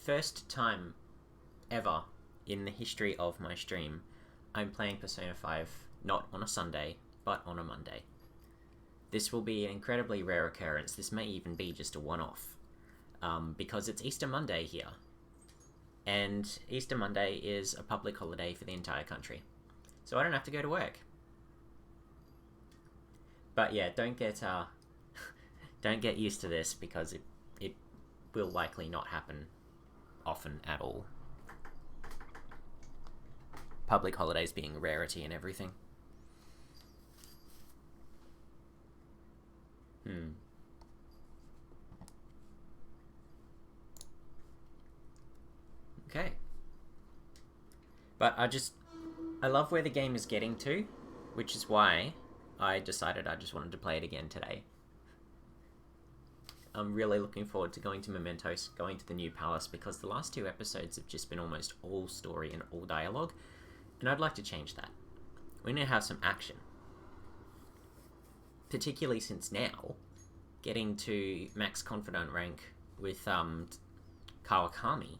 first time ever in the history of my stream, I'm playing Persona 5 not on a Sunday, but on a Monday. This will be an incredibly rare occurrence. This may even be just a one-off, because it's Easter Monday here. And Easter Monday is a public holiday for the entire country. So I don't have to go to work. But yeah, don't get used to this, because it will likely not happen often at all. Public holidays being a rarity and everything. Okay. But I love where the game is getting to, which is why I decided I just wanted to play it again today. I'm really looking forward to going to Memento, going to the new palace, because the last 2 episodes have just been almost all story and all dialogue, and I'd like to change that. We need to have some action. Particularly since now, getting to max confidant rank with Kawakami,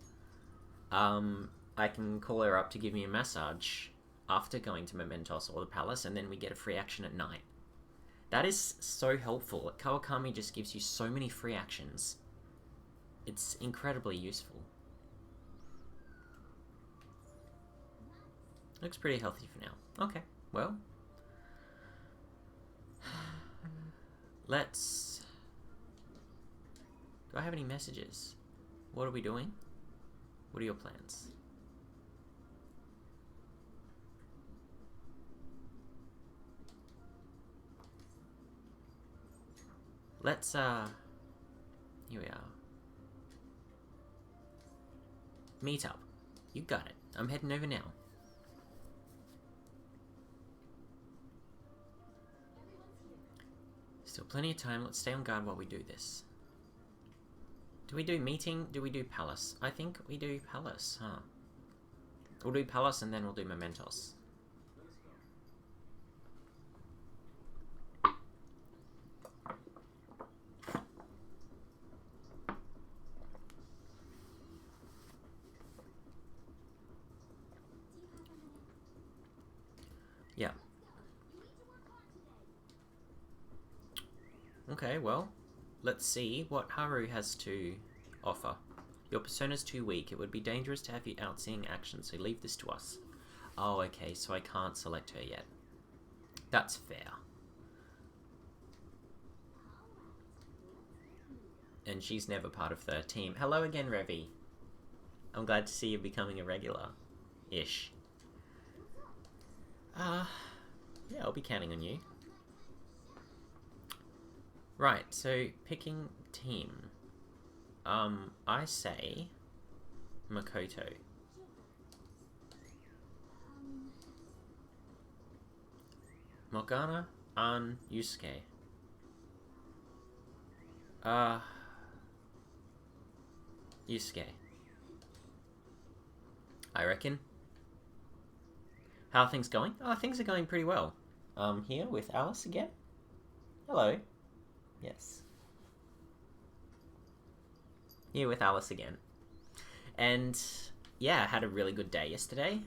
I can call her up to give me a massage after going to Mementos or the palace, and then we get a free action at night. That is so helpful. Kawakami just gives you so many free actions. It's incredibly useful. Looks pretty healthy for now. Okay, well. Let's... Do I have any messages? What are we doing? What are your plans? Let's, here we are. Meet up. You got it. I'm heading over now. Still plenty of time. Let's stay on guard while we do this. Do we do meeting? Do we do palace? I think we do palace, huh? We'll do palace and then we'll do mementos. Yeah. Okay, well, let's see what Haru has to offer. Your persona's too weak. It would be dangerous to have you out seeing action, so leave this to us. Oh, okay, so I can't select her yet. That's fair. And she's never part of the team. Hello again, Revi. I'm glad to see you becoming a regular-ish. Yeah, I'll be counting on you. Right, so picking team. I say Makoto. Morgana, An, Yusuke. Yusuke. I reckon. How are things going? Oh, things are going pretty well. Here with Alice again. Hello. Yes. Here with Alice again. And yeah, I had a really good day yesterday.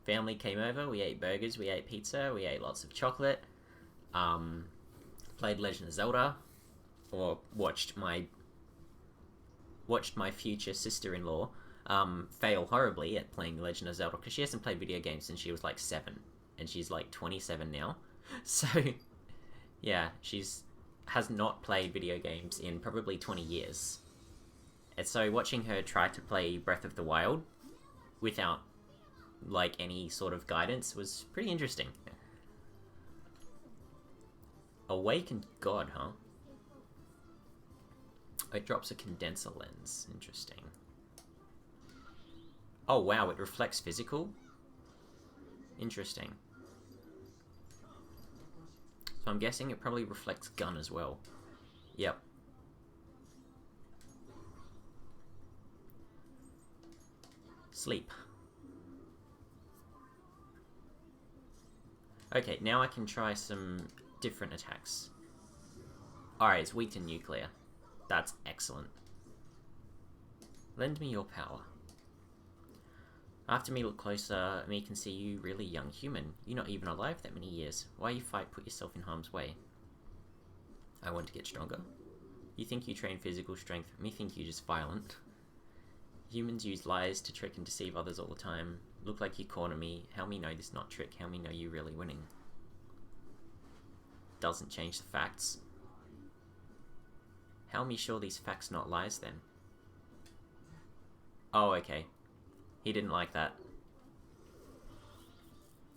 Family came over, we ate burgers, we ate pizza, we ate lots of chocolate. Played Legend of Zelda, or watched my future sister-in-law fail horribly at playing Legend of Zelda, because she hasn't played video games since she was like 7, and she's like 27 now. So yeah, has not played video games in probably 20 years. And so watching her try to play Breath of the Wild without like any sort of guidance was pretty interesting. Awakened God, huh? It drops a condenser lens. Interesting. Oh wow, it reflects physical? Interesting. So I'm guessing it probably reflects gun as well. Yep. Sleep. Okay, now I can try some different attacks. Alright, it's weak to nuclear. That's excellent. Lend me your power. After me look closer, me can see you really young human. You're not even alive that many years. Why you fight, put yourself in harm's way? I want to get stronger. You think you train physical strength, me think you just violent. Humans use lies to trick and deceive others all the time. Look like you corner me. How me know this not trick? How me know you really winning? Doesn't change the facts. How me sure these facts not lies then? Oh, okay. He didn't like that.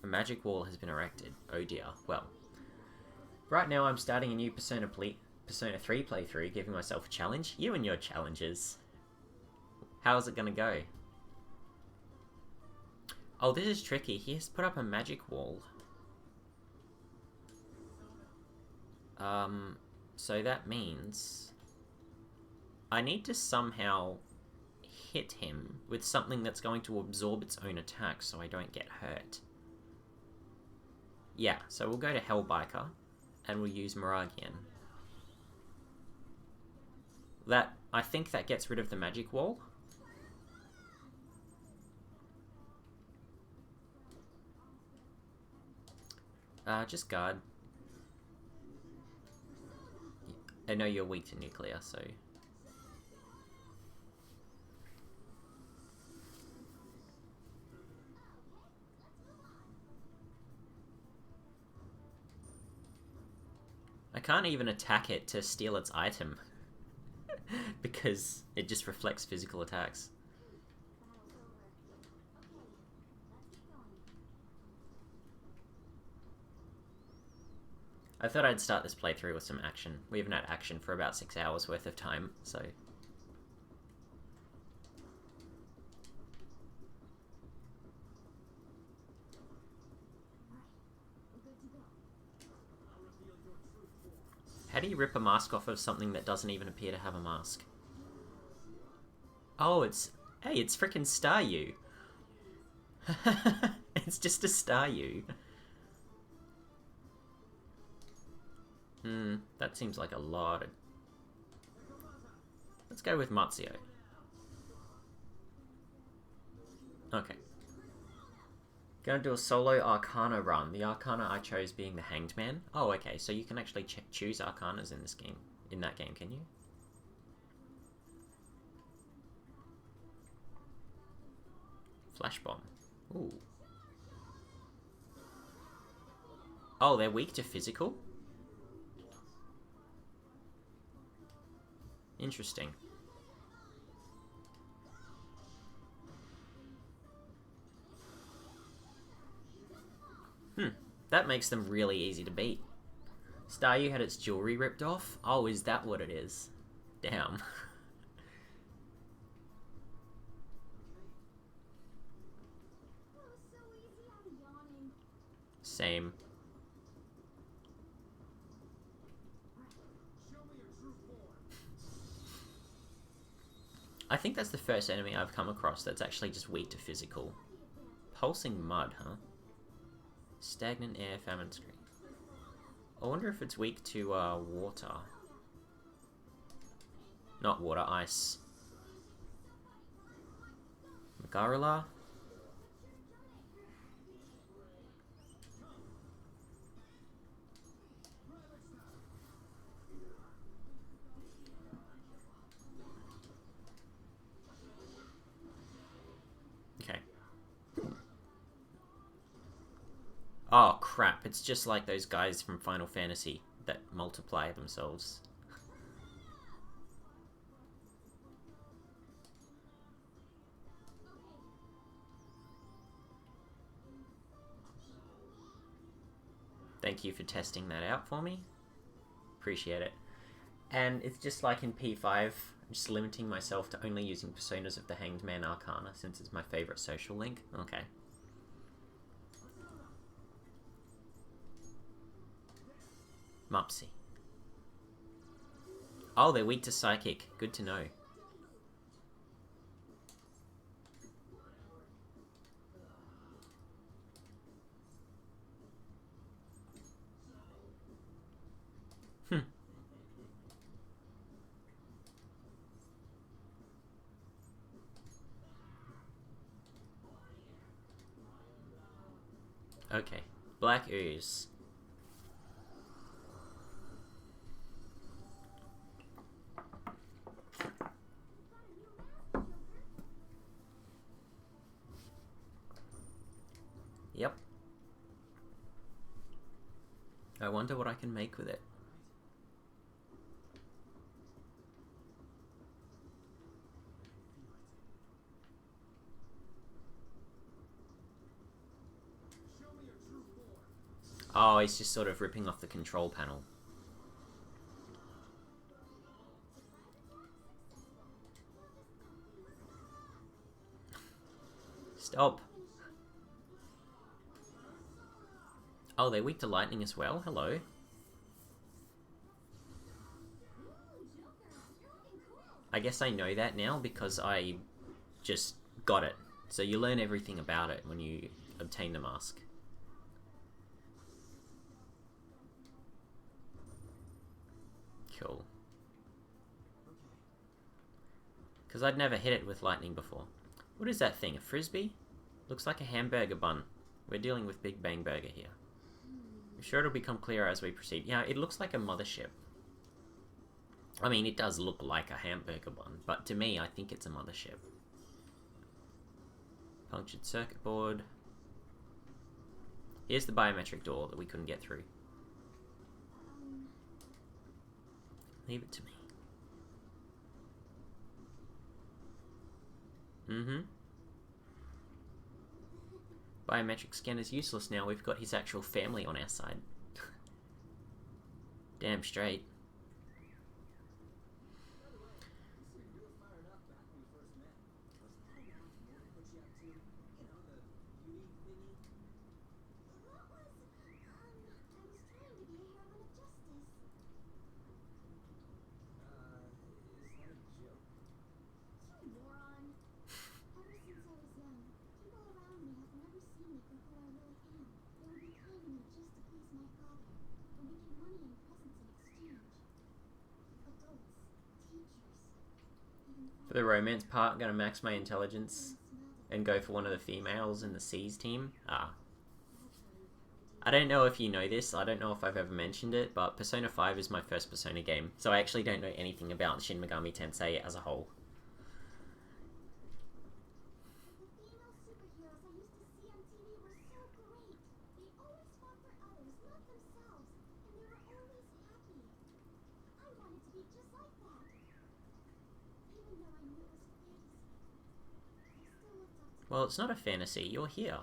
A magic wall has been erected. Oh dear. Well. Right now I'm starting a new Persona 3 playthrough, giving myself a challenge. You and your challenges. How's it gonna go? Oh, this is tricky. He has put up a magic wall. So that means I need to somehow hit him with something that's going to absorb its own attack so I don't get hurt. Yeah, so we'll go to Hellbiker and we'll use Moragian. I think that gets rid of the magic wall. Just guard. I know you're weak to nuclear, so... I can't even attack it to steal its item. Because it just reflects physical attacks. I thought I'd start this playthrough with some action. We haven't had action for about 6 hours worth of time, so... How do you rip a mask off of something that doesn't even appear to have a mask? Oh, it's... Hey, it's frickin' Staryu! It's just a Staryu. That seems like a lot of... Let's go with Matsuo. Okay. Gonna do a solo Arcana run. The Arcana I chose being the Hanged Man. Oh, okay, so you can actually choose Arcanas in this game. In that game, can you? Flash Bomb. Ooh. Oh, they're weak to physical? Interesting. That makes them really easy to beat. Staryu had its jewelry ripped off? Oh, is that what it is? Damn. Same. I think that's the first enemy I've come across that's actually just weak to physical. Pulsing mud, huh? Stagnant air, famine screen. I wonder if it's weak to water. Not water, ice. Garula? Okay. Oh crap, it's just like those guys from Final Fantasy that multiply themselves. Thank you for testing that out for me. Appreciate it. And it's just like in P5, I'm just limiting myself to only using Personas of the Hanged Man Arcana since it's my favourite social link. Okay. Mopsy. Oh, they're weak to Psychic. Good to know. Okay. Black ooze. Yep. I wonder what I can make with it. Oh, he's just sort of ripping off the control panel. Stop. Oh, they're weak to lightning as well? Hello. I guess I know that now because I just got it. So you learn everything about it when you obtain the mask. Cool. Because I'd never hit it with lightning before. What is that thing? A frisbee? Looks like a hamburger bun. We're dealing with Big Bang Burger here. I'm sure it'll become clearer as we proceed. Yeah, it looks like a mothership. I mean, it does look like a hamburger bun, but to me, I think it's a mothership. Punctured circuit board. Here's the biometric door that we couldn't get through. Leave it to me. Biometric scan is useless now. We've got his actual family on our side. Damn straight. For the romance part, I'm going to max my intelligence and go for one of the females in the C's team. I don't know if you know this, I don't know if I've ever mentioned it, but Persona 5 is my first Persona game, so I actually don't know anything about Shin Megami Tensei as a whole. Well, it's not a fantasy, you're here.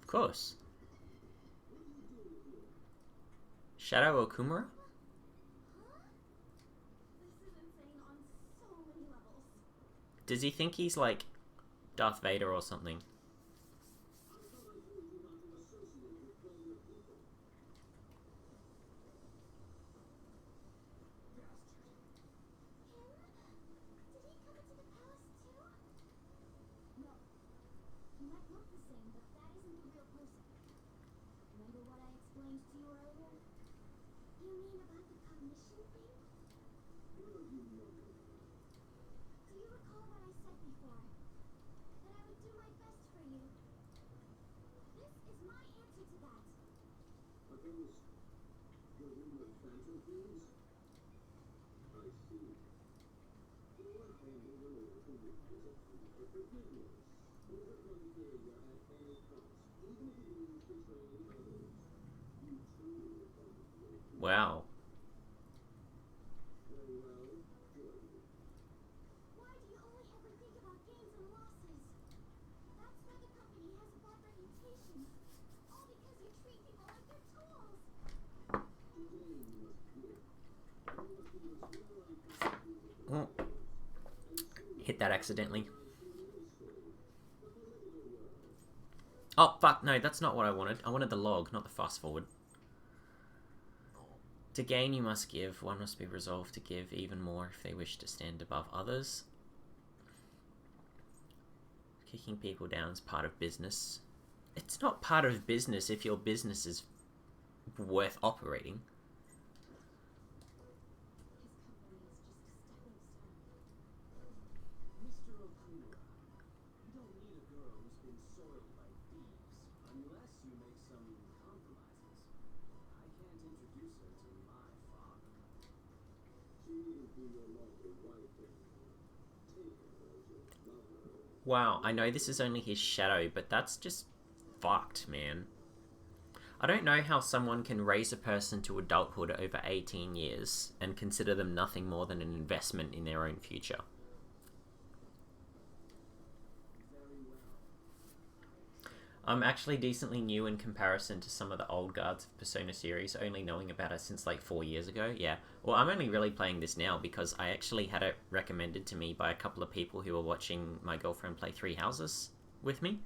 Of course. Shadow Okumura? Does he think he's like Darth Vader or something? Wow. Oh. Hit that accidentally. Oh, fuck, no, that's not what I wanted. I wanted the log, not the fast forward. To gain, you must give. One must be resolved to give even more if they wish to stand above others. Kicking people down is part of business. It's not part of business if your business is worth operating. Wow, I know this is only his shadow, but that's just fucked, man. I don't know how someone can raise a person to adulthood over 18 years and consider them nothing more than an investment in their own future. I'm actually decently new in comparison to some of the old guards of Persona series, only knowing about it since like 4 years ago. Yeah, well, I'm only really playing this now because I actually had it recommended to me by a couple of people who were watching my girlfriend play Three Houses with me.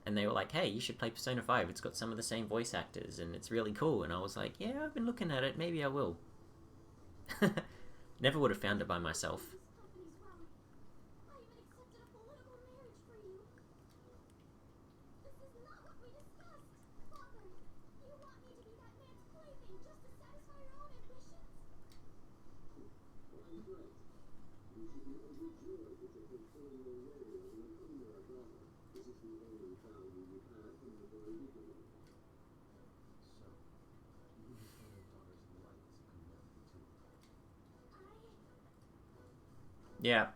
And they were like, hey, you should play Persona 5. It's got some of the same voice actors and it's really cool. And I was like, yeah, I've been looking at it. Maybe I will. Never would have found it by myself. Yeah,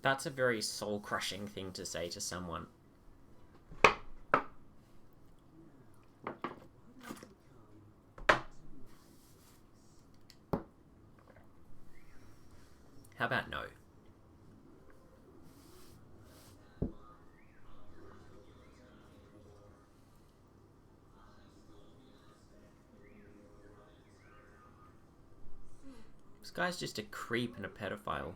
that's a very soul-crushing thing to say to someone. How about no? This guy's just a creep and a pedophile.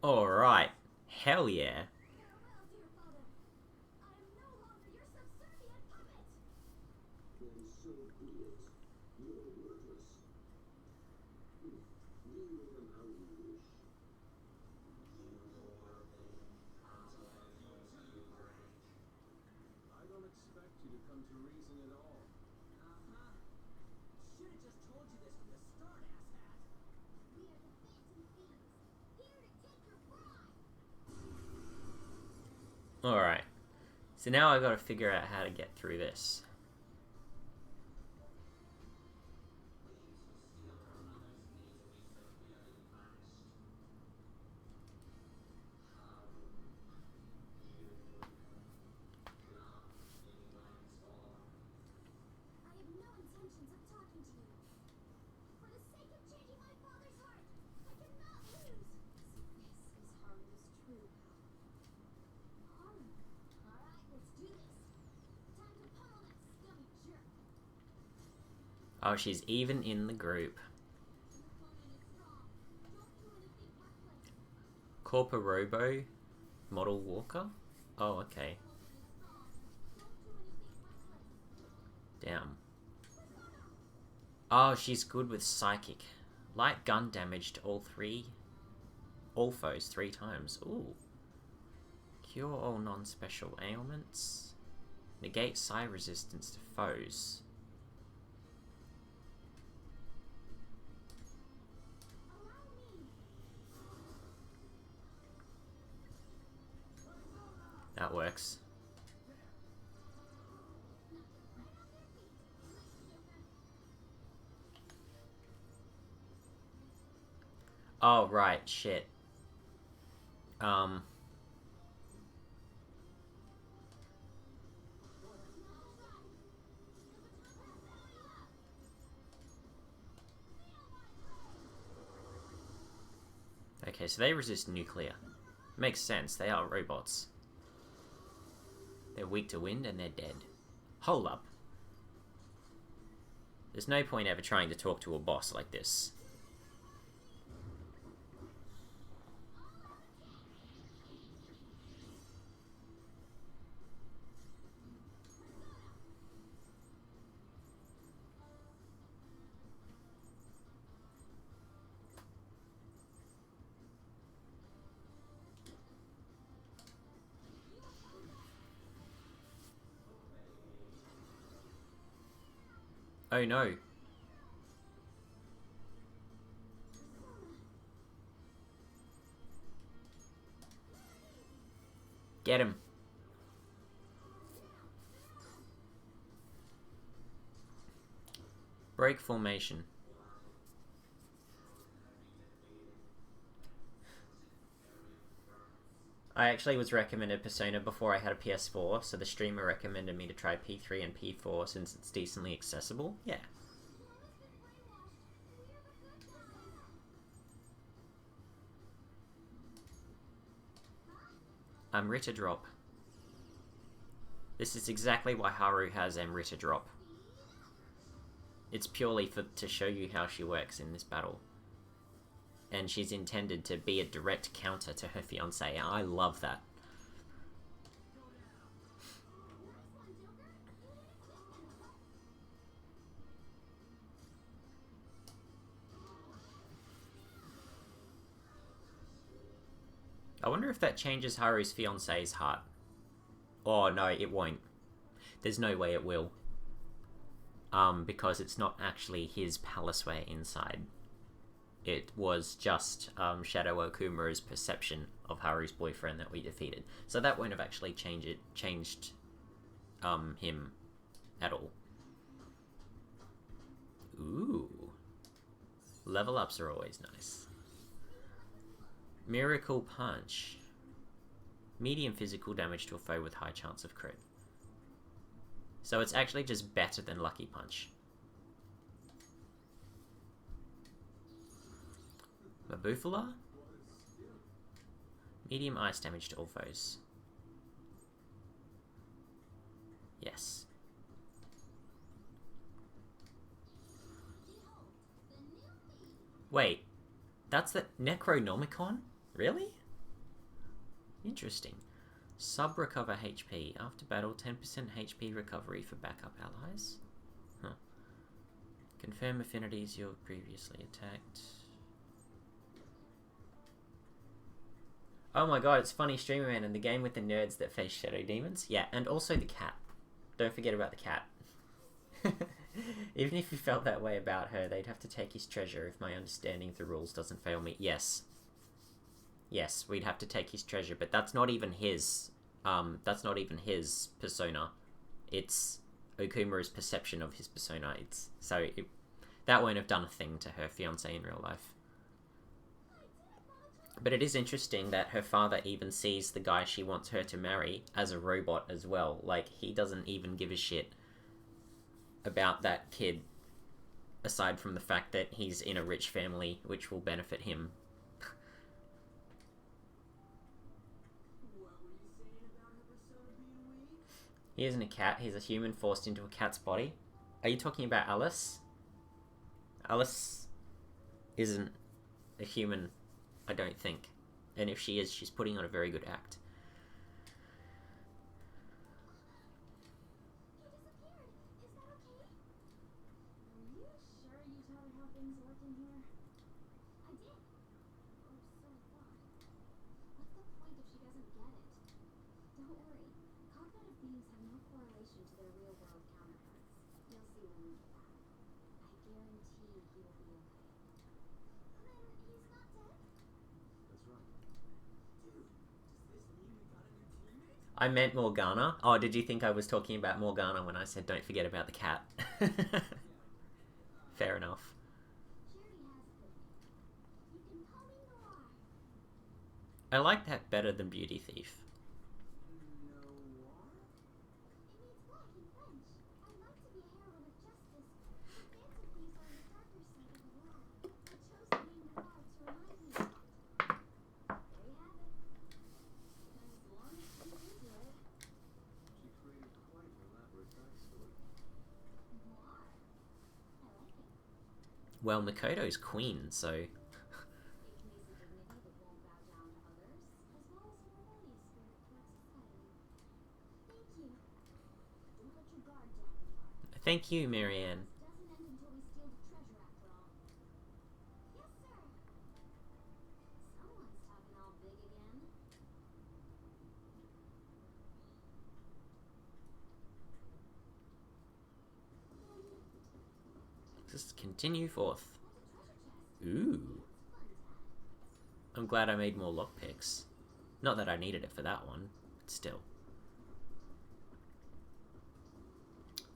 Alright. Hell yeah. Alright. So now I've got to figure out how to get through this. Oh, she's even in the group. Corporobo Model Walker? Oh, okay. Damn. Oh, she's good with Psychic. Light gun damage to all foes 3 times. Ooh. Cure all non-special ailments. Negate psi resistance to foes. That works. Oh, right, shit. Okay, so they resist nuclear. Makes sense, they are robots. They're weak to wind and they're dead. Hold up. There's no point ever trying to talk to a boss like this. Oh no. Get him. Break formation. I actually was recommended Persona before I had a PS4, so the streamer recommended me to try P3 and P4 since it's decently accessible. Yeah. Amrita Drop. This is exactly why Haru has Amrita Drop. It's purely to show you how she works in this battle. And she's intended to be a direct counter to her fiancé. I love that. I wonder if that changes Haru's fiancé's heart. Oh no, it won't. There's no way it will. Because it's not actually his Palaceware inside. It was just Shadow Okumura's perception of Haru's boyfriend that we defeated. So that won't have actually changed him at all. Ooh. Level ups are always nice. Miracle Punch. Medium physical damage to a foe with high chance of crit. So it's actually just better than Lucky Punch. Mabufala? Medium ice damage to all foes. Yes. Wait, that's the Necronomicon? Really? Interesting. Sub-recover HP. After battle, 10% HP recovery for backup allies. Huh. Confirm affinities you've previously attacked. Oh my god, it's funny, Streamer Man, and the game with the nerds that face shadow demons. Yeah, and also the cat. Don't forget about the cat. Even if you felt that way about her, they'd have to take his treasure if my understanding of the rules doesn't fail me. Yes. Yes, we'd have to take his treasure, but that's not even his, persona. It's Okumura's perception of his persona. That won't have done a thing to her fiancé in real life. But it is interesting that her father even sees the guy she wants her to marry as a robot as well. Like, he doesn't even give a shit about that kid, aside from the fact that he's in a rich family, which will benefit him. He isn't a cat, he's a human forced into a cat's body. Are you talking about Alice? Alice isn't a human, I don't think. And if she is, she's putting on a very good act. I meant Morgana. Oh, did you think I was talking about Morgana when I said don't forget about the cat? Fair enough. I like that better than Beauty Thief. Well, Makoto's queen, so... Thank you, Marianne. Just continue forth. Ooh. I'm glad I made more lockpicks. Not that I needed it for that one, but still.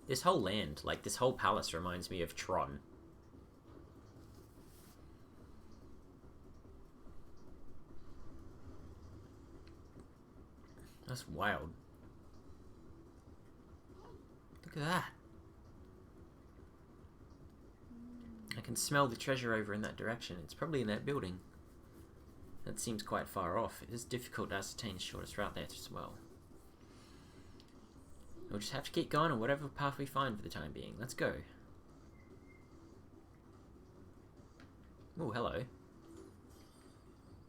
This whole land, like this whole palace, reminds me of Tron. That's wild. Look at that. I can smell the treasure over in that direction. It's probably in that building. That seems quite far off. It is difficult to ascertain the shortest route there as well. We'll just have to keep going on whatever path we find for the time being. Let's go. Oh, hello.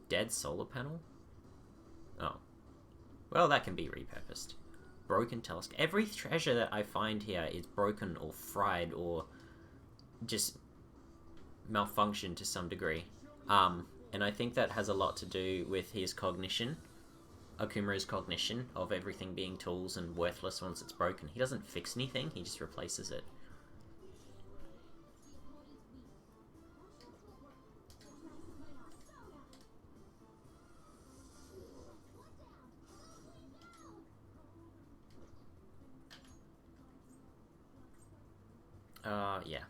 Dead solar panel? Oh. Well, that can be repurposed. Broken telescope. Every treasure that I find here is broken or fried or just malfunctioned to some degree. And I think that has a lot to do with his cognition. Okuma's cognition of everything being tools and worthless once it's broken. He doesn't fix anything, he just replaces it. Yeah.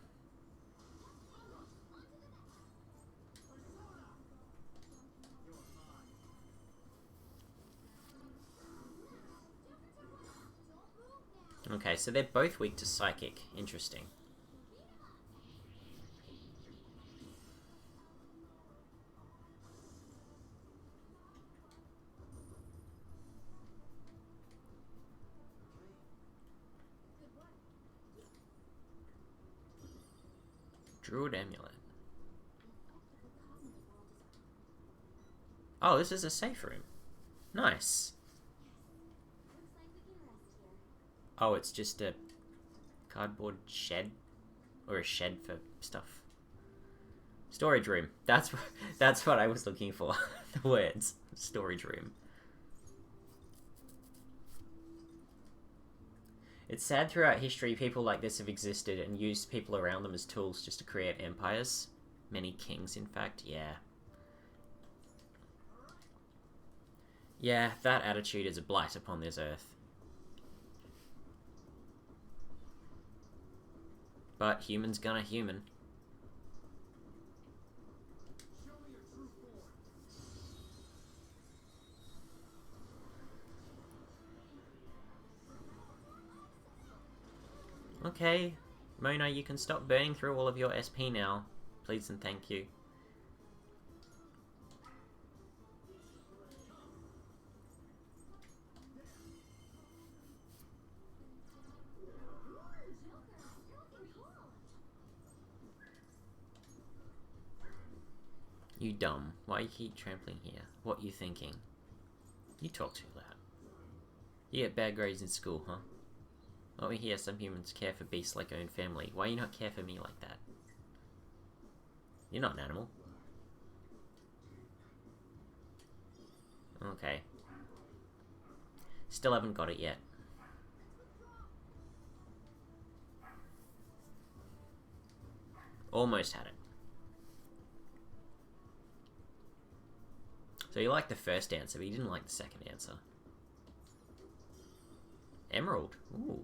Okay, so they're both weak to psychic. Interesting. Druid amulet. Oh, this is a safe room. Nice. Oh, it's just a cardboard shed? Or a shed for stuff. Storage room. That's what I was looking for. The words. Storage room. It's sad throughout history people like this have existed and used people around them as tools just to create empires. Many kings, in fact. Yeah. Yeah, that attitude is a blight upon this earth. But humans gonna human. Okay, Mona, you can stop burning through all of your SP now. Please and thank you. You dumb. Why you keep trampling here? What you thinking? You talk too loud. You get bad grades in school, huh? Let me hear some humans care for beasts like your own family. Why you not care for me like that? You're not an animal. Okay. Still haven't got it yet. Almost had it. So you liked the first answer, but you didn't like the second answer. Emerald. Ooh.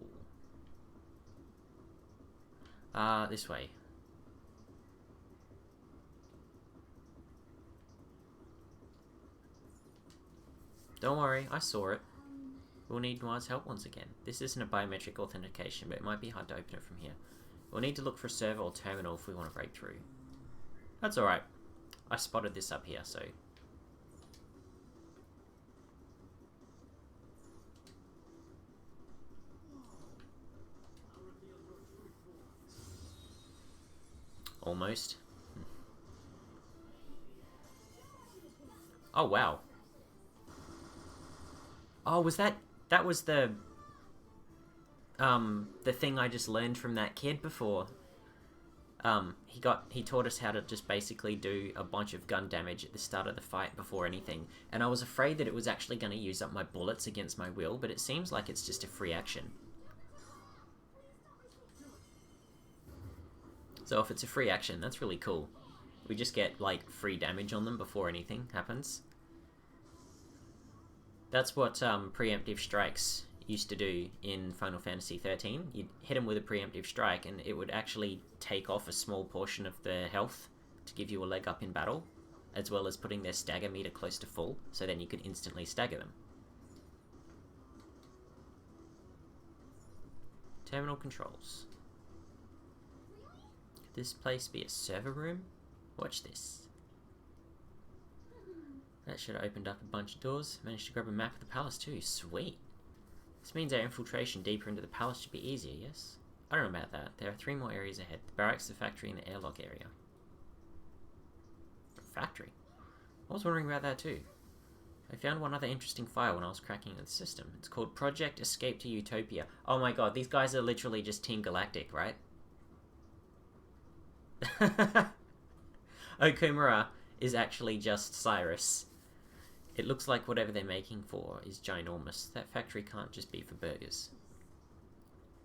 This way. Don't worry, I saw it. We'll need Noir's help once again. This isn't a biometric authentication, but it might be hard to open it from here. We'll need to look for a server or terminal if we want to break through. That's alright. I spotted this up here, so... Almost. Oh, wow. Oh, was that... That was the thing I just learned from that kid before. He taught us how to just basically do a bunch of gun damage at the start of the fight before anything. And I was afraid that it was actually going to use up my bullets against my will, but it seems like it's just a free action. So if it's a free action, that's really cool. We just get, like, free damage on them before anything happens. That's what preemptive strikes used to do in Final Fantasy 13. You'd hit them with a preemptive strike and it would actually take off a small portion of their health to give you a leg up in battle, as well as putting their stagger meter close to full, so then you could instantly stagger them. Terminal controls. Could this place be a server room? Watch this. That should have opened up a bunch of doors. Managed to grab a map of the palace too. Sweet. This means our infiltration deeper into the palace should be easier, yes? I don't know about that. There are 3 more areas ahead. The barracks, the factory, and the airlock area. Factory? I was wondering about that too. I found one other interesting file when I was cracking the system. It's called Project Escape to Utopia. Oh my god, these guys are literally just Team Galactic, right? Okumura is actually just Cyrus. It looks like whatever they're making for is ginormous. That factory can't just be for burgers.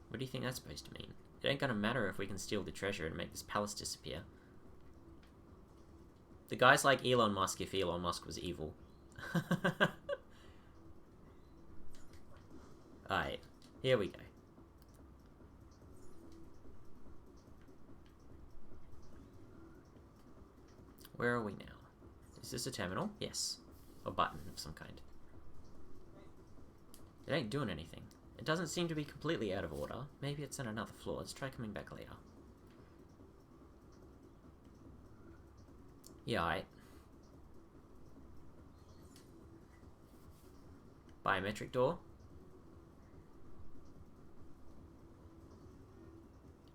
What do you think that's supposed to mean? It ain't gonna matter if we can steal the treasure and make this palace disappear. The guy's like Elon Musk if Elon Musk was evil. Alright, here we go. Where are we now? Is this a terminal? Yes. A button of some kind. It ain't doing anything. It doesn't seem to be completely out of order. Maybe it's on another floor. Let's try coming back later. Yeah, alright. Biometric door.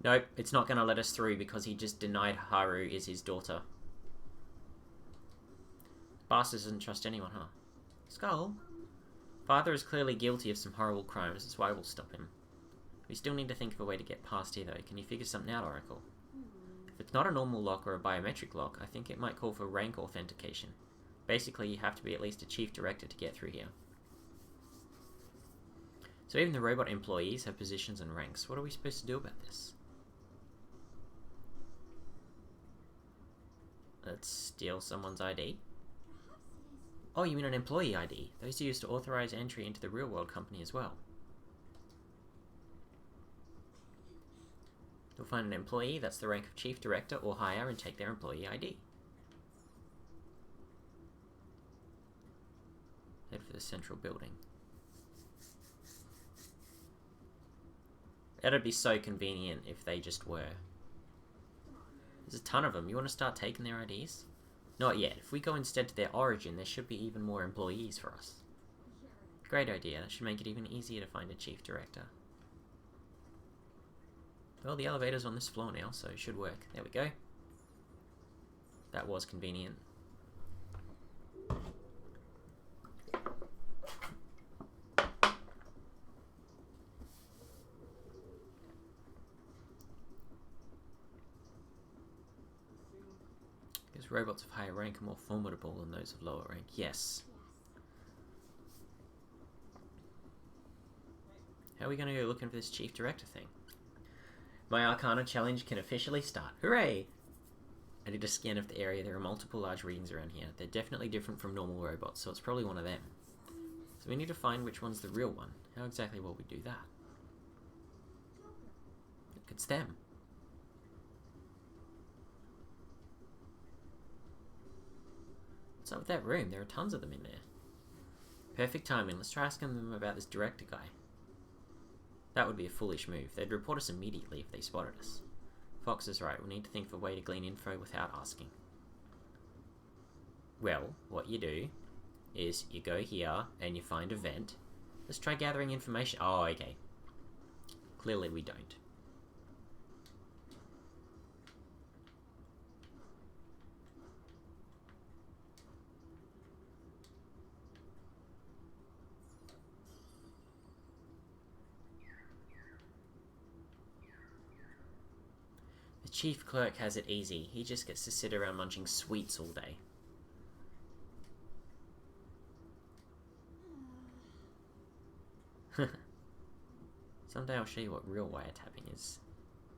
Nope, it's not going to let us through because he just denied Haru is his daughter. Bastard doesn't trust anyone, huh? Skull? Father is clearly guilty of some horrible crimes, that's why we'll stop him. We still need to think of a way to get past here, though. Can you figure something out, Oracle? If it's not a normal lock or a biometric lock, I think it might call for rank authentication. Basically, you have to be at least a chief director to get through here. So even the robot employees have positions and ranks. What are we supposed to do about this? Let's steal someone's ID. Oh, you mean an employee ID? Those are used to authorize entry into the real-world company as well. You'll find an employee that's the rank of chief director or higher and take their employee ID. Head for the central building. That'd be so convenient if they just were. There's a ton of them. You want to start taking their IDs? Not yet. If we go instead to their origin, there should be even more employees for us. Great idea. That should make it even easier to find a chief director. Well, the elevator's on this floor now, so it should work. There we go. That was convenient. Because robots of higher rank are more formidable than those of lower rank. Yes. How are we going to go looking for this chief director thing? My Arcana challenge can officially start. Hooray! I did a scan of the area. There are multiple large readings around here. They're definitely different from normal robots, so it's probably one of them. So we need to find which one's the real one. How exactly will we do that? Look, it's them. What's up with that room? There are tons of them in there. Perfect timing. Let's try asking them about this director guy. That would be a foolish move. They'd report us immediately if they spotted us. Fox is right. We need to think of a way to glean info without asking. Well, what you do is you go here and you find a vent. Let's try gathering information. Oh, okay. Clearly we don't. chief clerk has it easy. He just gets to sit around munching sweets all day. Someday I'll show you what real wiretapping is.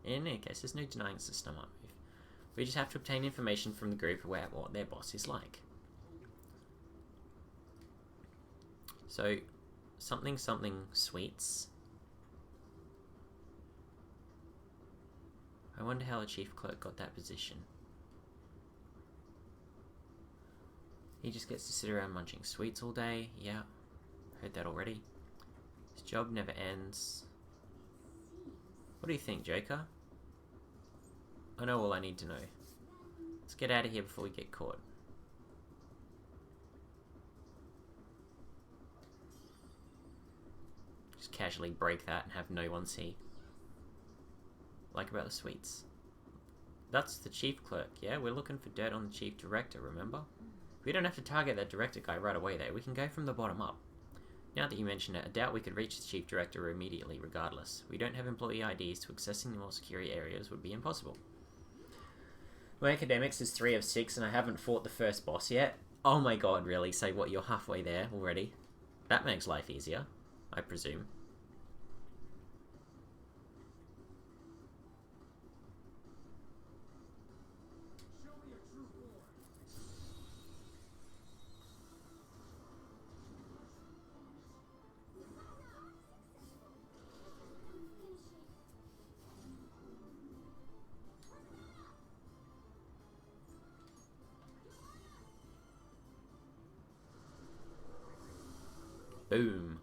In any case, there's no denying it's a smart move. We just have to obtain information from the group about what their boss is like. So, something sweets. I wonder how the chief clerk got that position. He just gets to sit around munching sweets all day. Yeah, heard that already. His job never ends. What do you think, Joker? I know all I need to know. Let's get out of here before we get caught. Just casually break that and have no one see. Like about the sweets. That's the chief clerk, yeah? We're looking for dirt on the chief director, remember? We don't have to target that director guy right away though. We can go from the bottom up. Now that you mention it, I doubt we could reach the chief director immediately regardless. We don't have employee IDs, so accessing the more secure areas would be impossible. My academics is 3 of 6 and I haven't fought the first boss yet. Oh my god, really? So what, you're halfway there already? That makes life easier, I presume. Boom.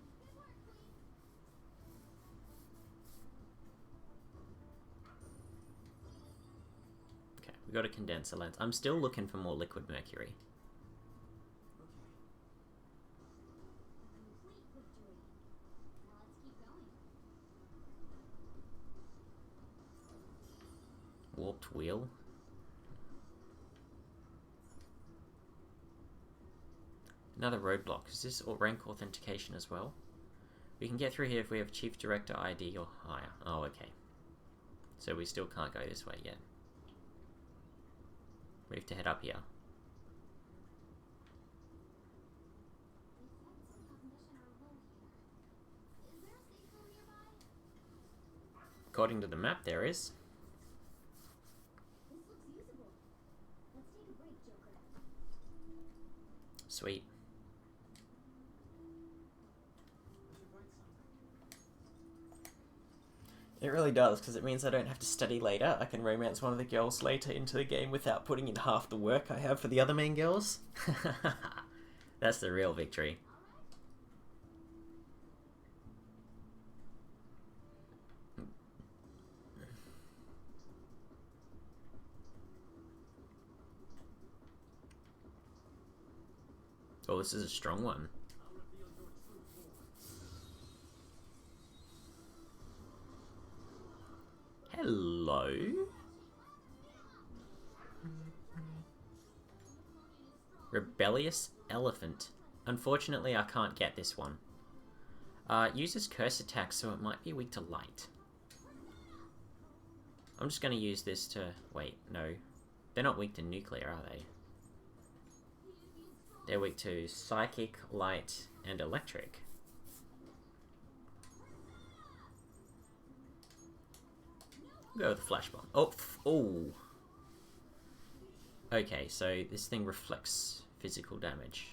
Okay, we got a condenser lens. I'm still looking for more liquid mercury. Warped wheel. Another roadblock. Is this rank authentication as well? We can get through here if we have Chief Director ID or higher. Oh, okay. So we still can't go this way yet. We have to head up here. According to the map, there is. Sweet. It really does, because it means I don't have to study later. I can romance one of the girls later into the game without putting in half the work I have for the other main girls. That's the real victory. Oh, this is a strong one. Hello? Rebellious Elephant. Unfortunately, I can't get this one. Uses curse attack, so it might be weak to light. I'm just going to use this to... Wait, no. They're not weak to nuclear, are they? They're weak to psychic, light, and electric. Go with the flash bomb. Oh, oh. Okay, so this thing reflects physical damage.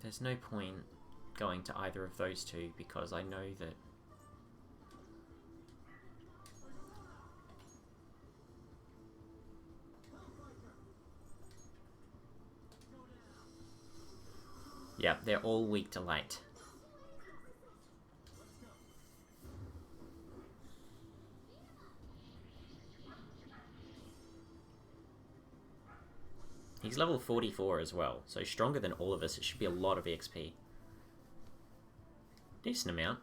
There's no point going to either of those two because I know that yeah, they're all weak to light. He's level 44 as well, so stronger than all of us. It should be a lot of EXP. Decent amount.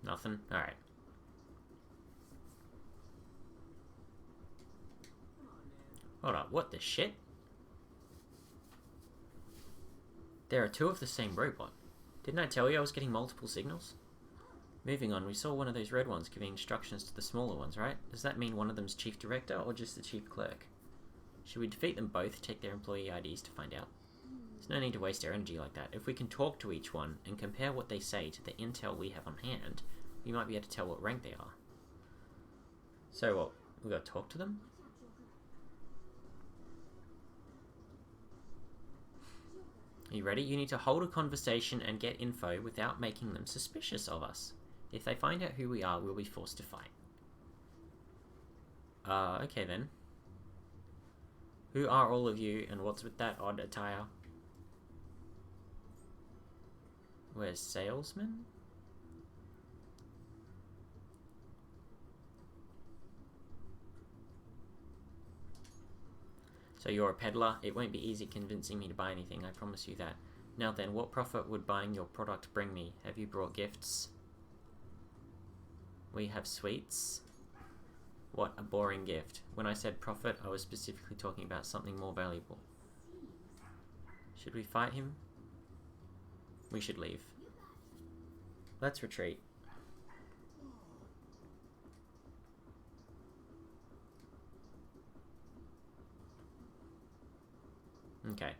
Nothing? Alright. Hold up, what the shit? There are two of the same robot. Didn't I tell you I was getting multiple signals? Moving on, we saw one of those red ones giving instructions to the smaller ones, right? Does that mean one of them's chief director or just the chief clerk? Should we defeat them both, take their employee IDs to find out? There's no need to waste our energy like that. If we can talk to each one and compare what they say to the intel we have on hand, we might be able to tell what rank they are. So what? We gotta talk to them? Are you ready? You need to hold a conversation and get info without making them suspicious of us. If they find out who we are, we'll be forced to fight. Okay then. Who are all of you, and what's with that odd attire? We're salesmen? So you're a peddler? It won't be easy convincing me to buy anything, I promise you that. Now then, what profit would buying your product bring me? Have you brought gifts? We have sweets. What a boring gift. When I said profit, I was specifically talking about something more valuable. Should we fight him? We should leave. Let's retreat. Okay.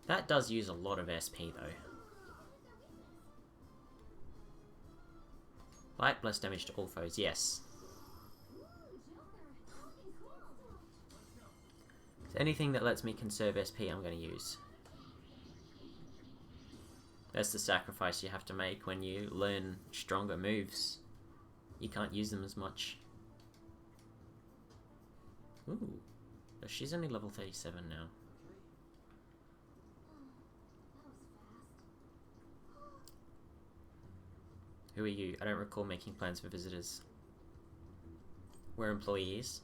That does use a lot of SP though. Light plus damage to all foes, yes. So anything that lets me conserve SP I'm going to use. That's the sacrifice you have to make when you learn stronger moves. You can't use them as much. Ooh. She's only level 37 now. Who are you? I don't recall making plans for visitors. We're employees.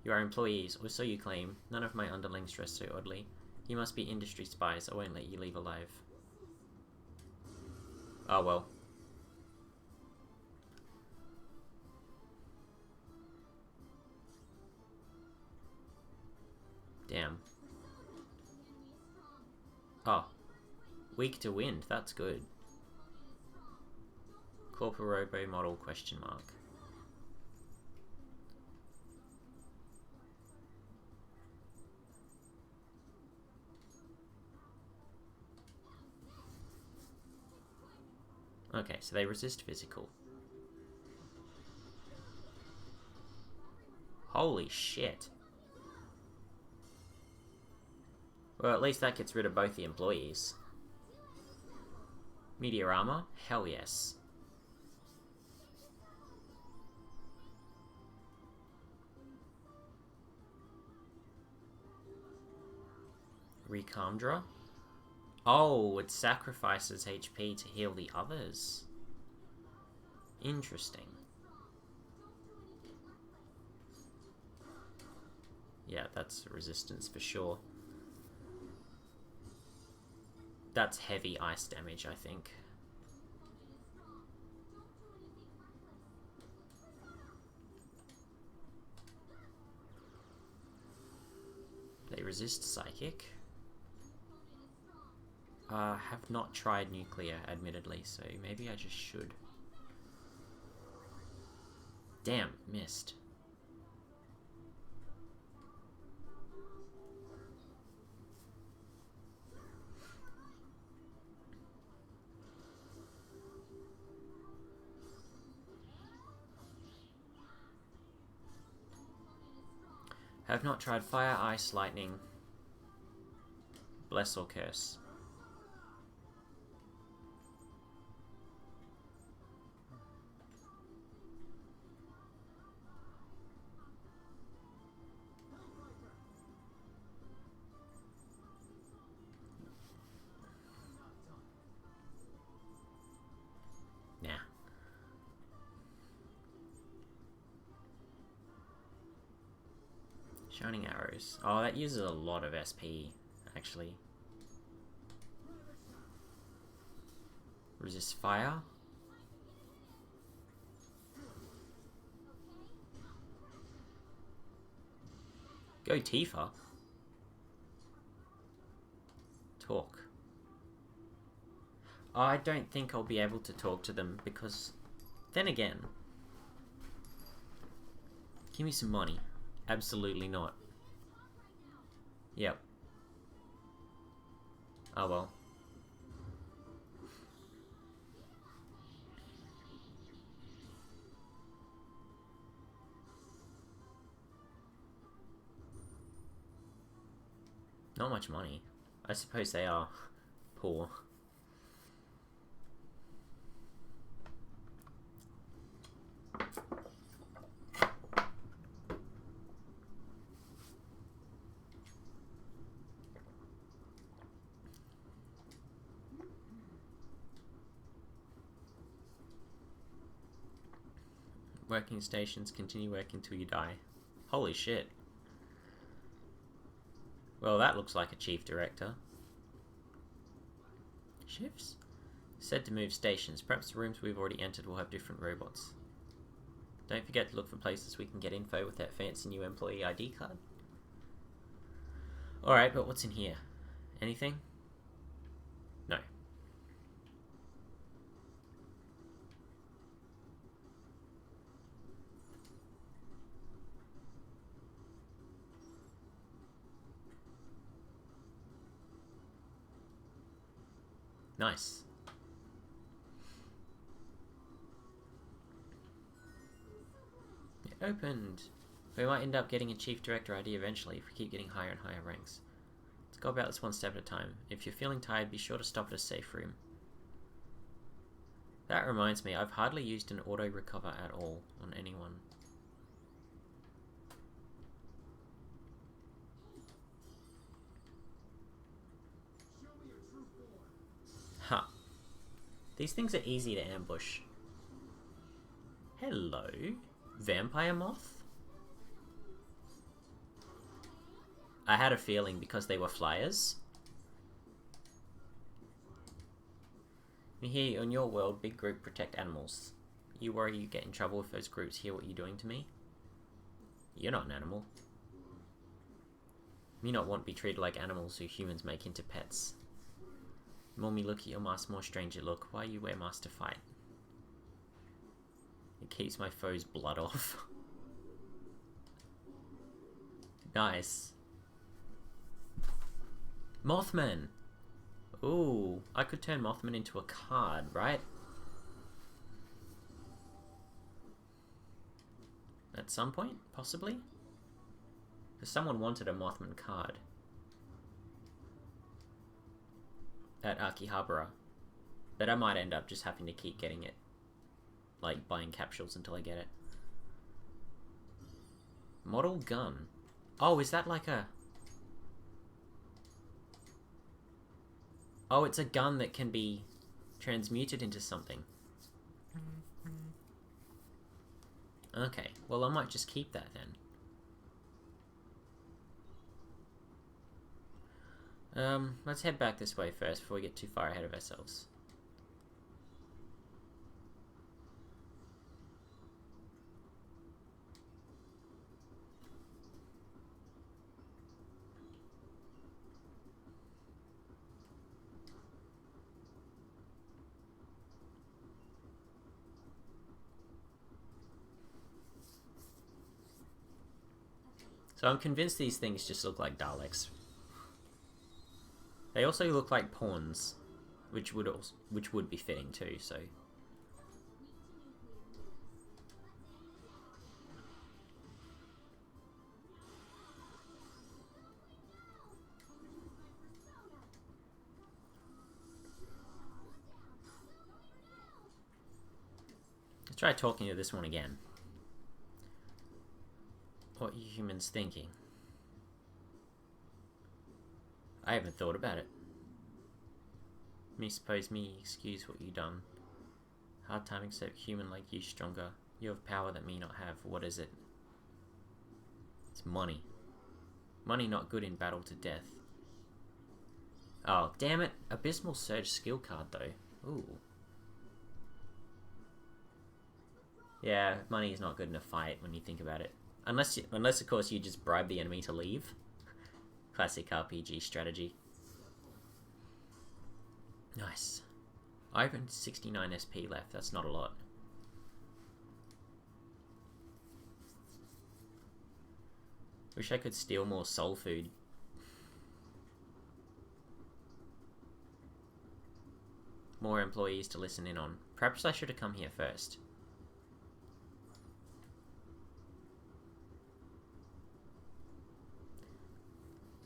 You are employees, or so you claim. None of my underlings dress so oddly. You must be industry spies. I won't let you leave alive. Oh well. Damn. Oh. Weak to wind. That's good. Corporal Robo model question mark. Okay, so they resist physical. Holy shit. Well, at least that gets rid of both the employees. Meteor armor? Hell yes. Recalmdra? Oh, it sacrifices HP to heal the others. Interesting. Yeah, that's resistance for sure. That's heavy ice damage, I think. They resist psychic. Have not tried nuclear, admittedly, so maybe I just should. Damn, missed. Have not tried fire, ice, lightning. Bless or curse. Shining arrows. Oh, that uses a lot of SP, actually. Resist fire. Go Tifa. Talk. I don't think I'll be able to talk to them because, then again, give me some money. Absolutely not. Yep. Oh well. Not much money. I suppose they are poor. Working stations, continue working till you die. Holy shit. Well, that looks like a chief director. Shifts? Said to move stations. Perhaps the rooms we've already entered will have different robots. Don't forget to look for places we can get info with that fancy new employee ID card. Alright, but what's in here? Anything? No. Nice. It opened. We might end up getting a chief director ID eventually if we keep getting higher and higher ranks. Let's go about this one step at a time. If you're feeling tired, be sure to stop at a safe room. That reminds me, I've hardly used an auto recover at all on anyone. Ha. These things are easy to ambush. Hello, vampire moth? I had a feeling because they were flyers. Here, in your world, big group protect animals. You worry you get in trouble if those groups hear what you're doing to me? You're not an animal. Me not want to be treated like animals who humans make into pets. The more me look at your mask, more strange you look. Why you wear mask to fight? It keeps my foe's blood off. Nice. Mothman! Ooh, I could turn Mothman into a card, right? At some point, possibly? Because someone wanted a Mothman card. At Akihabara. But I might end up just having to keep getting it. Like, buying capsules until I get it. Model gun. Oh, is that like a... Oh, it's a gun that can be transmuted into something. Okay, well I might just keep that then. Let's head back this way first before we get too far ahead of ourselves. So I'm convinced these things just look like Daleks. They also look like pawns, which would be fitting too, so... Let's try talking to this one again. What are you humans thinking? I haven't thought about it. Me excuse what you done. Hard time accept human like you stronger. You have power that me not have. What is it? It's money. Money not good in battle to death. Oh, damn it. Abysmal Surge skill card, though. Ooh. Yeah, money is not good in a fight when you think about it. Unless, of course, you just bribe the enemy to leave. Classic RPG strategy. Nice. I have 69 SP left. That's not a lot. Wish I could steal more soul food. More employees to listen in on. Perhaps I should have come here first.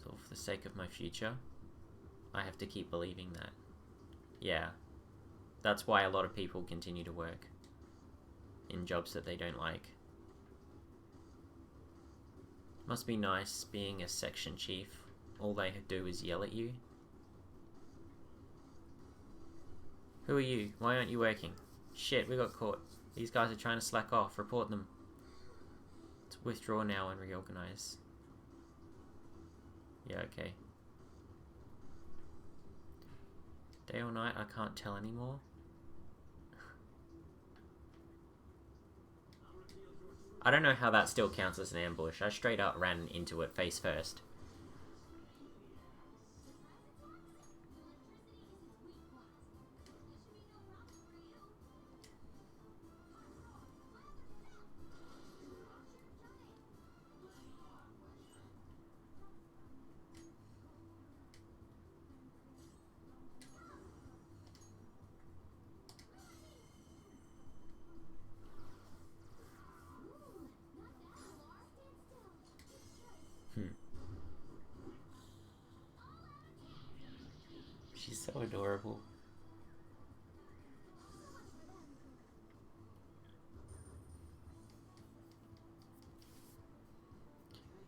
So for the sake of my future, I have to keep believing that. Yeah. That's why a lot of people continue to work in jobs that they don't like. Must be nice being a section chief. All they do is yell at you. Who are you? Why aren't you working? Shit, we got caught. These guys are trying to slack off. Report them. Let's withdraw now and reorganize. Yeah, okay. Day or night, I can't tell anymore. I don't know how that still counts as an ambush. I straight up ran into it face first. She's so adorable.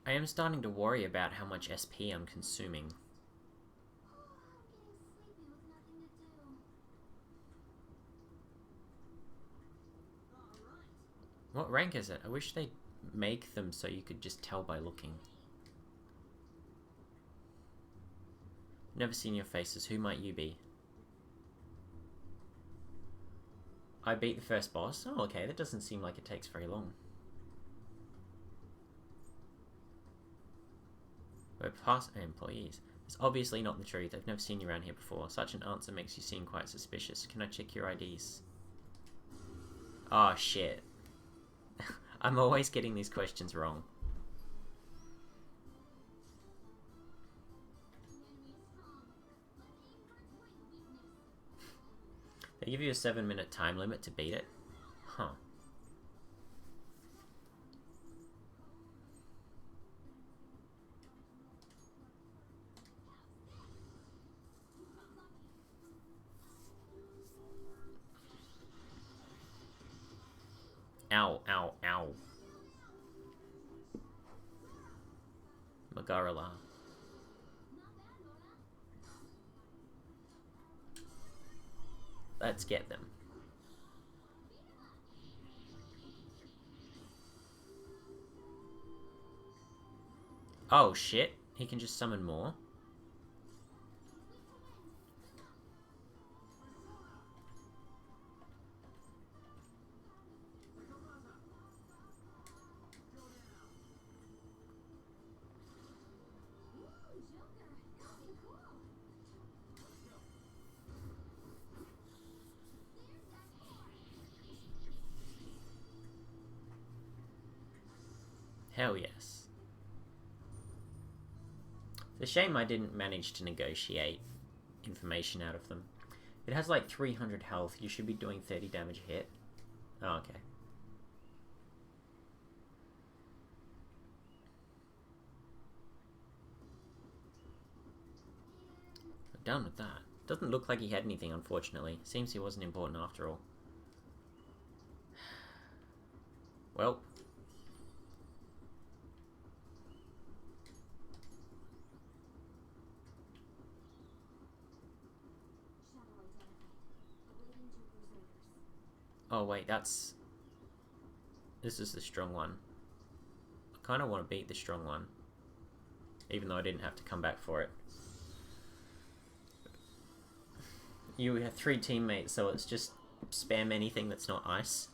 I am starting to worry about how much SP I'm consuming. What rank is it? I wish they'd make them so you could just tell by looking. Never seen your faces. Who might you be? I beat the first boss. Oh, okay. That doesn't seem like it takes very long. We're past employees. It's obviously not the truth. I've never seen you around here before. Such an answer makes you seem quite suspicious. Can I check your IDs? Oh, shit. I'm always getting these questions wrong. They give you a 7-minute time limit to beat it? Huh. Ow, ow, ow. Magarala. Let's get them. Oh shit, he can just summon more. Hell yes. It's a shame I didn't manage to negotiate information out of them. It has like 300 health. You should be doing 30 damage a hit. Oh, okay. I'm done with that. Doesn't look like he had anything, unfortunately. Seems he wasn't important after all. Well. Oh wait, that's... This is the strong one. I kind of want to beat the strong one. even though I didn't have to come back for it. You have 3 teammates, so it's just spam anything that's not ice.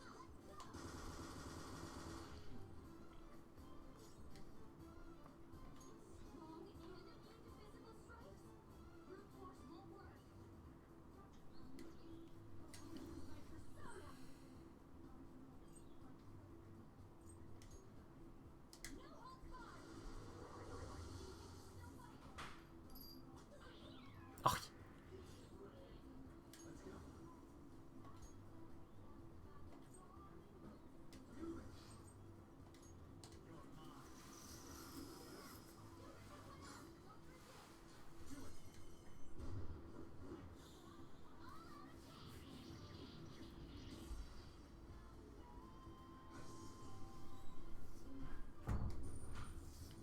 Oh.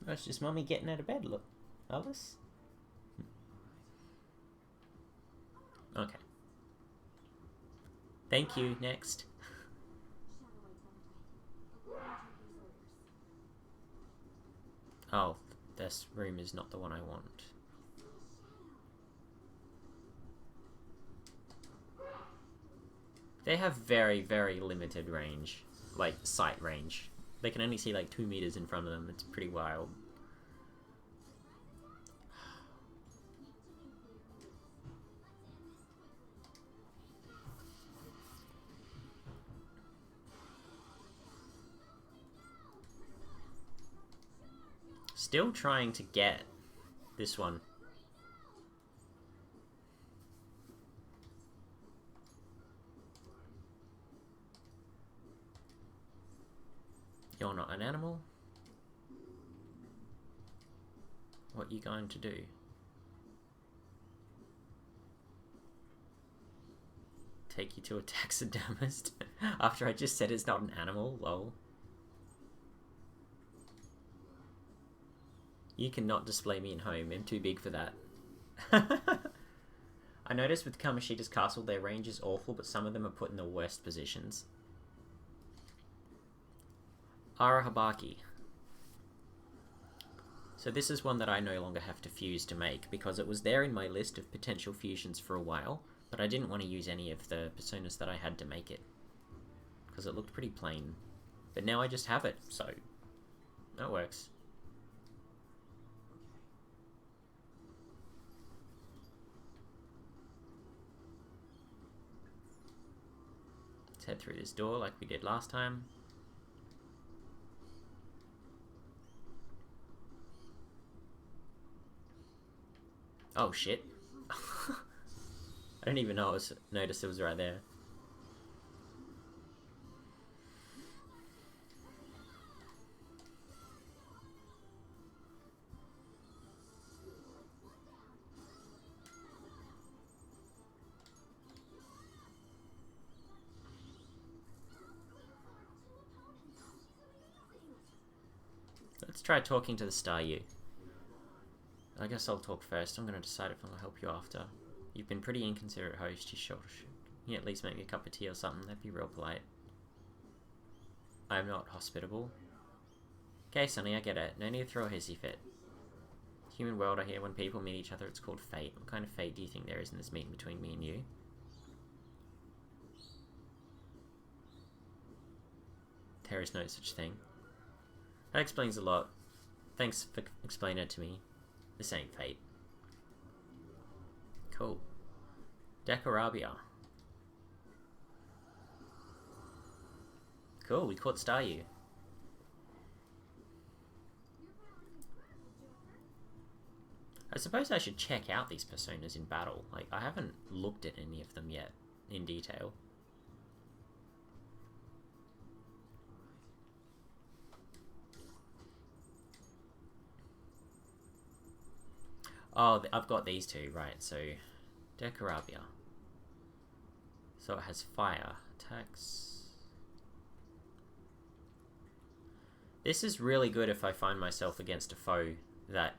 That's just Mummy getting out of bed, look. Alice? Okay. Thank you, next. Oh, this room is not the one I want. They have very, very limited range. Like, sight range. They can only see like 2 meters in front of them. It's pretty wild. Still trying to get this one. You're not an animal? What are you going to do? Take you to a taxidermist? After I just said it's not an animal? Lol. You cannot display me in home. I'm too big for that. I noticed with Kamoshida's castle, their range is awful, but some of them are put in the worst positions. Arahabaki. So this is one that I no longer have to fuse to make, because it was there in my list of potential fusions for a while, but I didn't want to use any of the personas that I had to make it, because it looked pretty plain. But now I just have it, so that works. Let's head through this door like we did last time. Oh shit. I didn't even notice it was right there. Let's try talking to the Star You. I guess I'll talk first. I'm going to decide if I'm going to help you after. You've been pretty inconsiderate host. You should. Can you at least make me a cup of tea or something? That'd be real polite. I'm not hospitable. Okay, Sonny, I get it. No need to throw a hissy fit. Human world, I hear when people meet each other, it's called fate. What kind of fate do you think there is in this meeting between me and you? There is no such thing. That explains a lot. Thanks for explaining it to me. This ain't fate. Cool. Decarabia. Cool, we caught Staryu. I suppose I should check out these personas in battle. Like, I haven't looked at any of them yet, in detail. Oh, I've got these two, right, so... Decarabia. So it has fire attacks. This is really good if I find myself against a foe that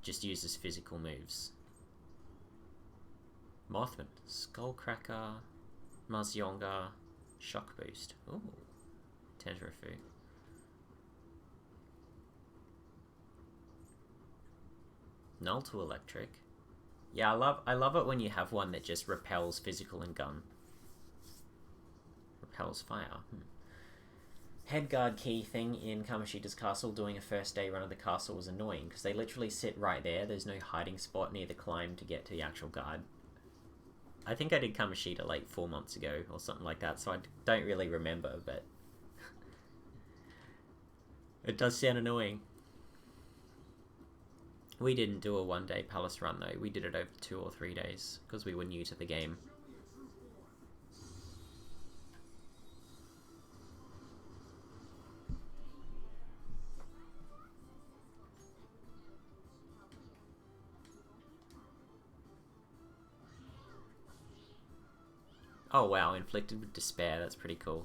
just uses physical moves. Mothman, Skullcracker, Mazionga, Shock Boost. Ooh, Tenjirafu. null to electric. Yeah, I love it when you have one that just repels physical and gun. Repels fire. Headguard key thing in Kamoshida's castle. Doing a first day run of the castle was annoying because they literally sit right there. There's no hiding spot near the climb to get to the actual guard. I think I did Kamoshida like 4 months ago or something like that, so I don't really remember, but it does sound annoying. We didn't do a 1-day palace run though. We did it over 2 or 3 days because we were new to the game. Oh wow, inflicted with despair, that's pretty cool.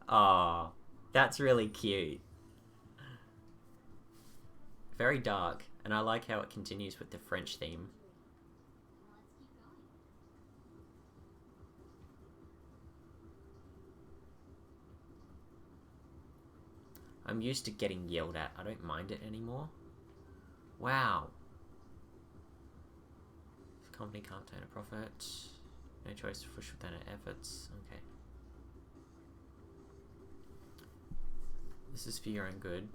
Aw, that's really cute. Very dark, and I like how it continues with the French theme. I'm used to getting yelled at. I don't mind it anymore. Wow. The company can't turn a profit. No choice to push within our efforts. Okay. This is for your own good.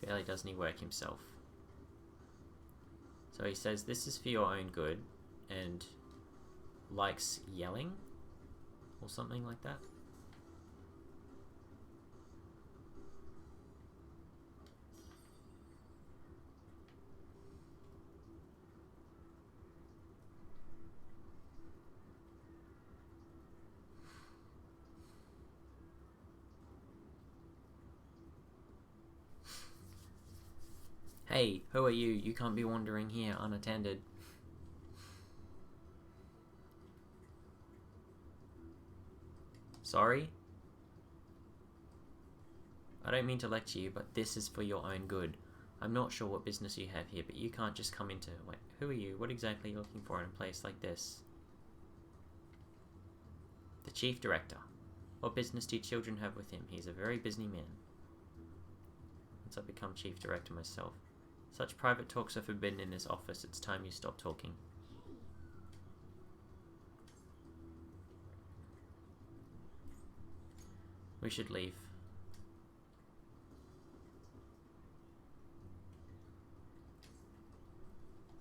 Fairly doesn't he work himself? So he says this is for your own good and likes yelling or something like that. Hey, who are you? You can't be wandering here unattended. Sorry? I don't mean to lecture you, but this is for your own good. I'm not sure what business you have here, but you can't just come into... Wait, who are you? What exactly are you looking for in a place like this? The Chief Director. What business do children have with him? He's a very busy man. Once I become Chief Director myself. Such private talks are forbidden in this office. It's time you stop talking. We should leave.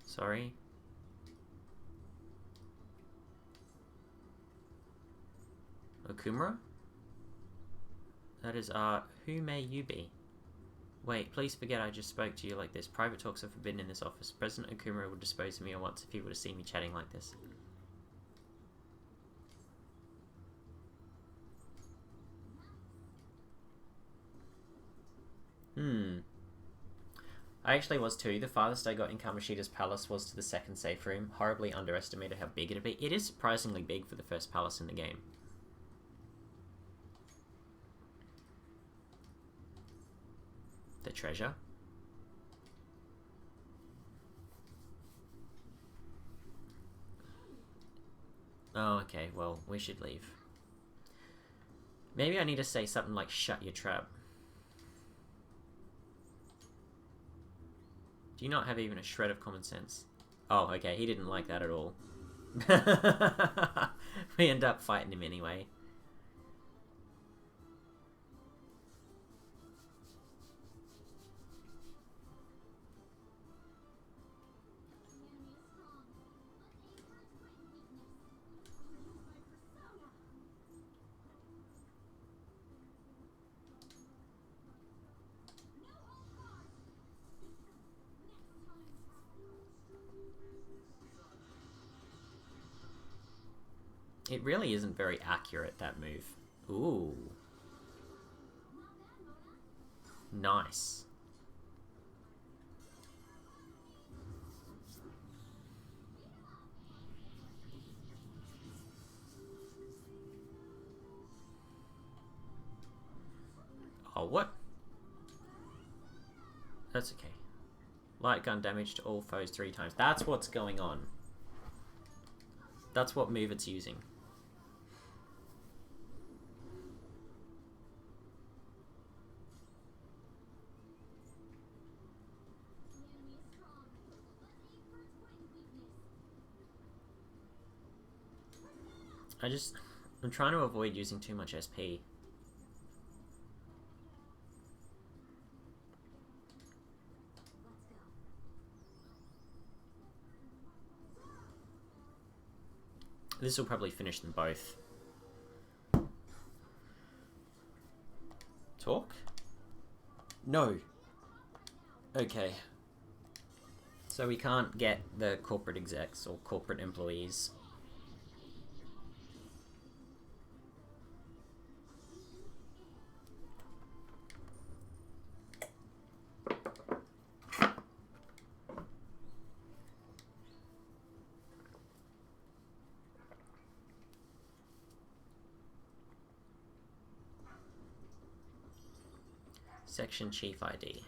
Sorry? Okumura? That is, who may you be? Wait, please forget I just spoke to you like this. Private talks are forbidden in this office. President Okumura would dispose of me at once if he were to see me chatting like this. I actually was too. The farthest I got in Kamoshida's palace was to the second safe room. Horribly underestimated how big it'd be. It is surprisingly big for the first palace in the game. The treasure? Oh, okay, well, we should leave. Maybe I need to say something like, shut your trap. Do you not have even a shred of common sense? Oh, okay, he didn't like that at all. We end up fighting him anyway. It really isn't very accurate, that move. Ooh. Nice. Oh, what? That's okay. Light gun damage to all foes 3 times. That's what's going on. That's what move it's using. I'm trying to avoid using too much SP. This will probably finish them both. Talk? No. Okay. So we can't get the corporate execs or corporate employees. Section Chief ID. It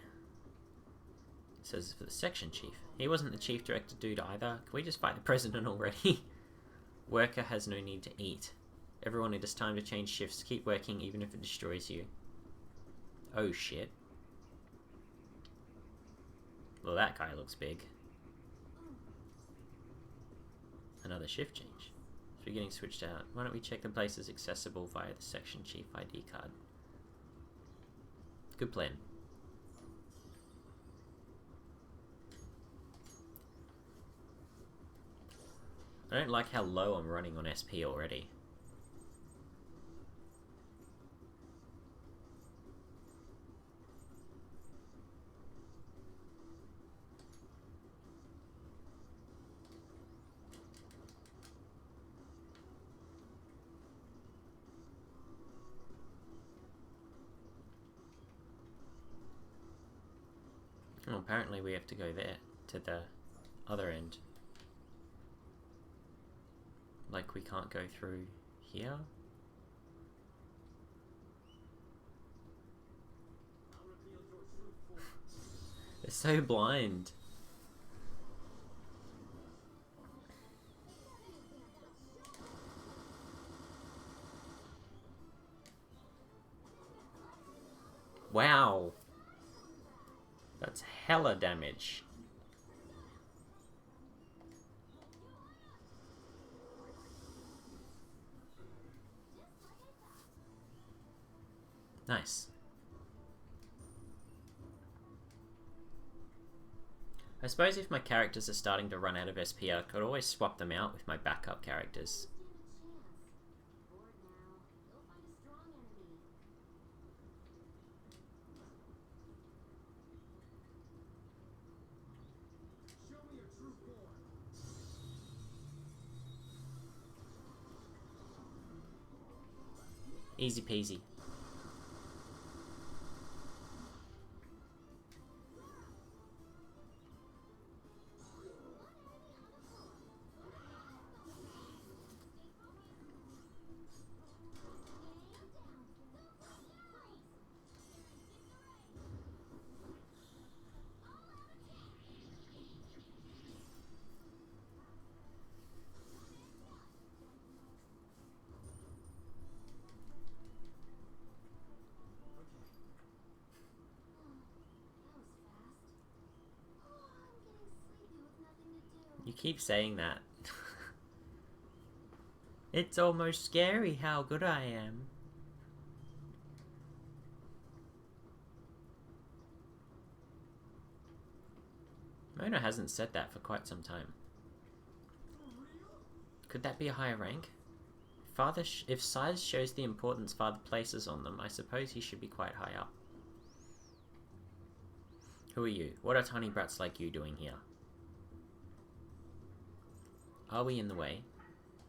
says for the section chief. He wasn't the chief director dude either. Can we just fight the president already? Worker has no need to eat. Everyone, it is time to change shifts. Keep working even if it destroys you. Oh shit. Well, that guy looks big. Another shift change. So we're getting switched out. Why don't we check the places accessible via the section chief ID card? Good plan. I don't like how low I'm running on SP already. Well, apparently we have to go there, to the other end. Like we can't go through here? They're so blind. Wow. That's hella damage. Nice. I suppose if my characters are starting to run out of SP, I could always swap them out with my backup characters. Easy peasy. You keep saying that. It's almost scary how good I am. Mona hasn't said that for quite some time. Could that be a higher rank? If size shows the importance Father places on them, I suppose he should be quite high up. Who are you? What are tiny brats like you doing here? Are we in the way?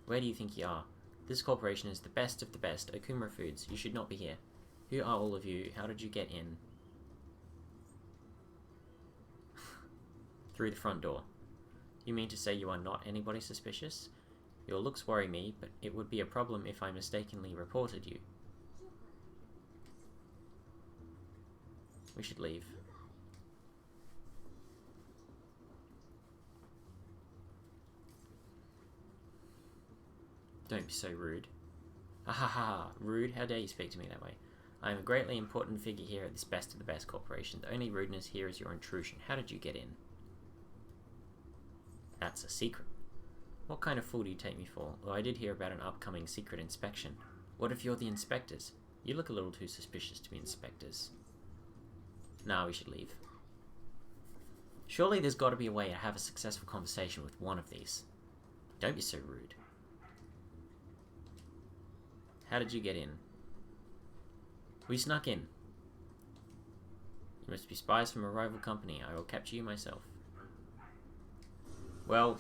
Where do you think you are? This corporation is the best of the best. Okuma Foods, you should not be here. Who are all of you? How did you get in? Through the front door. You mean to say you are not anybody suspicious? Your looks worry me, but it would be a problem if I mistakenly reported you. We should leave. Don't be so rude. Ahaha, rude? How dare you speak to me that way? I am a greatly important figure here at this best of the best corporation. The only rudeness here is your intrusion. How did you get in? That's a secret. What kind of fool do you take me for? Well, I did hear about an upcoming secret inspection. What if you're the inspectors? You look a little too suspicious to be inspectors. Nah, we should leave. Surely there's got to be a way to have a successful conversation with one of these. Don't be so rude. How did you get in? We snuck in. You must be spies from a rival company. I will capture you myself. Well,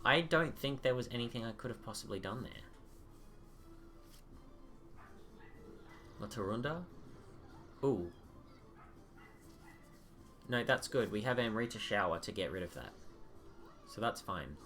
I don't think there was anything I could have possibly done there. Latarunda? Ooh. No, that's good. We have Amrita Shower to get rid of that. So that's fine.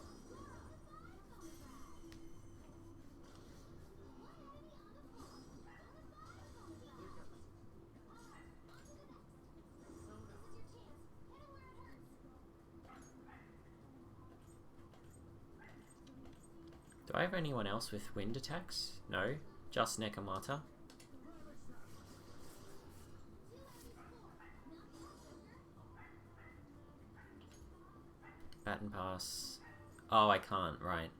Do I have anyone else with wind attacks? No, just Nekomata. Baton pass. Oh, I can't, right.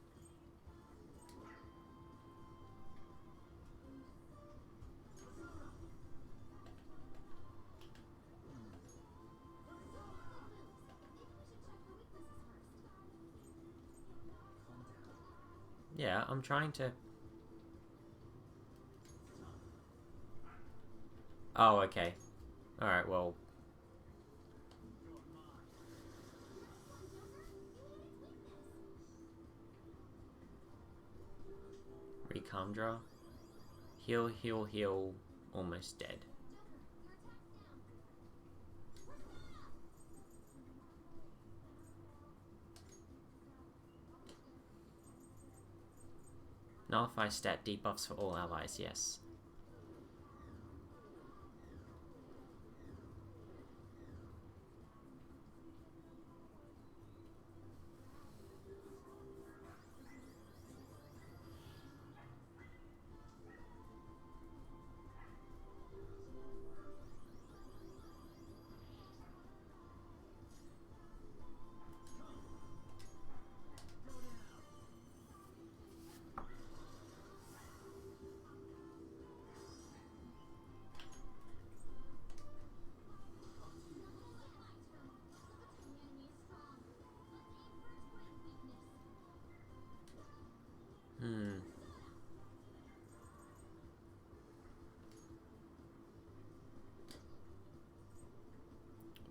Yeah, I'm trying to... Oh, okay. Alright, well... Recalm draw. Heal, heal, heal. Almost dead. Nullify stat debuffs for all allies, yes.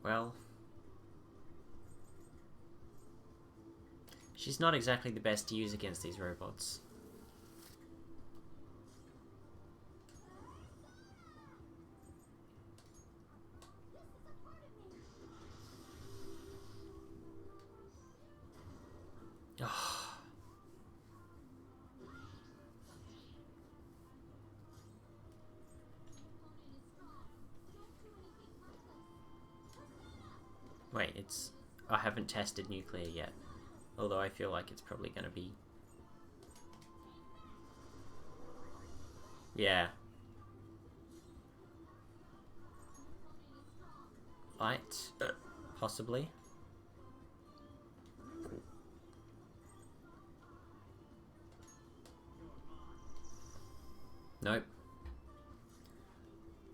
Well... She's not exactly the best to use against these robots. Oh. Wait, it's... I haven't tested nuclear yet. Although I feel like it's probably going to be... Yeah. Light? Possibly. Nope.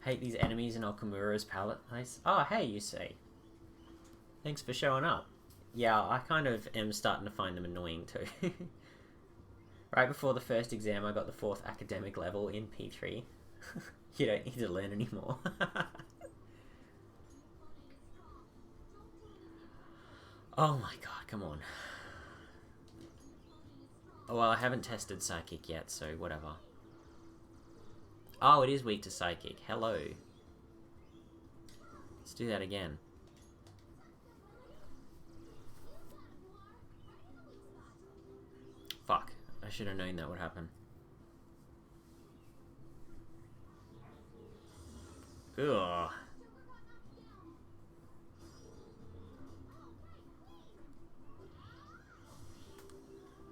Hate these enemies in Okamura's palette. Nice. Oh, hey, you say. Thanks for showing up. Yeah, I kind of am starting to find them annoying too. Right before the first exam, I got the 4th academic level in P3. You don't need to learn anymore. Oh my god, come on. Oh, well, I haven't tested Psychic yet, so whatever. Oh, it is weak to Psychic. Hello. Let's do that again. Fuck. I should have known that would happen. Ugh.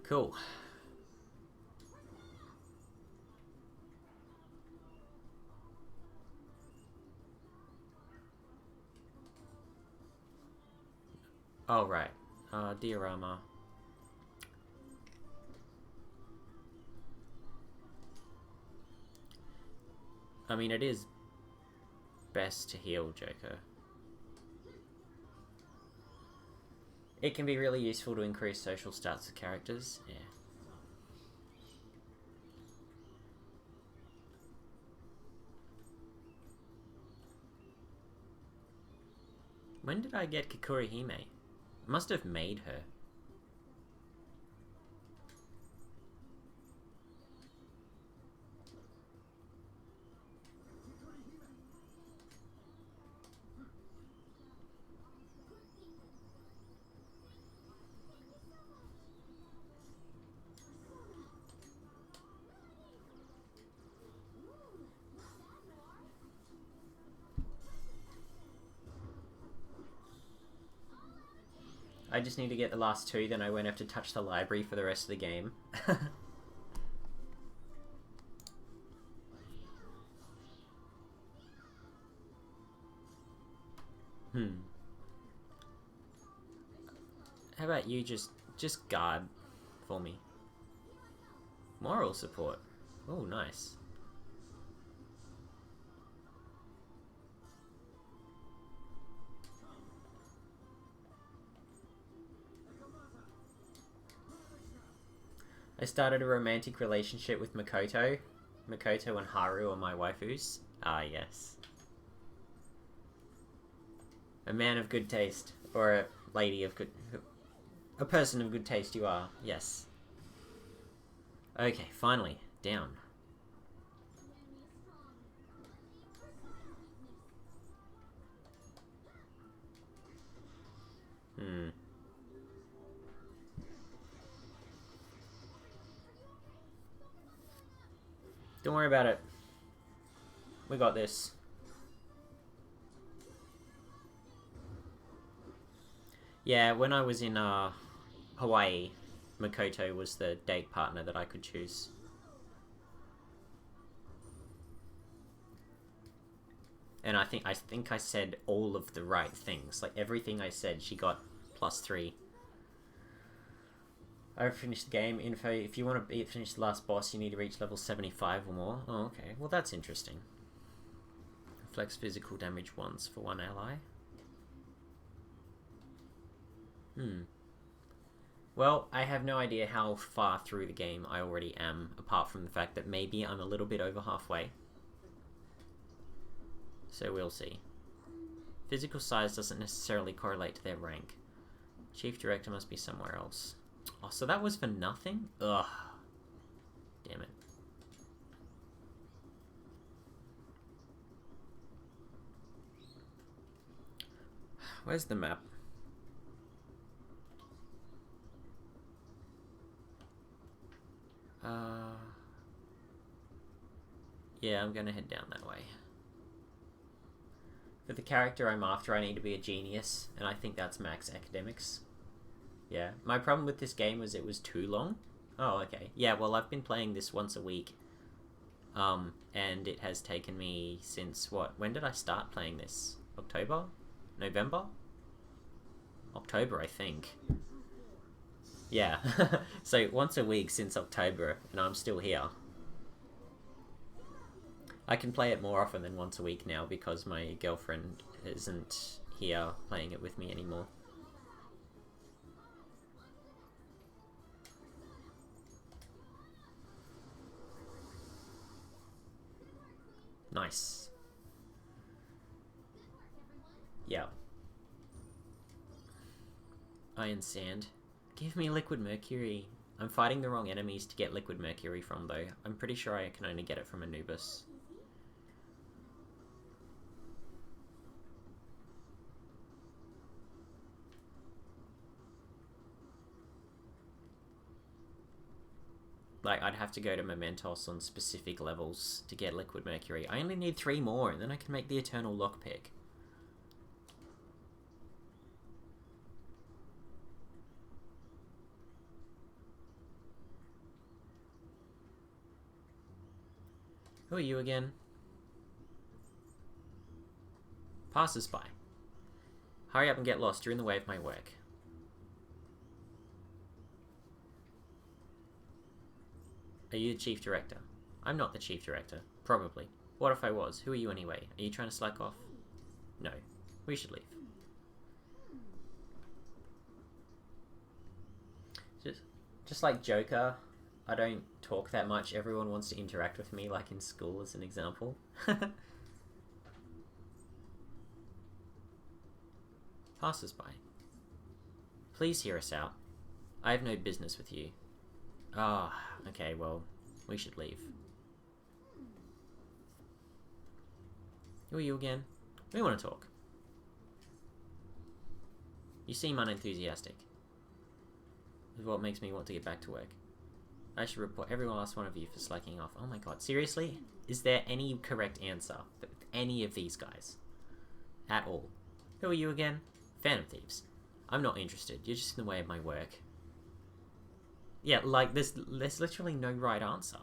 Cool. Oh, right. Diorama. I mean, it is best to heal Joker. It can be really useful to increase social stats of characters. Yeah. When did I get Kikuri Hime? I must have made her. I just need to get the last two, then I won't have to touch the library for the rest of the game. How about you just guard for me? Moral support. Oh, nice. I started a romantic relationship with Makoto. Makoto and Haru are my waifus. Ah, yes. A man of good taste. Or a lady of good... A person of good taste you are. Yes. Okay, finally. Down. Don't worry about it. We got this. Yeah, when I was in Hawaii, Makoto was the date partner that I could choose. And I think I said all of the right things. Like everything I said, she got +3. I finished the game. Info, if you want to finish the last boss, you need to reach level 75 or more. Oh, okay. Well, that's interesting. Flex physical damage once for one ally. Well, I have no idea how far through the game I already am, apart from the fact that maybe I'm a little bit over halfway. So we'll see. Physical size doesn't necessarily correlate to their rank. Chief Director must be somewhere else. Oh, so that was for nothing? Ugh. Damn it. Where's the map? Yeah, I'm gonna head down that way. For the character I'm after, I need to be a genius, and I think that's max academics. Yeah, my problem with this game was it was too long. Oh, okay. Yeah, well, I've been playing this once a week. And it has taken me since, what? When did I start playing this? October? November? October, I think. Yeah. So, once a week since October, and I'm still here. I can play it more often than once a week now because my girlfriend isn't here playing it with me anymore. Nice. Yeah. Iron Sand. Give me Liquid Mercury. I'm fighting the wrong enemies to get Liquid Mercury from, though. I'm pretty sure I can only get it from Anubis. Like, I'd have to go to Mementos on specific levels to get Liquid Mercury. I only need 3 more, and then I can make the Eternal Lockpick. Who are you again? Passers-by. Hurry up and get lost. You're in the way of my work. Are you the chief director? I'm not the chief director. Probably. What if I was? Who are you anyway? Are you trying to slack off? No. We should leave. Just like Joker, I don't talk that much. Everyone wants to interact with me, like in school as an example. Passers-by. Please hear us out. I have no business with you. Ah, okay, well, we should leave. Who are you again? We want to talk. You seem unenthusiastic. Is what makes me want to get back to work. I should report every last one of you for slacking off. Oh my god, seriously? Is there any correct answer for any of these guys? At all? Who are you again? Phantom Thieves. I'm not interested. You're just in the way of my work. Yeah, like, there's literally no right answer.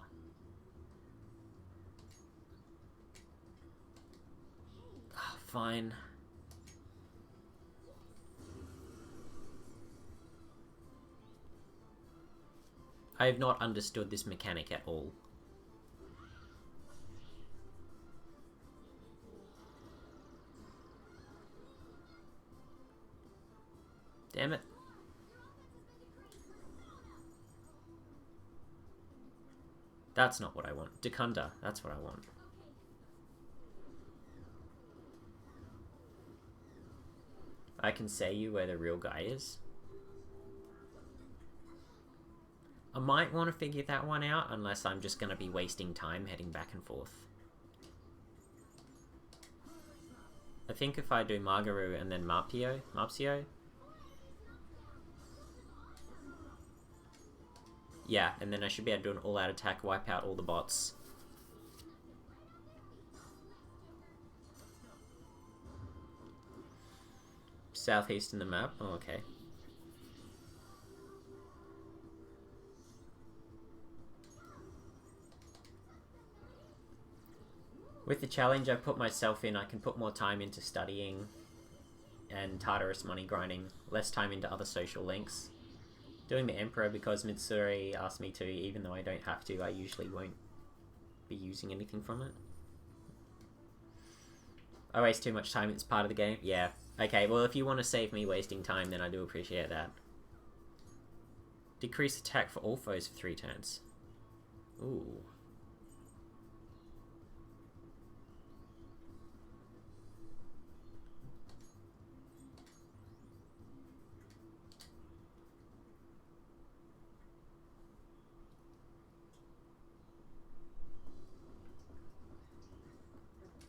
Oh, fine. I have not understood this mechanic at all. Damn it. That's not what I want. Dekunda, that's what I want. I can say you where the real guy is. I might want to figure that one out, unless I'm just going to be wasting time heading back and forth. I think if I do Margaru and then Marpsio. Yeah, and then I should be able to do an all-out attack, wipe out all the bots. Southeast in the map? Oh, okay. With the challenge I've put myself in, I can put more time into studying and Tartarus money grinding, less time into other social links. Doing the Emperor because Mitsuri asked me to, even though I don't have to, I usually won't be using anything from it. I waste too much time, it's part of the game? Yeah. Okay, well if you want to save me wasting time, then I do appreciate that. Decrease attack for all foes for 3 turns. Ooh.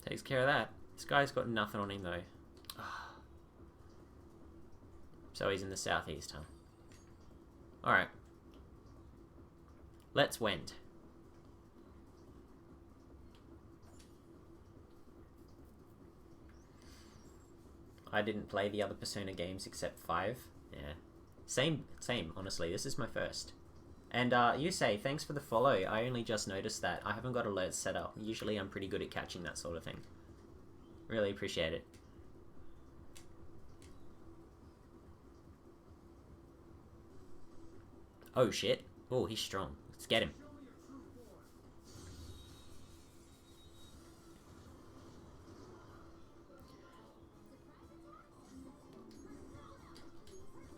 Takes care of that. This guy's got nothing on him though. So he's in the southeast, huh? Alright. Let's wend. I didn't play the other Persona games except 5. Yeah. Same, honestly. This is my first. And you say, thanks for the follow. I only just noticed that. I haven't got alerts set up. Usually I'm pretty good at catching that sort of thing. Really appreciate it. Oh shit. Oh, he's strong. Let's get him.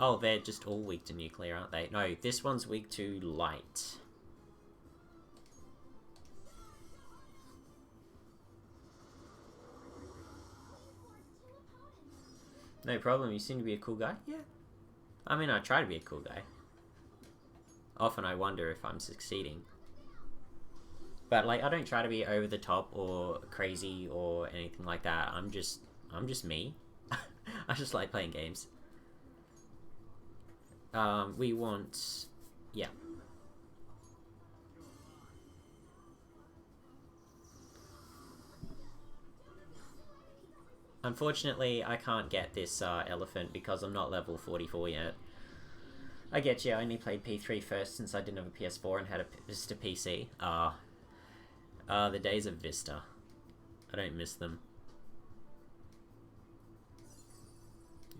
Oh, they're just all weak to nuclear, aren't they? No, this one's weak to light. No problem, you seem to be a cool guy. Yeah. I mean, I try to be a cool guy. Often I wonder if I'm succeeding. But, like, I don't try to be over the top or crazy or anything like that. I'm just me. I just like playing games. We want... yeah. Unfortunately, I can't get this elephant because I'm not level 44 yet. I get you, I only played P3 first since I didn't have a PS4 and had just a PC. The days of Vista. I don't miss them.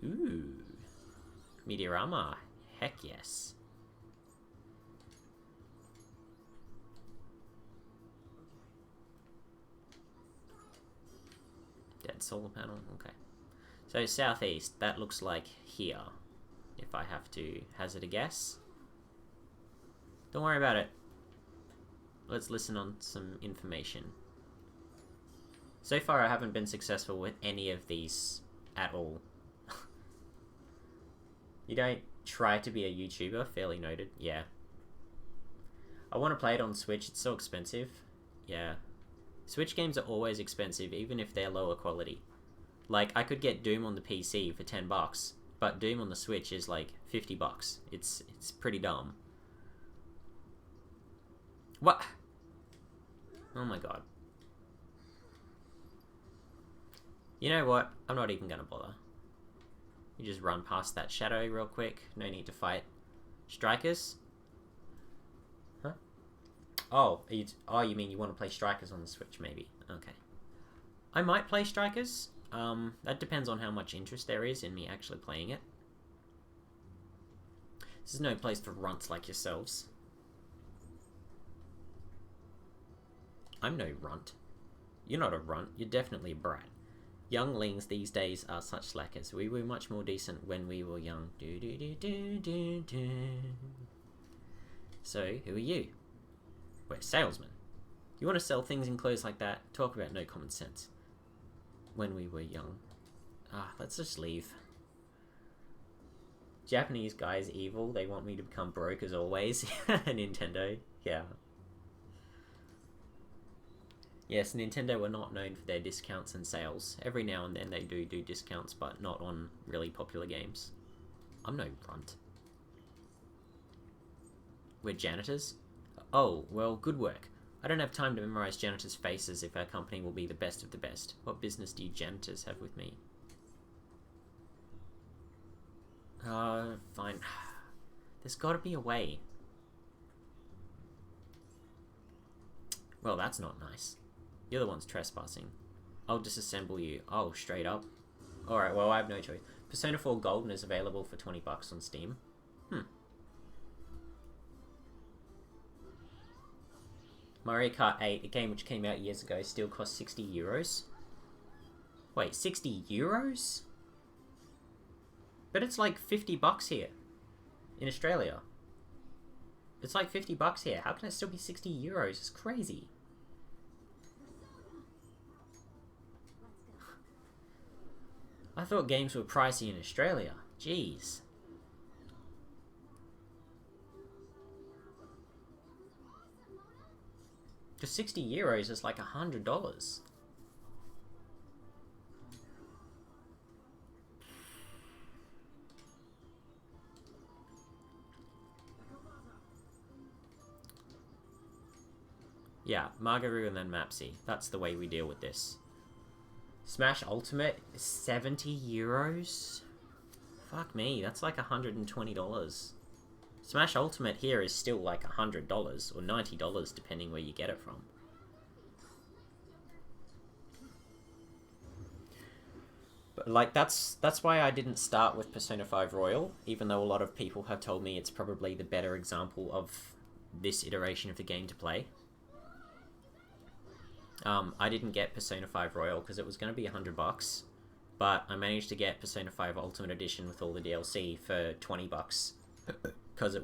Ooh. Meteorama. Heck yes. Dead solar panel. Okay. So southeast, that looks like here. If I have to hazard a guess. Don't worry about it. Let's listen on some information. So far I haven't been successful with any of these at all. You don't try to be a YouTuber, fairly noted. Yeah. I want to play it on Switch, it's so expensive. Yeah. Switch games are always expensive, even if they're lower quality. Like, I could get Doom on the PC for $10, but Doom on the Switch is like $50. It's pretty dumb. What? Oh my god. You know what? I'm not even gonna bother. You just run past that shadow real quick. No need to fight. Strikers? Huh? Oh, you mean you want to play Strikers on the Switch, maybe? Okay. I might play Strikers. That depends on how much interest there is in me actually playing it. This is no place for runts like yourselves. I'm no runt. You're not a runt, you're definitely a brat. Younglings these days are such slackers. We were much more decent when we were young. Do do do do do do. So, who are you? We're salesmen. You want to sell things in clothes like that? Talk about no common sense. When we were young. Let's just leave. Japanese guys evil. They want me to become broke as always. Nintendo. Yeah. Yes, Nintendo were not known for their discounts and sales. Every now and then they do discounts, but not on really popular games. I'm no runt. We're janitors? Oh, well, good work. I don't have time to memorize janitors' faces if our company will be the best of the best. What business do you janitors have with me? Fine. There's gotta be a way. Well, that's not nice. You're the ones trespassing. I'll disassemble you. Oh, straight up. Alright, well, I have no choice. Persona 4 Golden is available for $20 on Steam. Mario Kart 8, a game which came out years ago, still costs 60 euros. Wait, 60 euros? But it's like $50 here. In Australia. It's like $50 here. How can it still be 60 euros? It's crazy. I thought games were pricey in Australia. Jeez. Because 60 euros is like $100. Yeah, Margaroo and then Mapsy. That's the way we deal with this. Smash Ultimate is 70 euros? Fuck me, that's like $120. Smash Ultimate here is still like $100 or $90 depending where you get it from. But like that's why I didn't start with Persona 5 Royal, even though a lot of people have told me it's probably the better example of this iteration of the game to play. I didn't get Persona 5 Royal because it was going to be $100, but I managed to get Persona 5 Ultimate Edition with all the DLC for $20 because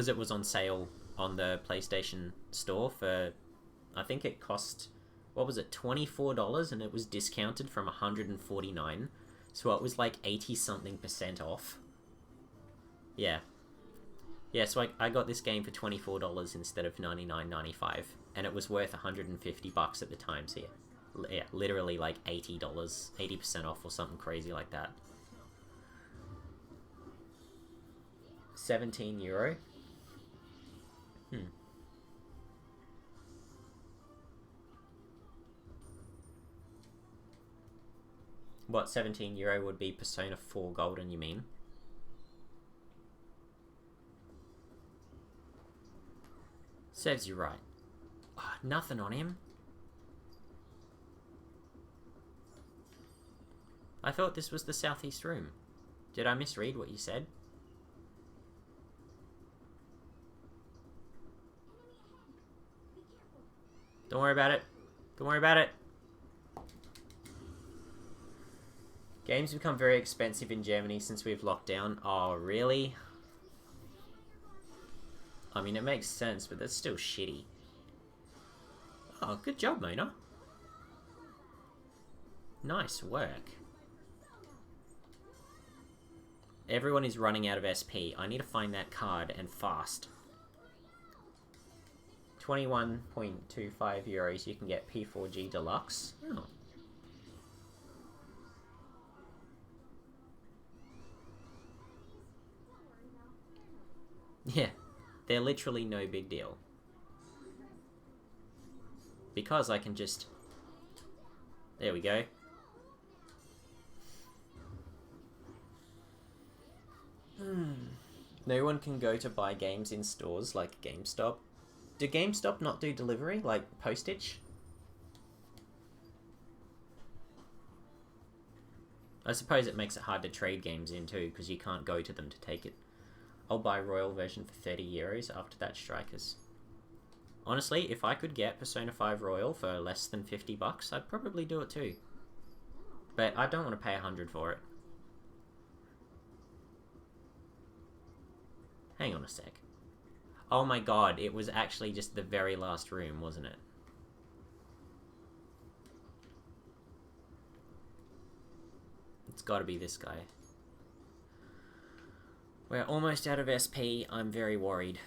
it was on sale on the PlayStation Store for, I think it cost, what was it, $24, and it was discounted from $149, so it was like 80-something% off. Yeah. Yeah, so I got this game for $24 instead of $99.95, and it was worth $150 at the time, so yeah, literally like $80, 80% off or something crazy like that. 17 euro? What, 17 euro would be Persona 4 Golden, you mean? Serves you right. Oh, Nothing on him. I thought this was the southeast room. Did I misread what you said? Don't worry about it. Don't worry about it. Games become very expensive in Germany since we've locked down. Oh, really? I mean, it makes sense, but that's still shitty. Oh, good job, Mona. Nice work. Everyone is running out of SP. I need to find that card, and fast. 21.25 euros, you can get P4G Deluxe. Oh. Yeah, they're literally no big deal. Because I can just... There we go. No one can go to buy games in stores like GameStop. Do GameStop not do delivery, like postage? I suppose it makes it hard to trade games in too, because you can't go to them to take it. I'll buy Royal version for 30 euros after that Strikers. Honestly, if I could get Persona 5 Royal for less than 50 bucks, I'd probably do it too. But I don't want to pay 100 for it. Hang on a sec. Oh my god, it was actually just the very last room, wasn't it? It's gotta be this guy. We're almost out of SP. I'm very worried.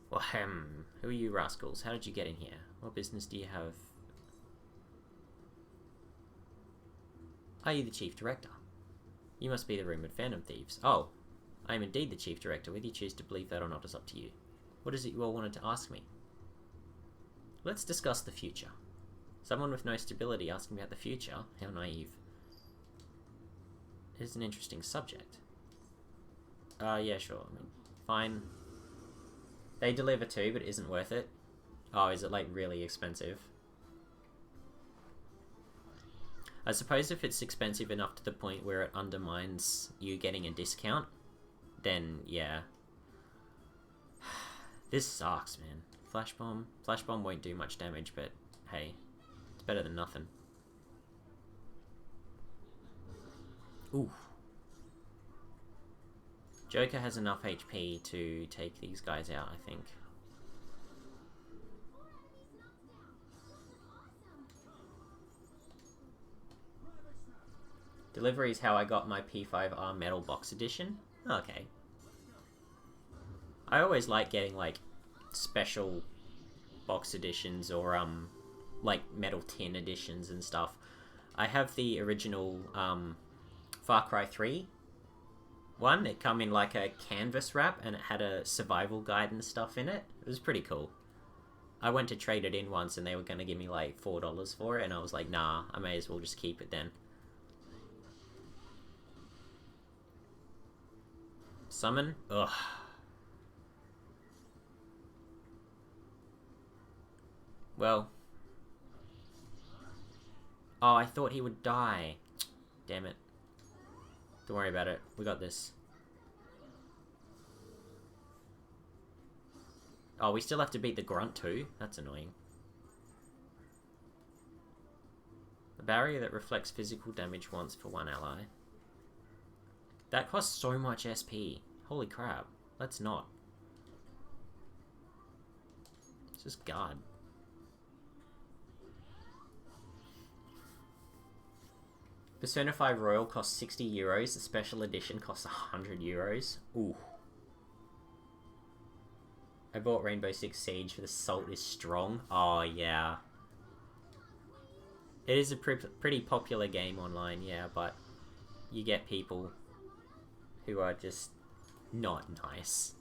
Well, who are you rascals? How did you get in here? What business do you have? Are you the chief director? You must be the rumoured Phantom Thieves. Oh, I am indeed the chief director. Whether you choose to believe that or not is up to you. What is it you all wanted to ask me? Let's discuss the future. Someone with no stability asking about the future? How naive. It is an interesting subject. Yeah, sure. I mean, fine. They deliver too, but it isn't worth it. Oh, is it like really expensive? I suppose if it's expensive enough to the point where it undermines you getting a discount, then yeah. This sucks, man. Flash bomb. Flash bomb won't do much damage, but hey, it's better than nothing. Ooh. Joker has enough HP to take these guys out, I think. Delivery is how I got my P5R Metal Box Edition. Okay. I always like getting, like, special box editions or, like, metal tin editions and stuff. I have the original, Far Cry 3 one. It come in, like, a canvas wrap, and it had a survival guide and stuff in it. It was pretty cool. I went to trade it in once, and they were going to give me, like, $4 for it, and I was like, nah, I may as well just keep it then. Summon? Ugh. Well. Oh, I thought he would die. Damn it. Don't worry about it. We got this. Oh, we still have to beat the grunt too? That's annoying. The barrier that reflects physical damage once for one ally. That costs so much SP. Holy crap. Let's not. Let's just guard. Persona 5 Royal costs 60 euros. The special edition costs 100 euros. Ooh. I bought Rainbow Six Siege for the salt is strong. Oh, yeah. It is a pretty popular game online, yeah, but you get people who are just not nice.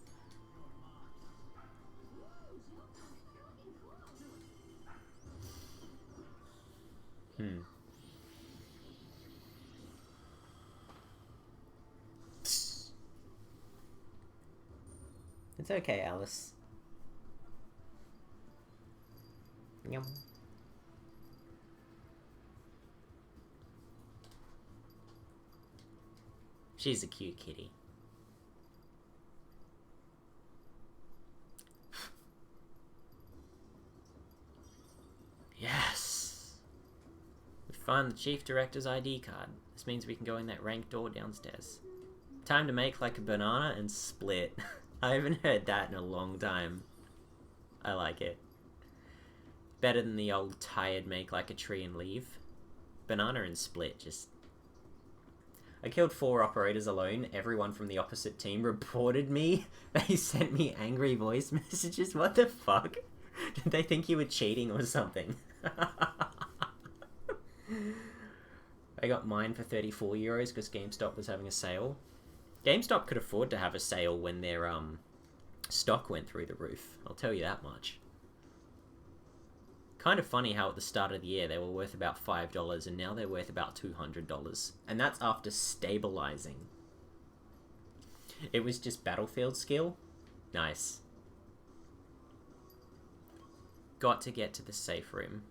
It's okay, Alice. Yum. She's a cute kitty. Yes! We found the chief director's ID card. This means we can go in that ranked door downstairs. Time to make like a banana and split. I haven't heard that in a long time. I like it. Better than the old tired make like a tree and leave. Banana and split just... I killed 4 operators alone. Everyone from the opposite team reported me. They sent me angry voice messages. What the fuck? Did they think you were cheating or something? I got mine for 34 euros because GameStop was having a sale. GameStop could afford to have a sale when their stock went through the roof. I'll tell you that much. Kind of funny how at the start of the year they were worth about $5 and now they're worth about $200. And that's after stabilizing. It was just battlefield skill. Nice. Got to get to the safe room.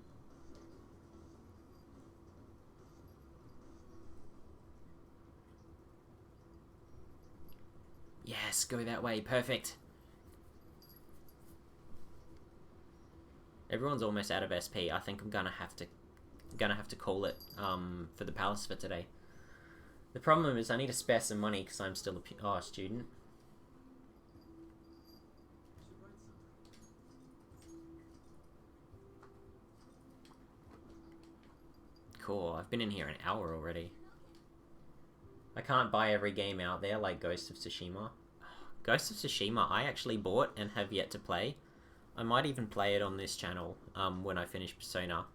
Yes, go that way. Perfect. Everyone's almost out of SP. I think I'm gonna have to call it for the palace for today. The problem is I need to spare some money because I'm still a student. Cool. I've been in here an hour already. I can't buy every game out there like Ghost of Tsushima. Ghost of Tsushima I actually bought and have yet to play. I might even play it on this channel when I finish Persona.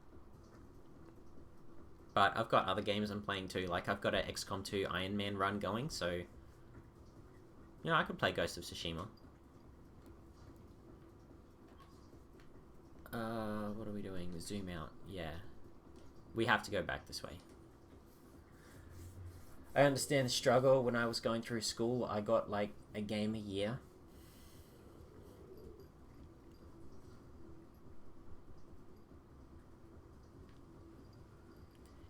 But I've got other games I'm playing too. Like I've got an XCOM 2 Iron Man run going, so... You know, I could play Ghost of Tsushima. What are we doing? Zoom out. Yeah. We have to go back this way. I understand the struggle. When I was going through school, I got like a game a year.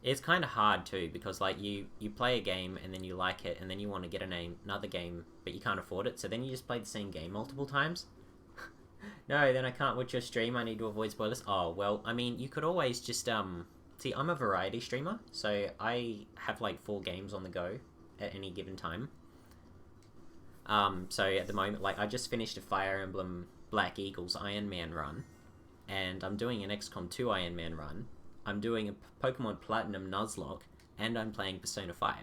It's kind of hard too, because like you play a game and then you like it and then you want to get another game, but you can't afford it, so then you just play the same game multiple times. No, then I can't watch your stream, I need to avoid spoilers. Oh, well, I mean, you could always just, see, I'm a variety streamer, so I have like 4 games on the go at any given time. So at the moment, like, I just finished a Fire Emblem Black Eagles Iron Man run, and I'm doing an XCOM 2 Iron Man run. I'm doing a Pokemon Platinum Nuzlocke, and I'm playing Persona 5.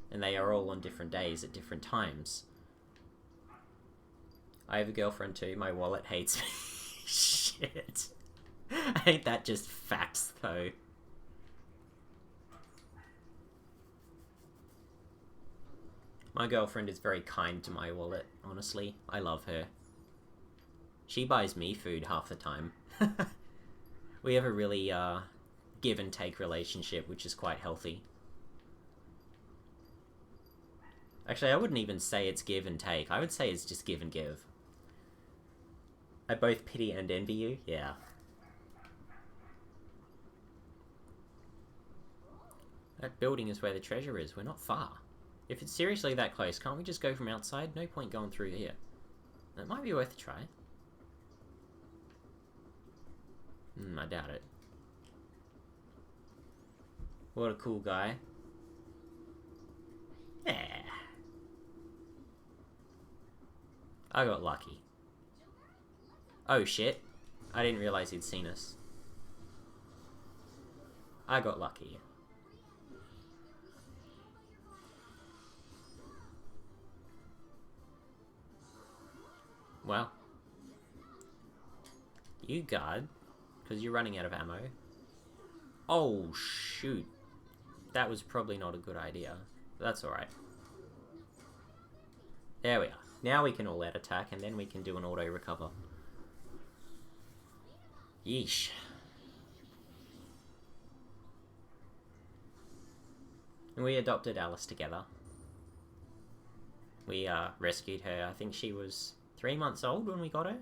And they are all on different days at different times. I have a girlfriend too, my wallet hates me. Shit. Ain't that just facts, though? My girlfriend is very kind to my wallet, honestly. I love her. She buys me food half the time. We have a really, give and take relationship, which is quite healthy. Actually, I wouldn't even say it's give and take. I would say it's just give and give. I both pity and envy you? Yeah. That building is where the treasure is. We're not far. If it's seriously that close, can't we just go from outside? No point going through here. It might be worth a try. I doubt it. What a cool guy. Yeah. I got lucky. Oh shit. I didn't realize he'd seen us. I got lucky. Well. You guard. Because you're running out of ammo. Oh shoot. That was probably not a good idea. But that's alright. There we are. Now we can all out attack and then we can do an auto recover. Yeesh. And we adopted Alice together. We rescued her. I think she was 3 months old when we got her.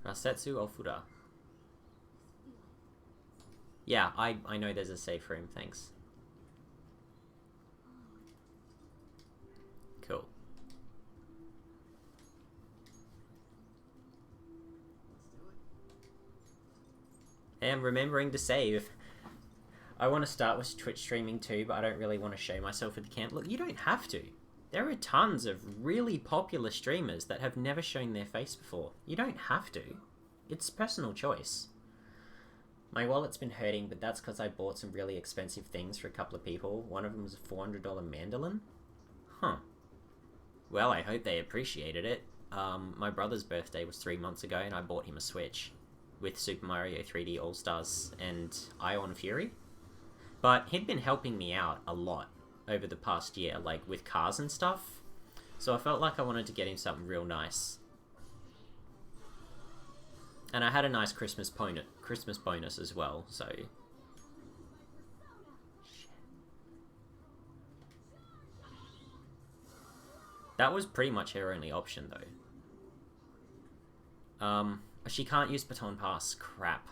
Rasetsu Ofura. Yeah, I know there's a safe room, thanks. Cool. And remembering to save. I want to start with Twitch streaming too, but I don't really want to show myself at the camp. Look, you don't have to. There are tons of really popular streamers that have never shown their face before. You don't have to. It's personal choice. My wallet's been hurting, but that's because I bought some really expensive things for a couple of people. One of them was a $400 mandolin. Huh. Well, I hope they appreciated it. My brother's birthday was 3 months ago, and I bought him a Switch with Super Mario 3D All-Stars and Ion Fury. But he'd been helping me out a lot over the past year, like with cars and stuff. So I felt like I wanted to get him something real nice. And I had a nice Christmas bonus as well, so... That was pretty much her only option, though. She can't use Baton Pass. Crap.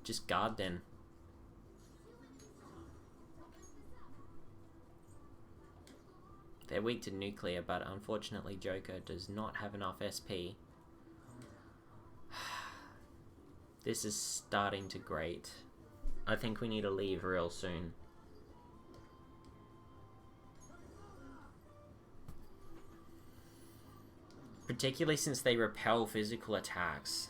Just guard, then. They're weak to nuclear, but unfortunately Joker does not have enough SP. This is starting to grate. I think we need to leave real soon. Particularly since they repel physical attacks.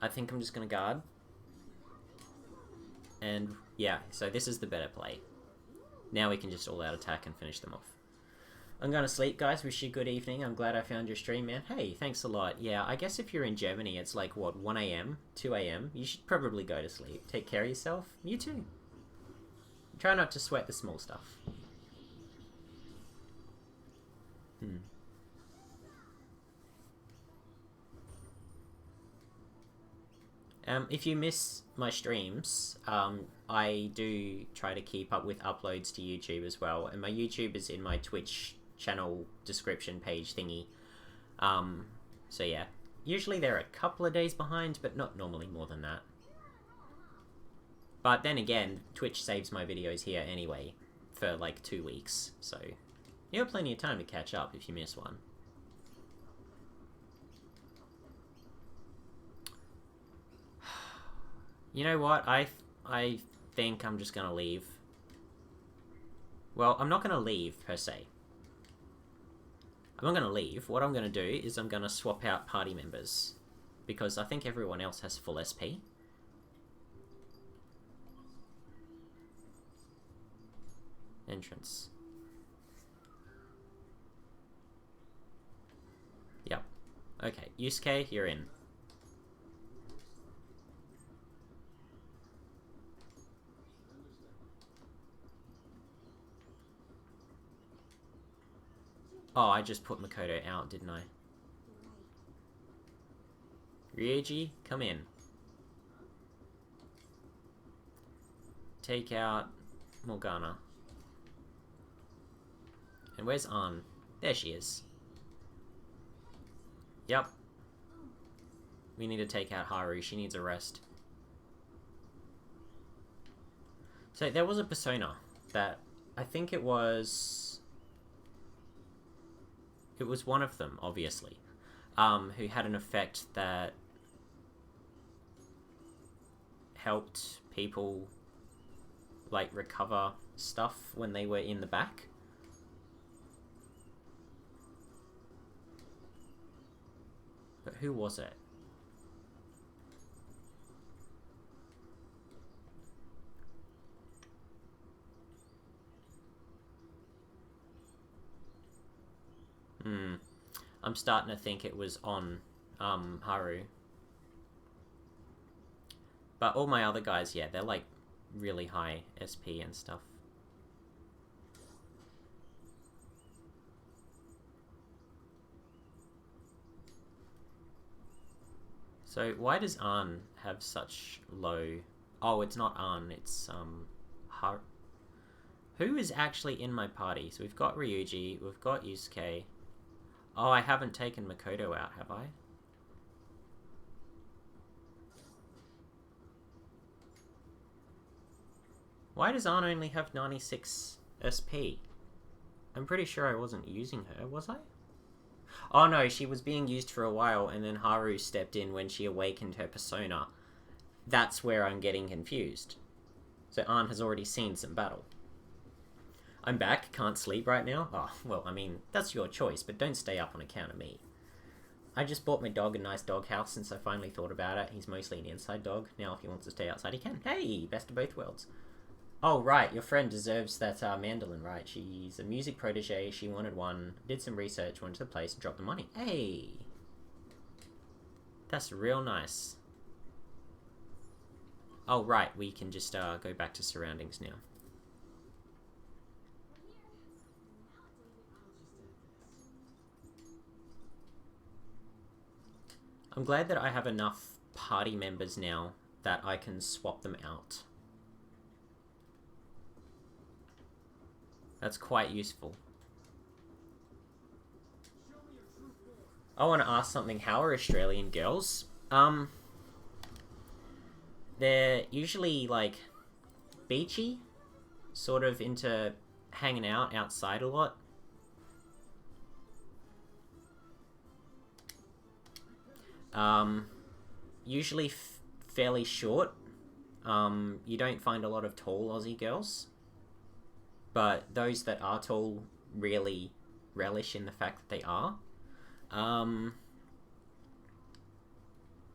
I think I'm just gonna guard. And yeah, so this is the better play. Now we can just all-out attack and finish them off. I'm gonna sleep, guys. Wish you a good evening. I'm glad I found your stream, man. Hey, thanks a lot. Yeah, I guess if you're in Germany, it's like, what, 1 AM? 2 AM? You should probably go to sleep. Take care of yourself. You too. Try not to sweat the small stuff. If you miss my streams, I do try to keep up with uploads to YouTube as well, and my YouTube is in my Twitch channel description page thingy. So yeah, usually they're a couple of days behind, but not normally more than that. But then again, Twitch saves my videos here anyway for like 2 weeks, so you have plenty of time to catch up if you miss one. You know what? I think I'm just gonna leave. Well, I'm not gonna leave, per se. I'm not gonna leave. What I'm gonna do is I'm gonna swap out party members. Because I think everyone else has full SP. Entrance. Yep. Okay, Yusuke, you're in. Oh, I just put Makoto out, didn't I? Ryuji, come in. Take out Morgana. And where's Ann? There she is. Yep. We need to take out Haru. She needs a rest. So there was a persona that I think it was one of them, obviously, who had an effect that helped people like recover stuff when they were in the back. But who was it? I'm starting to think it was on Haru. But all my other guys, yeah, they're like really high SP and stuff. So why does Ann have such low... Oh, it's not Ann, it's Who is actually in my party? So we've got Ryuji, we've got Yusuke. Oh, I haven't taken Makoto out, have I? Why does Ann only have 96 SP? I'm pretty sure I wasn't using her, was I? Oh no, she was being used for a while and then Haru stepped in when she awakened her persona. That's where I'm getting confused. So Ann has already seen some battle. I'm back, can't sleep right now. Oh, well, I mean, that's your choice, but don't stay up on account of me. I just bought my dog a nice dog house since I finally thought about it. He's mostly an inside dog. Now if he wants to stay outside, he can. Hey, best of both worlds. Oh, right, your friend deserves that mandolin, right? She's a music protege, she wanted one, did some research, went to the place, dropped the money. Hey! That's real nice. Oh, right, we can just go back to surroundings now. I'm glad that I have enough party members now that I can swap them out. That's quite useful. I want to ask something. How are Australian girls? They're usually, like, beachy. Sort of into hanging out outside a lot. Usually fairly short. You don't find a lot of tall Aussie girls. But those that are tall really relish in the fact that they are.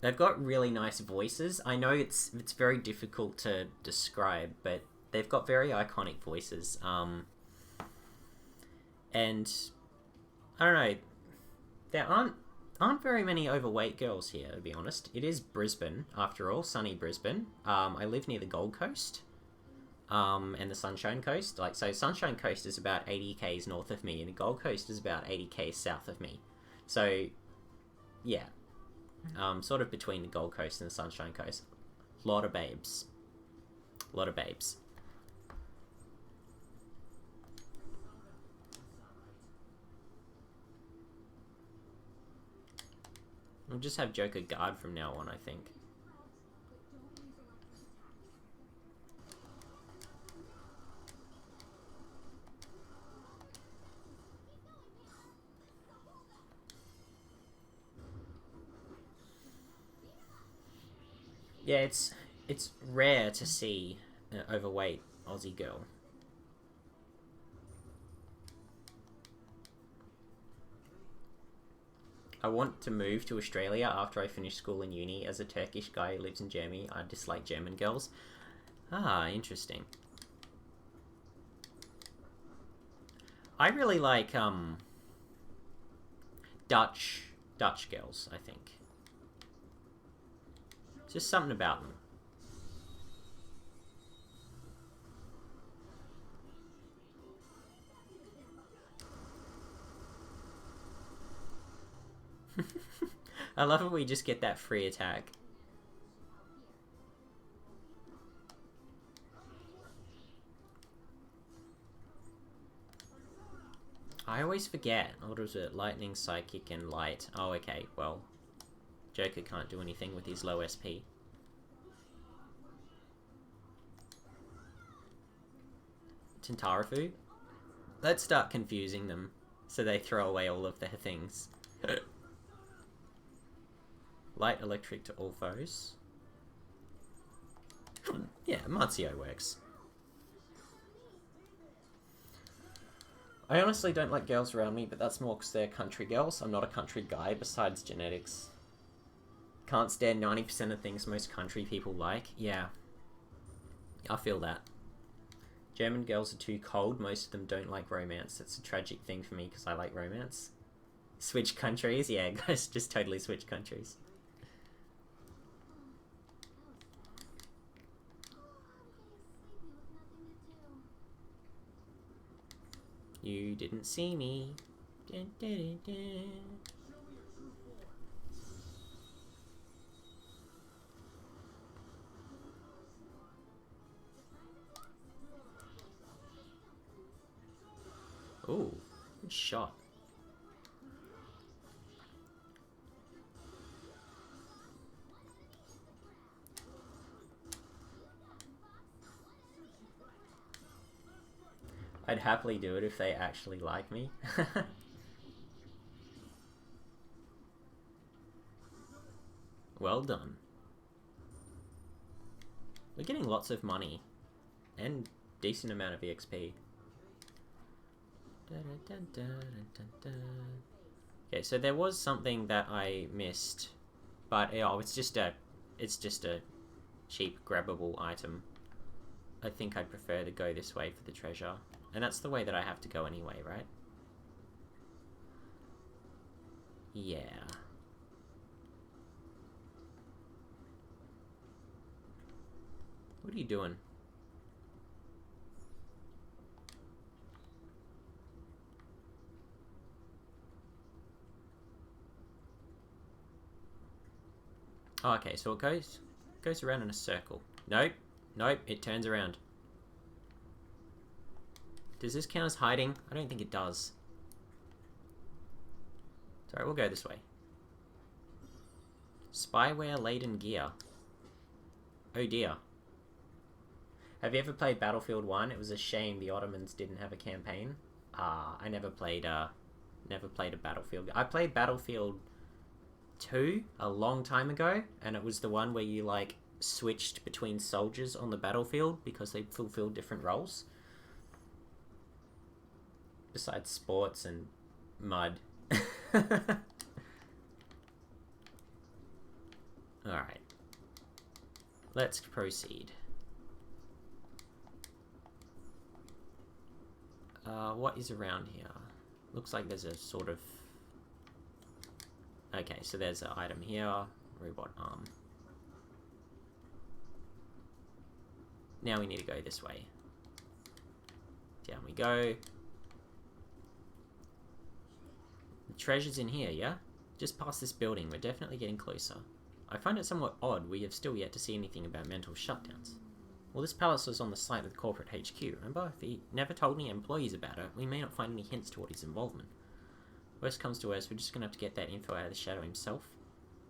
They've got really nice voices. I know it's very difficult to describe, but they've got very iconic voices. And I don't know, there aren't very many overweight girls here, to be honest. It is Brisbane, after all, sunny Brisbane. I live near the Gold Coast. And the Sunshine Coast. Like, so Sunshine Coast is about 80 k's north of me, and the Gold Coast is about 80 k's south of me. So, yeah. Sort of between the Gold Coast and the Sunshine Coast. A lot of babes. A lot of babes. We'll just have Joker guard from now on, I think. Yeah, it's rare to see an overweight Aussie girl. I want to move to Australia after I finish school and uni. As a Turkish guy who lives in Germany, I dislike German girls. Ah, interesting. I really like Dutch girls, I think. Just something about them. I love it we just get that free attack. I always forget. What was it? Lightning, Psychic, and Light. Oh, okay. Well, Joker can't do anything with his low SP. Tintarafu? Let's start confusing them so they throw away all of their things. Light electric to all foes. Yeah, Mazio works. I honestly don't like girls around me, but that's more because they're country girls. I'm not a country guy, besides genetics. Can't stand 90% of things most country people like. Yeah. I feel that. German girls are too cold. Most of them don't like romance. It's a tragic thing for me because I like romance. Switch countries? Yeah, guys, just totally switch countries. You didn't see me. Dun, dun, dun, dun. Ooh, good shot. I'd happily do it if they actually like me. Well done. We're getting lots of money and decent amount of EXP. Okay, so there was something that I missed, but oh, it's just a cheap grabbable item. I think I'd prefer to go this way for the treasure, and that's the way that I have to go anyway, right? Yeah. What are you doing? Oh, okay, so it goes around in a circle. Nope, nope, it turns around. Does this count as hiding? I don't think it does. Sorry, we'll go this way. Spyware-laden gear. Oh dear. Have you ever played Battlefield 1? It was a shame the Ottomans didn't have a campaign. I never played a Battlefield. I played Battlefield 2 a long time ago, and it was the one where you like switched between soldiers on the battlefield because they fulfilled different roles. Besides sports and mud. Alright. Let's proceed. What is around here? Looks like there's a sort of... Okay, so there's an item here. Robot arm. Now we need to go this way. Down we go. The treasure's in here, yeah? Just past this building. We're definitely getting closer. I find it somewhat odd we have still yet to see anything about mental shutdowns. Well, this palace was on the site of the corporate HQ, remember? If he never told any employees about it, we may not find any hints toward his involvement. Worst comes to worst, we're just going to have to get that info out of the Shadow himself.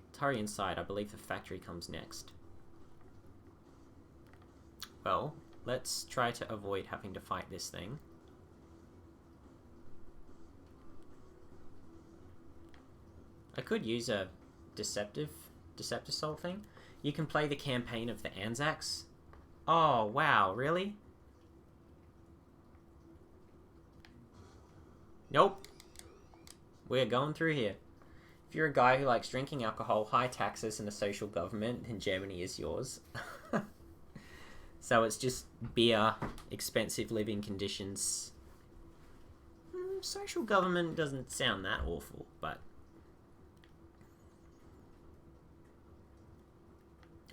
Let's hurry inside. I believe the factory comes next. Well, let's try to avoid having to fight this thing. I could use a Deceptive Soul thing. You can play the campaign of the Anzacs. Oh, wow, really? Nope. We're going through here. If you're a guy who likes drinking alcohol, high taxes, and a social government, then Germany is yours. So it's just beer, expensive living conditions. Social government doesn't sound that awful, but...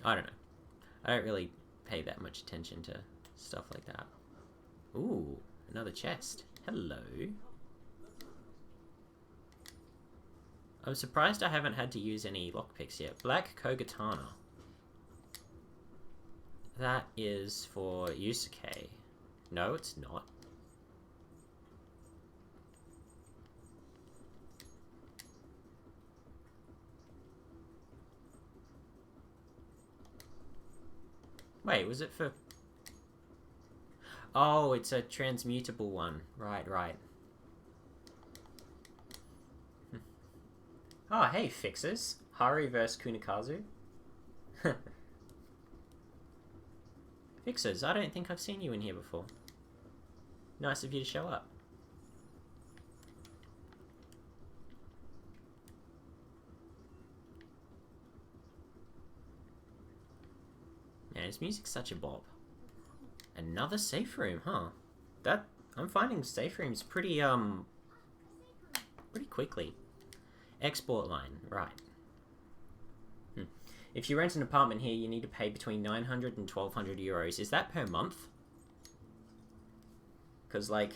I don't know. I don't really pay that much attention to stuff like that. Ooh, another chest. Hello. I'm surprised I haven't had to use any lockpicks yet. Black Kogatana. That is for Yusuke. No, it's not. Wait, was it for... Oh, it's a transmutable one. Right, right. Oh, hey, fixers. Hari vs. Kunikazu. Fixers, I don't think I've seen you in here before. Nice of you to show up. Man, his music's such a bop. Another safe room, huh? I'm finding safe rooms pretty quickly. Export line, right. If you rent an apartment here, you need to pay between 900 and 1200 euros. Is that per month? Because, like,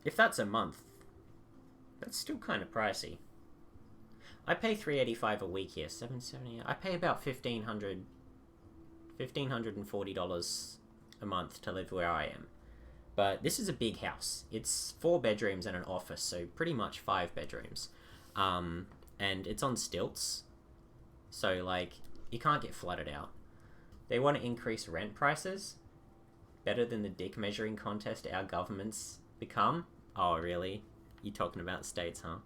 if that's a month, that's still kind of pricey. I pay $385 a week here, $770. I pay about $1,540 a month to live where I am. But this is a big house. It's 4 bedrooms and an office, so pretty much 5 bedrooms. And it's on stilts, so, like, you can't get flooded out. They want to increase rent prices. Better than the dick measuring contest our government's become. Oh, really? You talking about states, huh?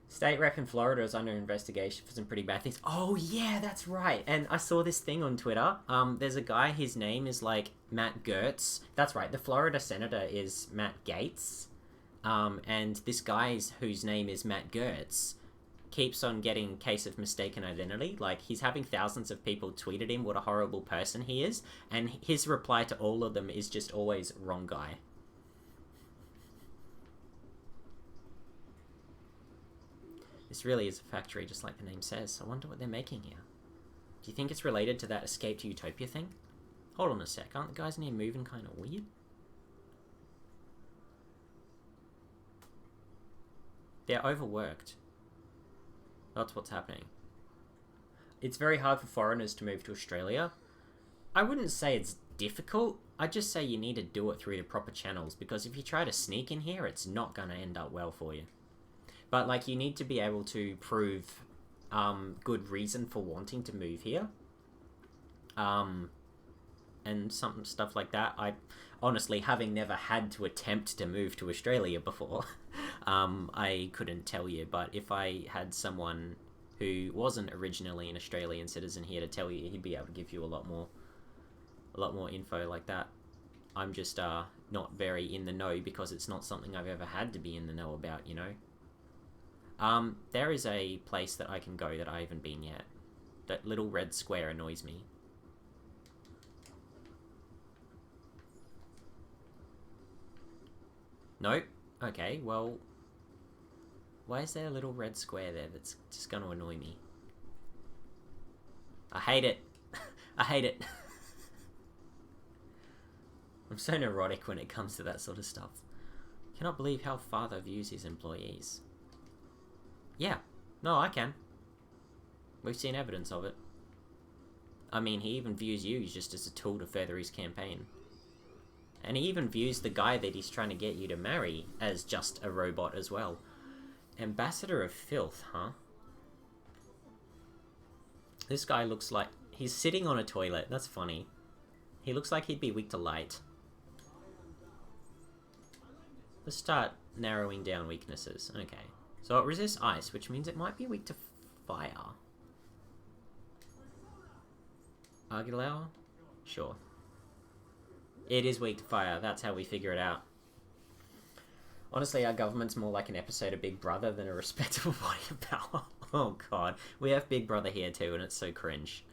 State rep in Florida is under investigation for some pretty bad things. Oh, yeah, that's right. And I saw this thing on Twitter. There's a guy, his name is, like, Matt Gaetz. That's right, the Florida senator is Matt Gaetz. And this guy whose name is Matt Gaetz keeps on getting case of mistaken identity. Like, he's having thousands of people tweet at him what a horrible person he is, and his reply to all of them is just always wrong guy. This really is a factory, just like the name says. I wonder what they're making here. Do you think it's related to that Escape to Utopia thing? Hold on a sec, aren't the guys in here moving kind of weird? They're overworked. That's what's happening. It's very hard for foreigners to move to Australia. I wouldn't say it's difficult. I'd just say you need to do it through the proper channels, because if you try to sneak in here, it's not going to end up well for you. But, like, you need to be able to prove good reason for wanting to move here. And some stuff like that. I honestly, having never had to attempt to move to Australia before, I couldn't tell you. But if I had someone who wasn't originally an Australian citizen here to tell you, he'd be able to give you a lot more info like that. I'm just not very in the know, because it's not something I've ever had to be in the know about, you know. There is a place that I can go that I haven't been yet. That little red square annoys me. Nope. Okay, well, why is there a little red square there that's just going to annoy me? I hate it. I hate it. I'm so neurotic when it comes to that sort of stuff. Cannot believe how father views his employees. Yeah. No, I can. We've seen evidence of it. I mean, he even views you just as a tool to further his campaign. And he even views the guy that he's trying to get you to marry as just a robot as well. Ambassador of Filth, huh? This guy looks like... he's sitting on a toilet. That's funny. He looks like he'd be weak to light. Let's start narrowing down weaknesses. Okay. So it resists ice, which means it might be weak to fire. Argilao? Sure. It is weak to fire. That's how we figure it out. Honestly, our government's more like an episode of Big Brother than a respectable body of power. Oh god. We have Big Brother here too, and it's so cringe.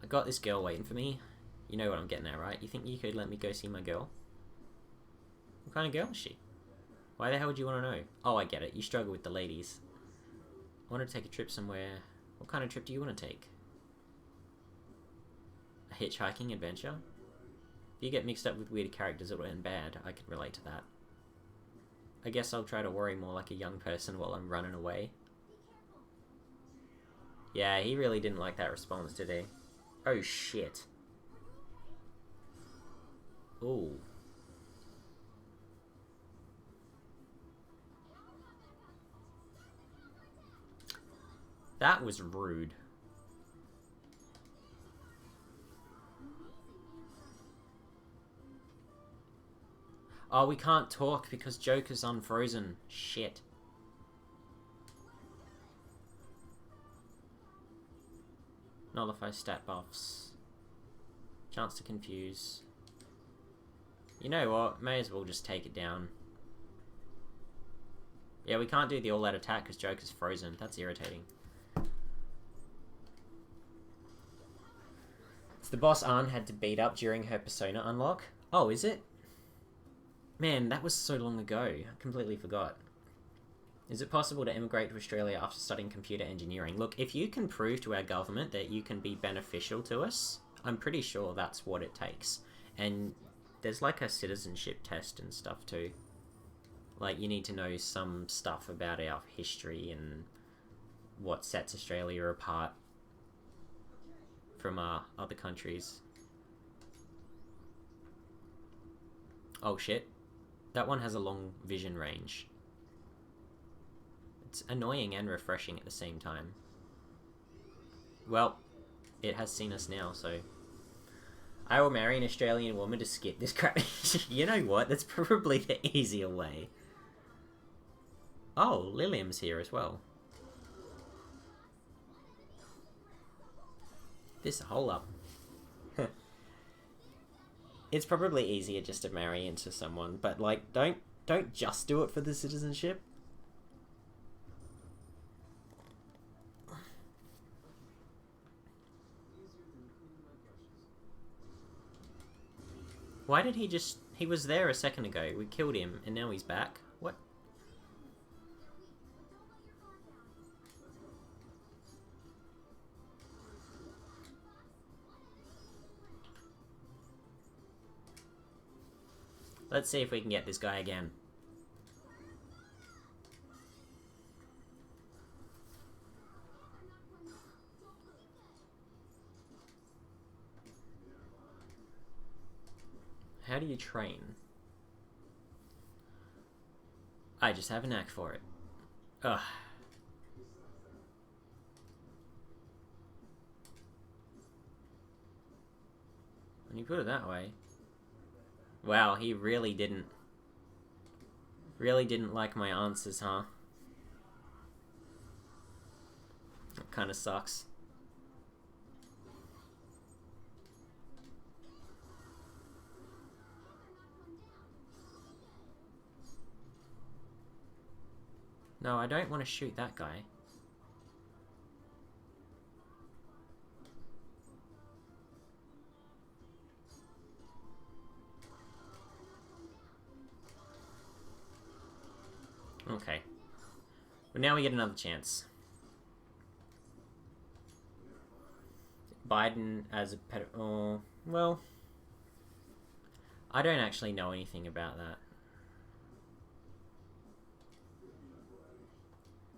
I got this girl waiting for me. You know what I'm getting at, right? You think you could let me go see my girl? What kind of girl is she? Why the hell would you want to know? Oh, I get it. You struggle with the ladies. I want to take a trip somewhere. What kind of trip do you want to take? A hitchhiking adventure? If you get mixed up with weird characters, it'll end bad. I can relate to that. I guess I'll try to worry more like a young person while I'm running away. Yeah, he really didn't like that response, did he? Oh, shit. Ooh. That was rude. Oh, we can't talk because Joker's unfrozen. Shit. Nullify stat buffs. Chance to confuse. You know what? May as well just take it down. Yeah, we can't do the all-out attack because Joker's frozen. That's irritating. It's the boss Anne had to beat up during her persona unlock. Oh, is it? Man, that was so long ago. I completely forgot. Is it possible to emigrate to Australia after studying computer engineering? Look, if you can prove to our government that you can be beneficial to us, I'm pretty sure that's what it takes. And there's like a citizenship test and stuff too. Like, you need to know some stuff about our history and what sets Australia apart from other countries. Oh shit. That one has a long vision range. It's annoying and refreshing at the same time. Well, it has seen us now, so... I will marry an Australian woman to skip this crap. You know what? That's probably the easier way. Oh, Lilium's here as well. This hole up. It's probably easier just to marry into someone, but like, don't just do it for the citizenship. Why did he just... He was there a second ago. We killed him, and now he's back. What? Let's see if we can get this guy again. How do you train? I just have a knack for it. Ugh. When you put it that way... Wow, he really didn't like my answers, huh? That kind of sucks. No, I don't want to shoot that guy. Okay. But now we get another chance. Biden as a pet... Oh, well... I don't actually know anything about that.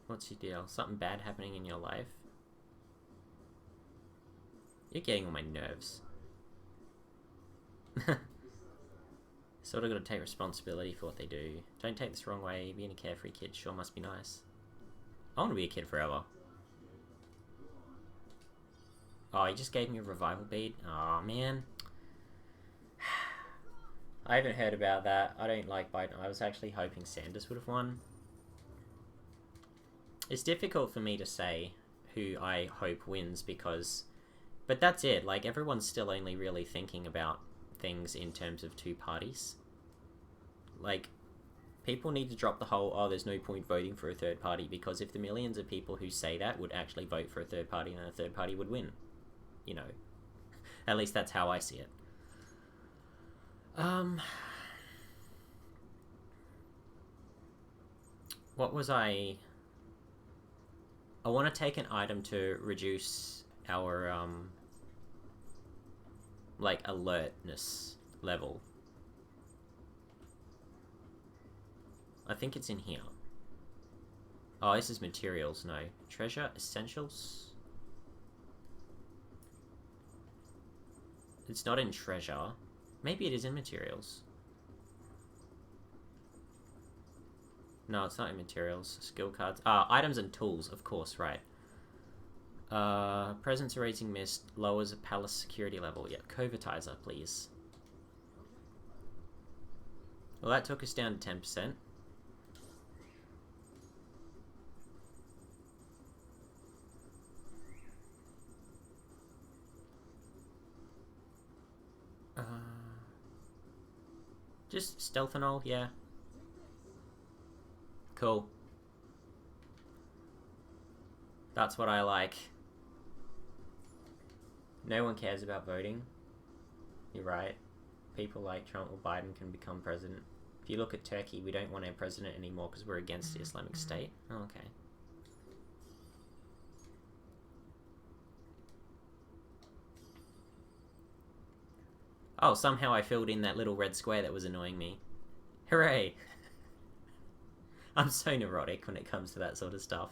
What's your deal? Something bad happening in your life? You're getting on my nerves. Sort of got to take responsibility for what they do. Don't take this the wrong way. Being a carefree kid sure must be nice. I want to be a kid forever. Oh, he just gave me a revival bead? Oh man. I haven't heard about that. I don't like Biden. I was actually hoping Sanders would have won. It's difficult for me to say who I hope wins because... But that's it. Like, everyone's still only really thinking about things in terms of two parties. Like, people need to drop the whole, oh, there's no point voting for a third party, because if the millions of people who say that would actually vote for a third party, then a third party would win. You know. At least that's how I see it. What was I want to take an item to reduce our, like, alertness level. I think it's in here. Oh, this is materials, no. Treasure, essentials? It's not in treasure. Maybe it is in materials. No, it's not in materials. Skill cards. Items and tools, of course, right. Presence erasing mist lowers a palace security level. Yeah, covatizer, please. Well, that took us down to 10%. Just stealthanol, yeah. Cool. That's what I like. No one cares about voting. You're right. People like Trump or Biden can become president. If you look at Turkey, we don't want our president anymore because we're against the Islamic State. Oh, okay. Oh, somehow I filled in that little red square that was annoying me. Hooray! I'm so neurotic when it comes to that sort of stuff.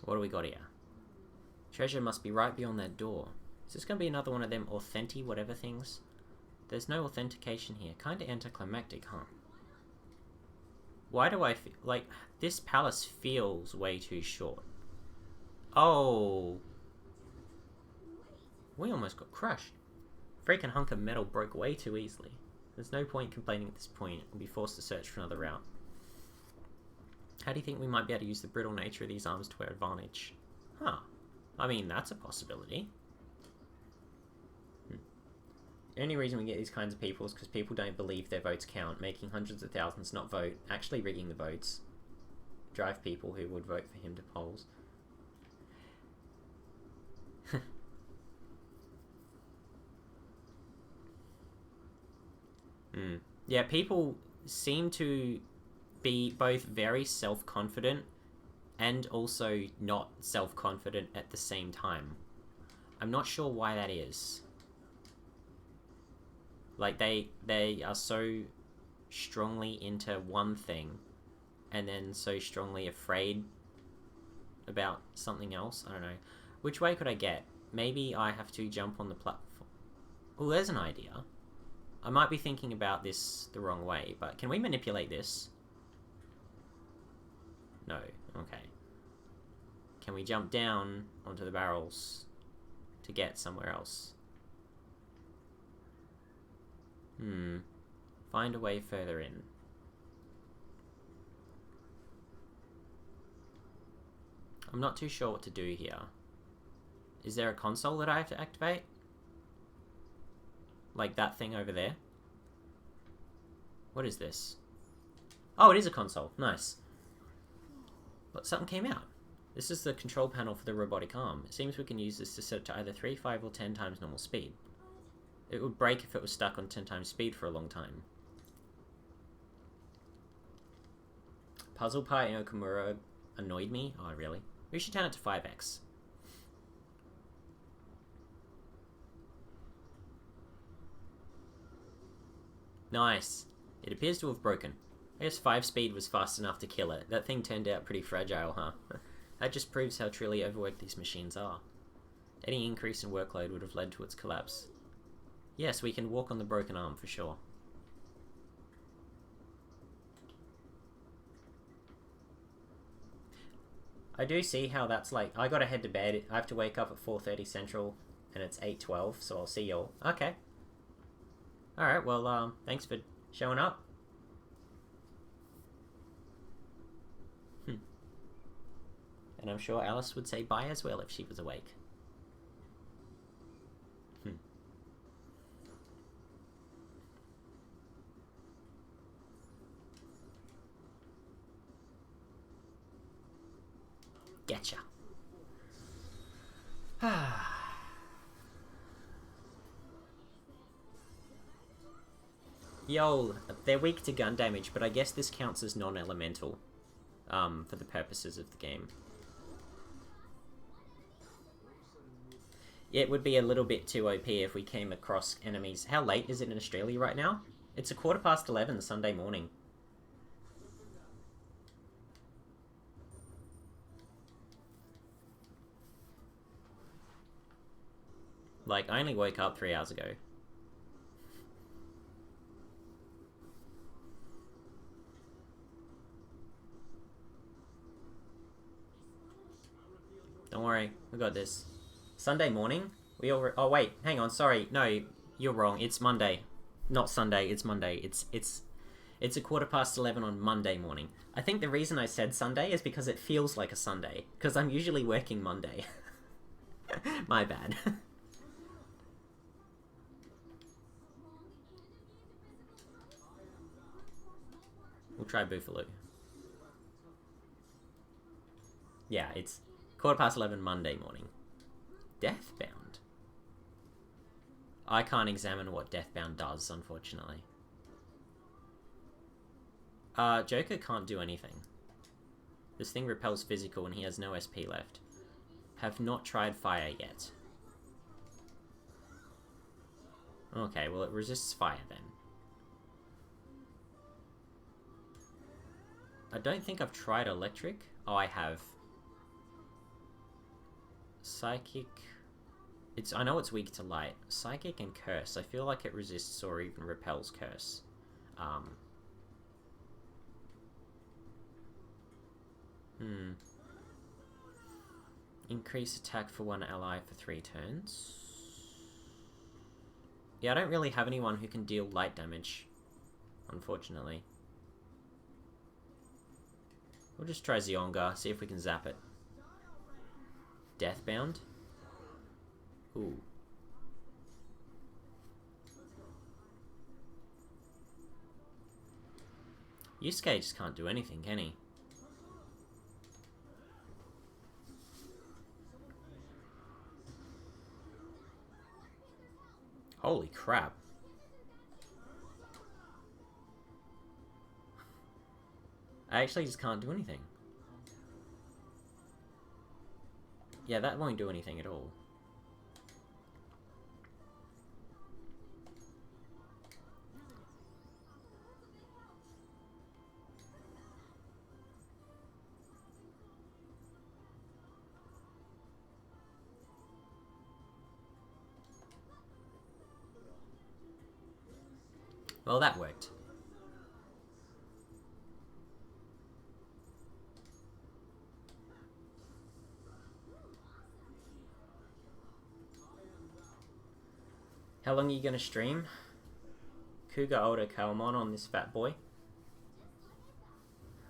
What do we got here? Treasure must be right beyond that door. Is this going to be another one of them authentic whatever things? There's no authentication here. Kinda anticlimactic, huh? Why do I feel like this palace feels way too short? Oh. We almost got crushed. Freaking hunk of metal broke way too easily. There's no point complaining at this point. We'll be forced to search for another route. How do you think we might be able to use the brittle nature of these arms to our advantage? Huh. I mean, that's a possibility. The only reason we get these kinds of people is because people don't believe their votes count, making hundreds of thousands not vote, actually rigging the votes. Drive people who would vote for him to polls. Yeah, people seem to be both very self-confident and also not self-confident at the same time. I'm not sure why that is. Like, they are so strongly into one thing and then so strongly afraid about something else. I don't know. Which way could I get? Maybe I have to jump on the platform. Oh, there's an idea. I might be thinking about this the wrong way, but can we manipulate this? No. Okay. Can we jump down onto the barrels to get somewhere else? Find a way further in. I'm not too sure what to do here. Is there a console that I have to activate? Like that thing over there? What is this? Oh, it is a console. Nice. But something came out. This is the control panel for the robotic arm. It seems we can use this to set it to either 3, 5, or 10 times normal speed. It would break if it was stuck on 10 times speed for a long time. Puzzle part in Okamura annoyed me. Oh, really? We should turn it to 5x. Nice. It appears to have broken. I guess 5 speed was fast enough to kill it. That thing turned out pretty fragile, huh? That just proves how truly overworked these machines are. Any increase in workload would have led to its collapse. Yes, we can walk on the broken arm for sure. I do see how that's like, I gotta head to bed. I have to wake up at 4:30 Central, and it's 8:12, so I'll see y'all. Okay. Alright, well, thanks for showing up. And I'm sure Alice would say bye as well if she was awake. Getcha. Yo, they're weak to gun damage, but I guess this counts as non-elemental, for the purposes of the game. It would be a little bit too OP if we came across enemies. How late is it in Australia right now? It's 11:15 Sunday morning. Like, I only woke up 3 hours ago. Don't worry, we got this. Sunday morning? We all... Oh, wait, hang on, sorry. No, you're wrong. It's Monday. Not Sunday, it's Monday. It's 11:15 on Monday morning. I think the reason I said Sunday is because it feels like a Sunday. Because I'm usually working Monday. My bad. We'll try Boofaloo. Yeah, it's 11:15 Monday morning. Deathbound? I can't examine what Deathbound does, unfortunately. Joker can't do anything. This thing repels physical and he has no SP left. Have not tried fire yet. Okay, well it resists fire then. I don't think I've tried electric. Oh, I have. Psychic. I know it's weak to light. Psychic and curse. I feel like it resists or even repels curse. Increase attack for one ally for 3 turns. Yeah, I don't really have anyone who can deal light damage, unfortunately. We'll just try Zionga, see if we can zap it. Deathbound? Ooh. Yusuke just can't do anything, can he? Holy crap. I actually just can't do anything. Yeah, that won't do anything at all. Well, that worked. How long are you gonna stream? Cougar Older Kalmon on this fat boy.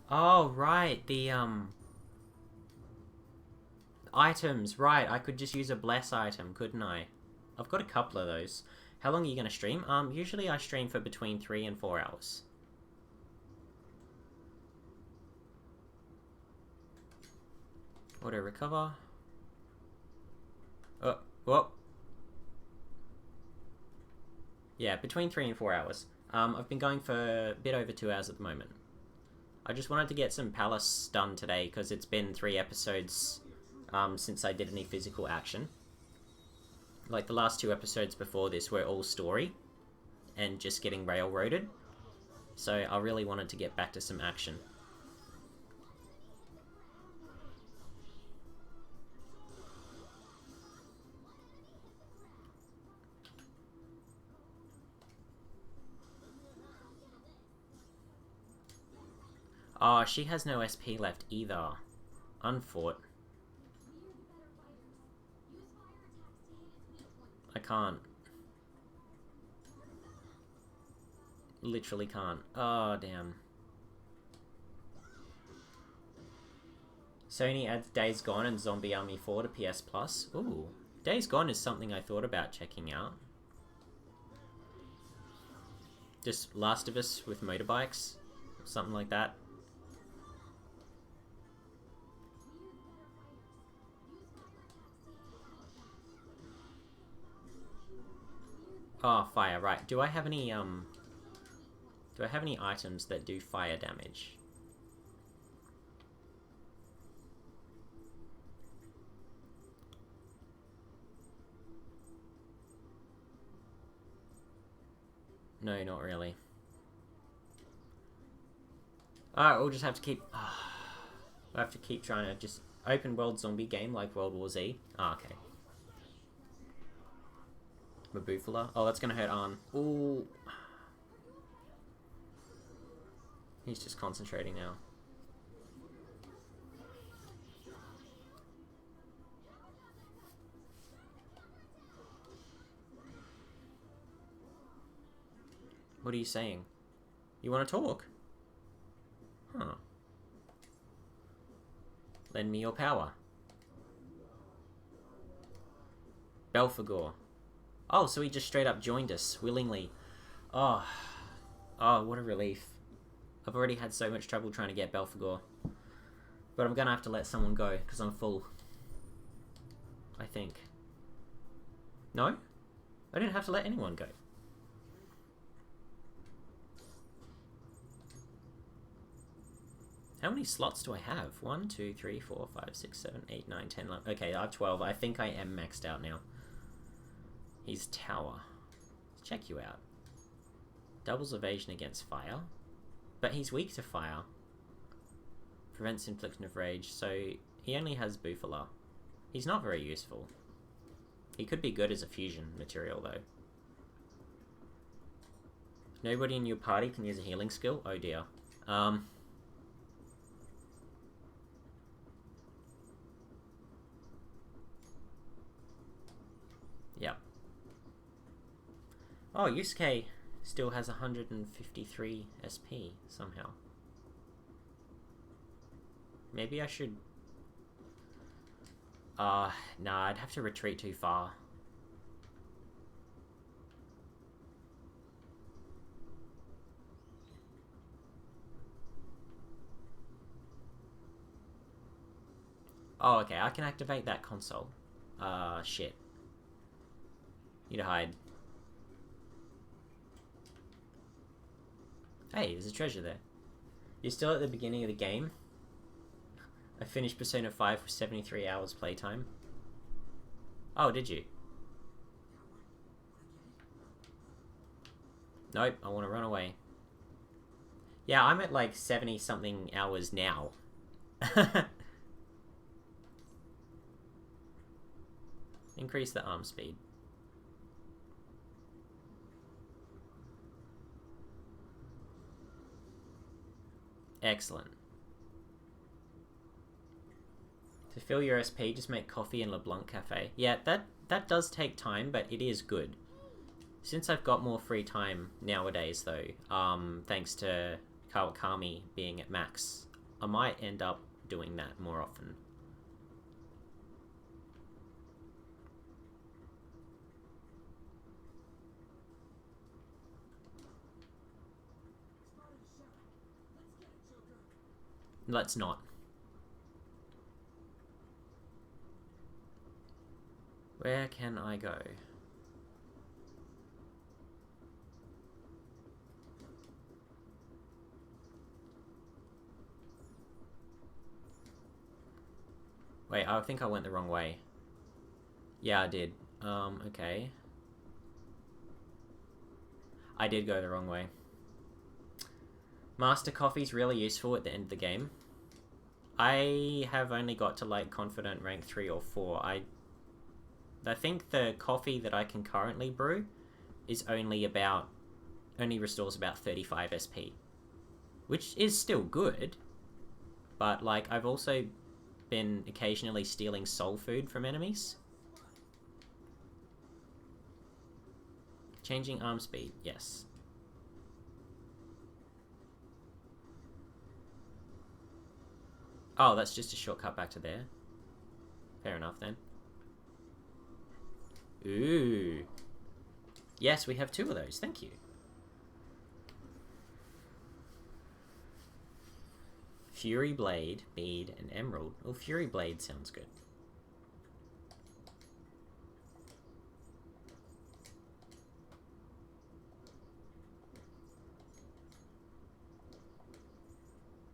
Oh, right, the items, right, I could just use a bless item, couldn't I? I've got a couple of those. How long are you gonna stream? Usually I stream for between 3 and 4 hours. Auto recover. Oh, whoa. Yeah, between 3 and 4 hours. I've been going for a bit over 2 hours at the moment. I just wanted to get some Palace done today because it's been 3 episodes since I did any physical action. Like, the last 2 episodes before this were all story and just getting railroaded. So I really wanted to get back to some action. Oh, she has no SP left either. Unfought. I can't. Literally can't. Oh, damn. Sony adds Days Gone and Zombie Army 4 to PS Plus. Ooh. Days Gone is something I thought about checking out. Just Last of Us with motorbikes. Something like that. Oh, fire, right. Do I have any items that do fire damage? No, not really. Alright, we'll just have to keep... we'll have to keep trying to just open world zombie game like World War Z. Ah, okay. Mabufala. Oh, that's gonna hurt Arn. Ooh. He's just concentrating now. What are you saying? You want to talk? Huh. Lend me your power. Belphegor. Oh, so he just straight up joined us, willingly. Oh. Oh, what a relief. I've already had so much trouble trying to get Belphegor. But I'm gonna have to let someone go, because I'm full. I think. No? I didn't have to let anyone go. How many slots do I have? 1, 2, 3, 4, 5, 6, 7, 8, 9, 10, 11. Okay, I have 12. I think I am maxed out now. He's tower. Let's check you out. Doubles evasion against fire. But he's weak to fire. Prevents infliction of rage, so he only has Bufala. He's not very useful. He could be good as a fusion material, though. Nobody in your party can use a healing skill? Oh dear. Yep. Oh, Yusuke still has 153 SP somehow. Maybe I should... nah, I'd have to retreat too far. Oh, okay, I can activate that console. Shit. Need to hide. Hey, there's a treasure there. You're still at the beginning of the game? I finished Persona 5 with 73 hours playtime. Oh, did you? Nope, I want to run away. Yeah, I'm at like 70-something hours now. Increase the arm speed. Excellent. To fill your SP, just make coffee in Leblanc Cafe. Yeah, that does take time, but it is good. Since I've got more free time nowadays, though, thanks to Kawakami being at max, I might end up doing that more often. Let's not. Where can I go? Wait, I think I went the wrong way. Yeah, I did. Okay. I did go the wrong way. Master Coffee's really useful at the end of the game. I have only got to like Confident rank 3 or 4. I think the coffee that I can currently brew is only restores about 35 SP. Which is still good. But like I've also been occasionally stealing soul food from enemies. Changing arm speed, yes. Oh, that's just a shortcut back to there. Fair enough, then. Ooh. Yes, we have 2 of those. Thank you. Fury Blade, Bead, and Emerald. Well, Fury Blade sounds good.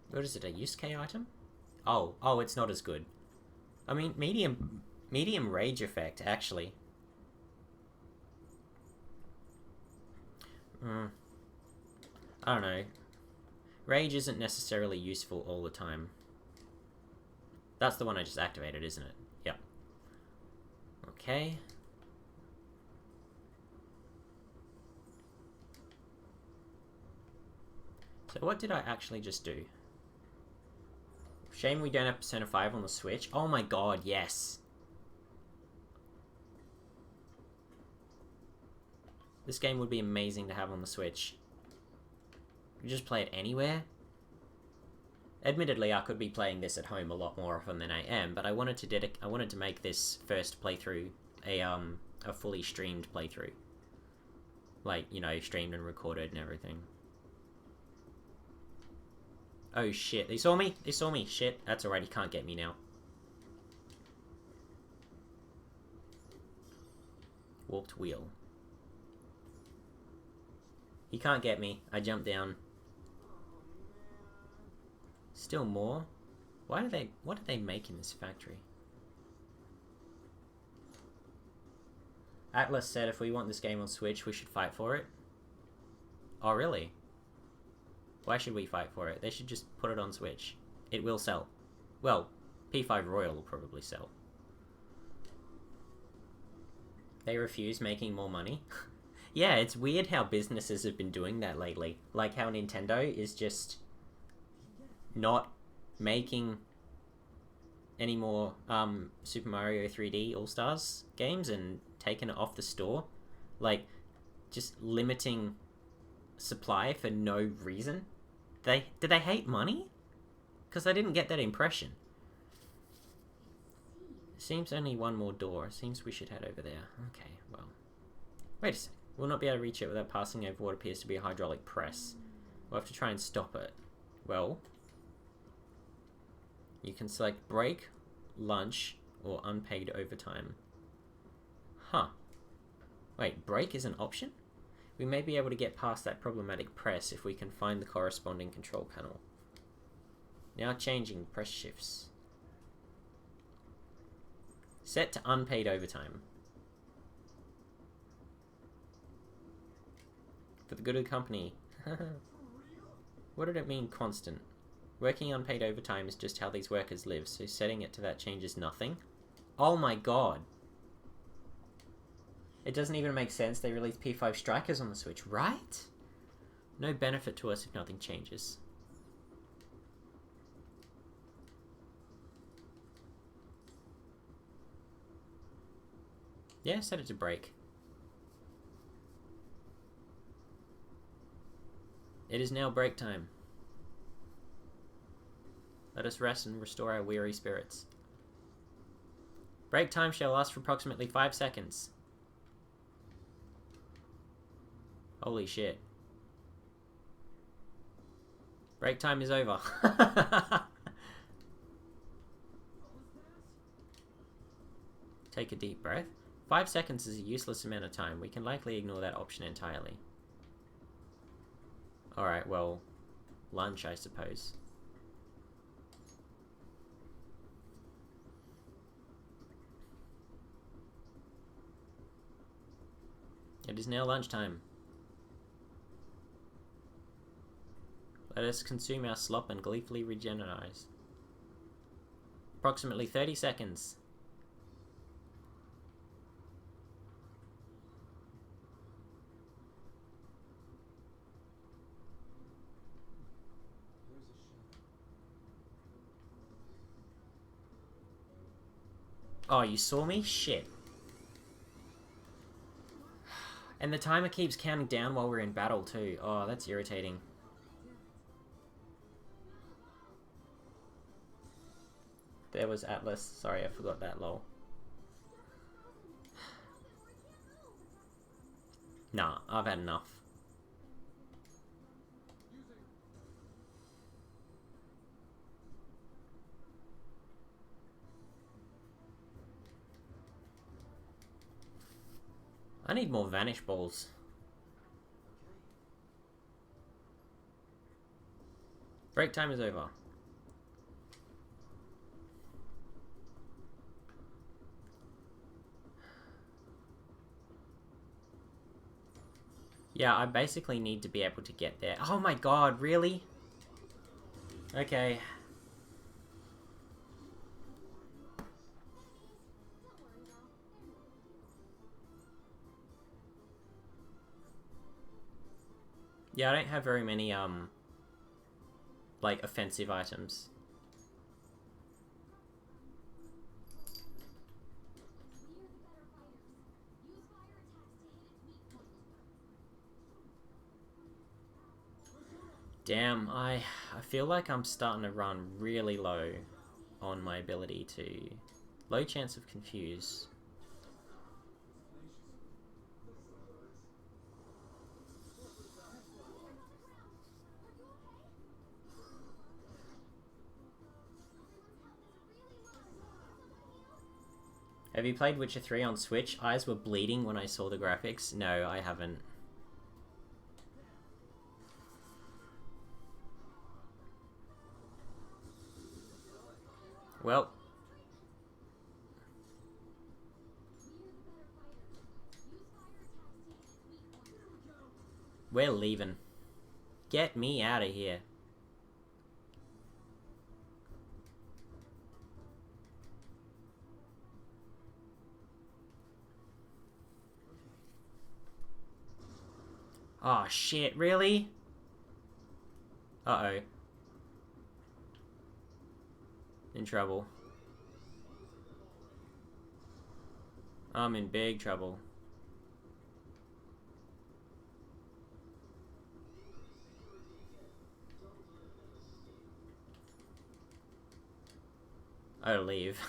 What is it, a Yusuke item? Oh, it's not as good. I mean, medium rage effect, actually. I don't know. Rage isn't necessarily useful all the time. That's the one I just activated, isn't it? Yep. Okay. So what did I actually just do? Shame we don't have Persona 5 on the Switch. Oh my god, yes. This game would be amazing to have on the Switch. You just play it anywhere. Admittedly, I could be playing this at home a lot more often than I am, but I wanted to make this first playthrough a fully streamed playthrough. Like, you know, streamed and recorded and everything. Oh shit, they saw me? They saw me. Shit, that's alright, he can't get me now. Warped wheel. He can't get me. I jumped down. Still more? What do they make in this factory? Atlas said if we want this game on Switch, we should fight for it. Oh, really? Why should we fight for it? They should just put it on Switch. It will sell. Well, P5 Royal will probably sell. They refuse making more money. Yeah, it's weird how businesses have been doing that lately. Like how Nintendo is just not making any more Super Mario 3D All-Stars games and taking it off the store. Like, just limiting supply for no reason. Do they hate money? Because I didn't get that impression. Seems only one more door. Seems we should head over there. Okay, well. Wait a sec. We'll not be able to reach it without passing over what appears to be a hydraulic press. We'll have to try and stop it. Well, you can select break, lunch, or unpaid overtime. Huh. Wait, break is an option? We may be able to get past that problematic press if we can find the corresponding control panel. Now changing press shifts. Set to unpaid overtime. For the good of the company. What did it mean, constant? Working unpaid overtime is just how these workers live, so setting it to that changes nothing. Oh my god. It doesn't even make sense they released P5 Strikers on the Switch, right? No benefit to us if nothing changes. Yeah, set it to break. It is now break time. Let us rest and restore our weary spirits. Break time shall last for approximately 5 seconds. Holy shit. Break time is over. Take a deep breath. 5 seconds is a useless amount of time. We can likely ignore that option entirely. Alright, well, lunch, I suppose. It is now lunchtime. Let us consume our slop and gleefully regenerate. Approximately 30 seconds. Oh, you saw me? Shit. And the timer keeps counting down while we're in battle too. Oh, that's irritating. There was Atlas. Sorry, I forgot that, lol. Nah, I've had enough. I need more vanish balls. Break time is over. Yeah, I basically need to be able to get there. Oh my god, really? Okay. Yeah, I don't have very many, like, offensive items. Damn, I feel like I'm starting to run really low on my ability to... Low chance of confuse. Have you played Witcher 3 on Switch? Eyes were bleeding when I saw the graphics. No, I haven't. Well. We're leaving. Get me out of here. Oh shit, really? Uh-oh. In trouble. I'm in big trouble. Oh, leave.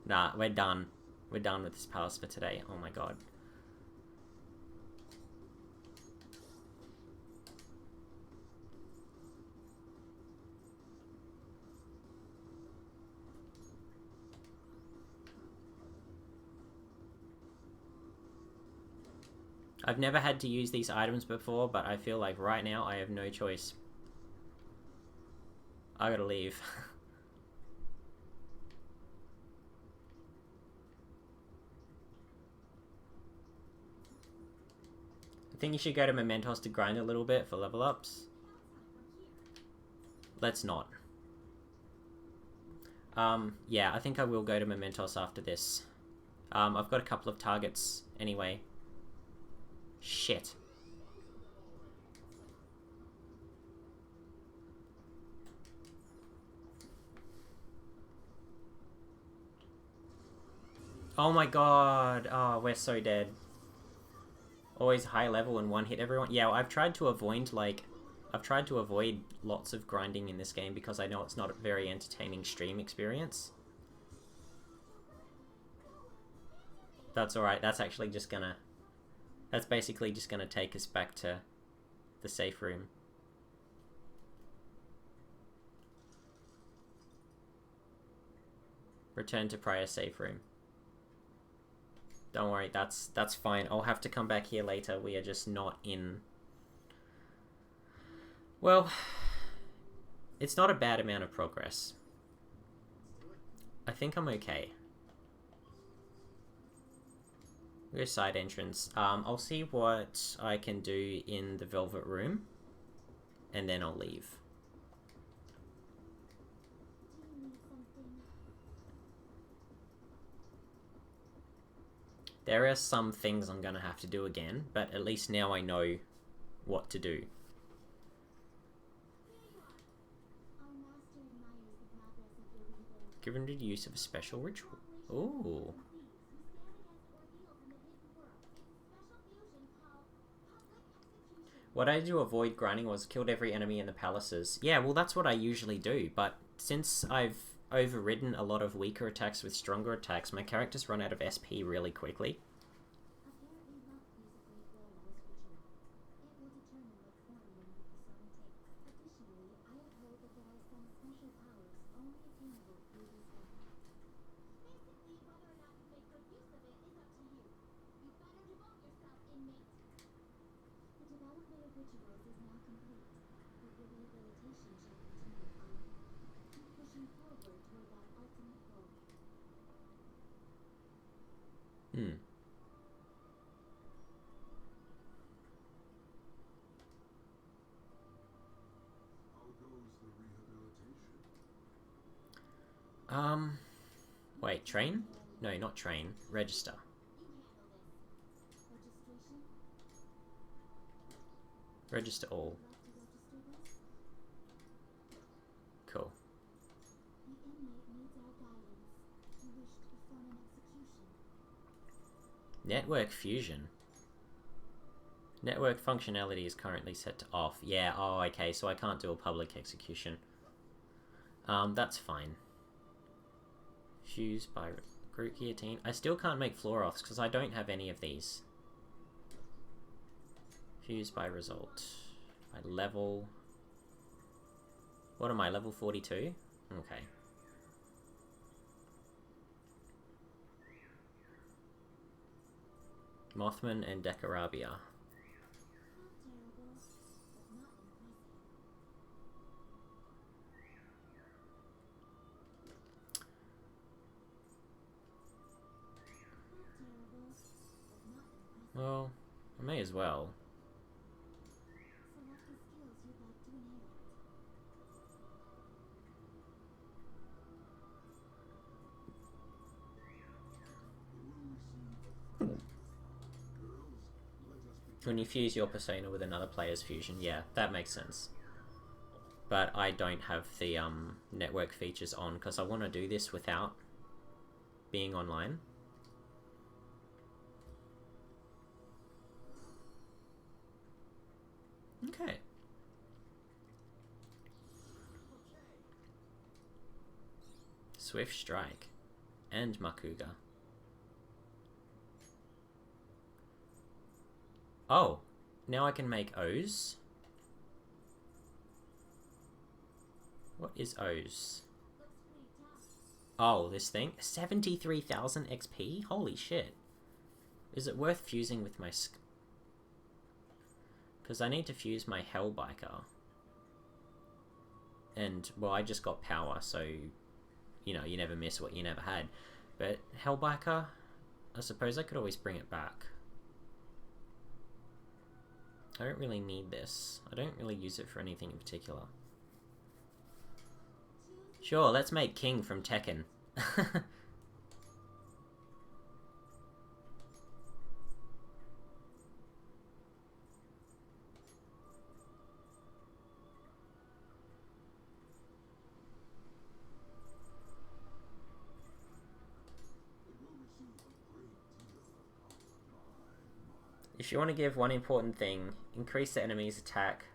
Nah, we're done. We're done with this palace for today. Oh my god. I've never had to use these items before, but I feel like right now I have no choice. I gotta leave. I think you should go to Mementos to grind a little bit for level ups. Let's not. Yeah, I think I will go to Mementos after this. I've got a couple of targets anyway. Shit. Oh my god. Oh, we're so dead. Always high level and one hit everyone. Yeah, well, I've tried to avoid, like... I've tried to avoid lots of grinding in this game because I know it's not a very entertaining stream experience. That's alright. That's actually just gonna... That's basically just gonna take us back to the safe room. Return to prior safe room. Don't worry, that's fine. I'll have to come back here later. We are just not in... Well, it's not a bad amount of progress. I think I'm okay. Go side entrance. I'll see what I can do in the Velvet Room, and then I'll leave. There are some things I'm gonna have to do again, but at least now I know what to do. Given the use of a special ritual. Ooh. What I did to avoid grinding was killed every enemy in the palaces. Yeah, well that's what I usually do, but since I've overridden a lot of weaker attacks with stronger attacks, my characters run out of SP really quickly. Hmm. Wait, train? No, not train. Register. Register all. Cool. Network fusion. Network functionality is currently set to off. Yeah, oh, okay, so I can't do a public execution. That's fine. Fuse by group guillotine. I still can't make floor offs because I don't have any of these. Fuse by result. By level. What am I, level 42? Okay. Mothman and Decarabia. Well, I may as well. When you fuse your persona with another player's fusion, yeah, that makes sense. But I don't have the network features on because I want to do this without being online. Okay. Swift Strike and Makuga. Oh, now I can make O's. What is O's? Oh, this thing? 73,000 XP? Holy shit. Is it worth fusing with my... Because I need to fuse my Hellbiker. And, well, I just got power, so... You know, you never miss what you never had. But Hellbiker, I suppose I could always bring it back. I don't really need this. I don't really use it for anything in particular. Sure, let's make King from Tekken. If you want to give one important thing, increase the enemy's attack,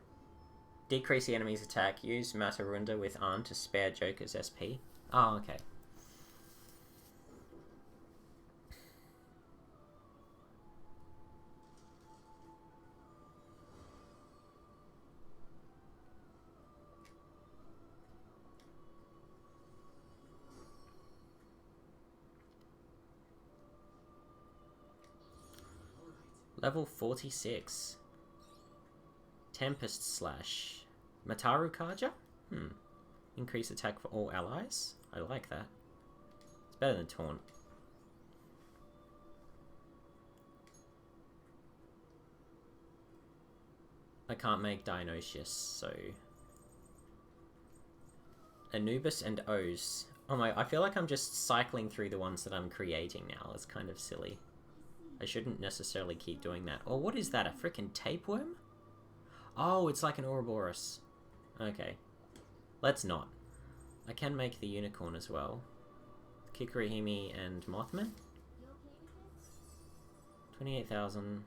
decrease the enemy's attack, use Matarunda with Arm to spare Joker's SP. Oh, okay. Level 46. Tempest Slash. Mataru Kaja? Increase attack for all allies? I like that. It's better than Taunt. I can't make Dionysius, so... Anubis and O's. Oh my, I feel like I'm just cycling through the ones that I'm creating now. It's kind of silly. I shouldn't necessarily keep doing that. Oh, what is that? A freaking tapeworm? Oh, it's like an Ouroboros. Okay. Let's not. I can make the unicorn as well. Kikurihime and Mothman? 28,000.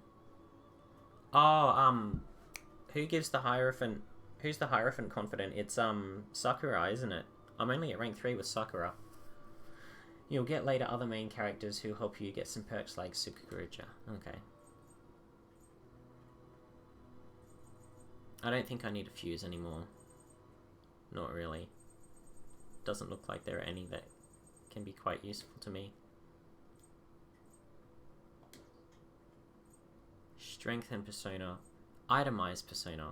Oh, who gives the Hierophant... Who's the Hierophant confident? It's, Sakura, isn't it? I'm only at rank 3 with Sakura. You'll get later other main characters who help you get some perks like Sukurucha. Okay. I don't think I need a fuse anymore. Not really. Doesn't look like there are any that can be quite useful to me. Strengthen persona. Itemize persona.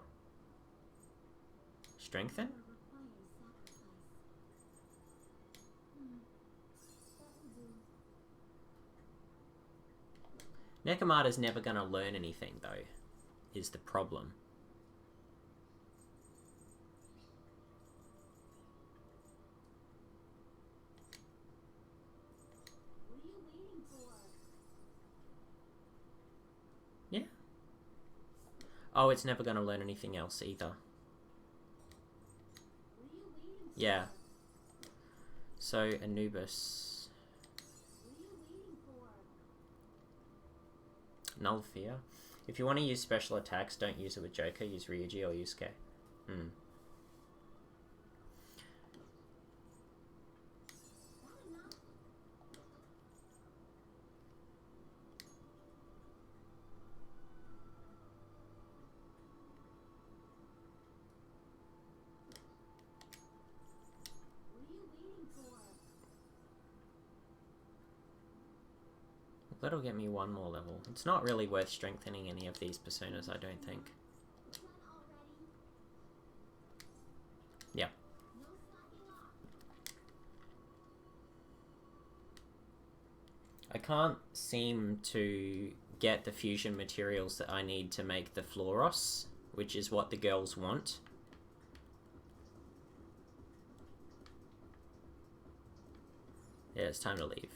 Strengthen? Nekomata's never gonna learn anything, though, is the problem. Yeah. Oh, it's never gonna learn anything else either. Yeah. So, Anubis... Null Fear. If you want to use special attacks, don't use it with Joker. Use Ryuji or Yusuke. That'll get me one more level. It's not really worth strengthening any of these personas, I don't think. Yeah. I can't seem to get the fusion materials that I need to make the Floros, which is what the girls want. Yeah, it's time to leave.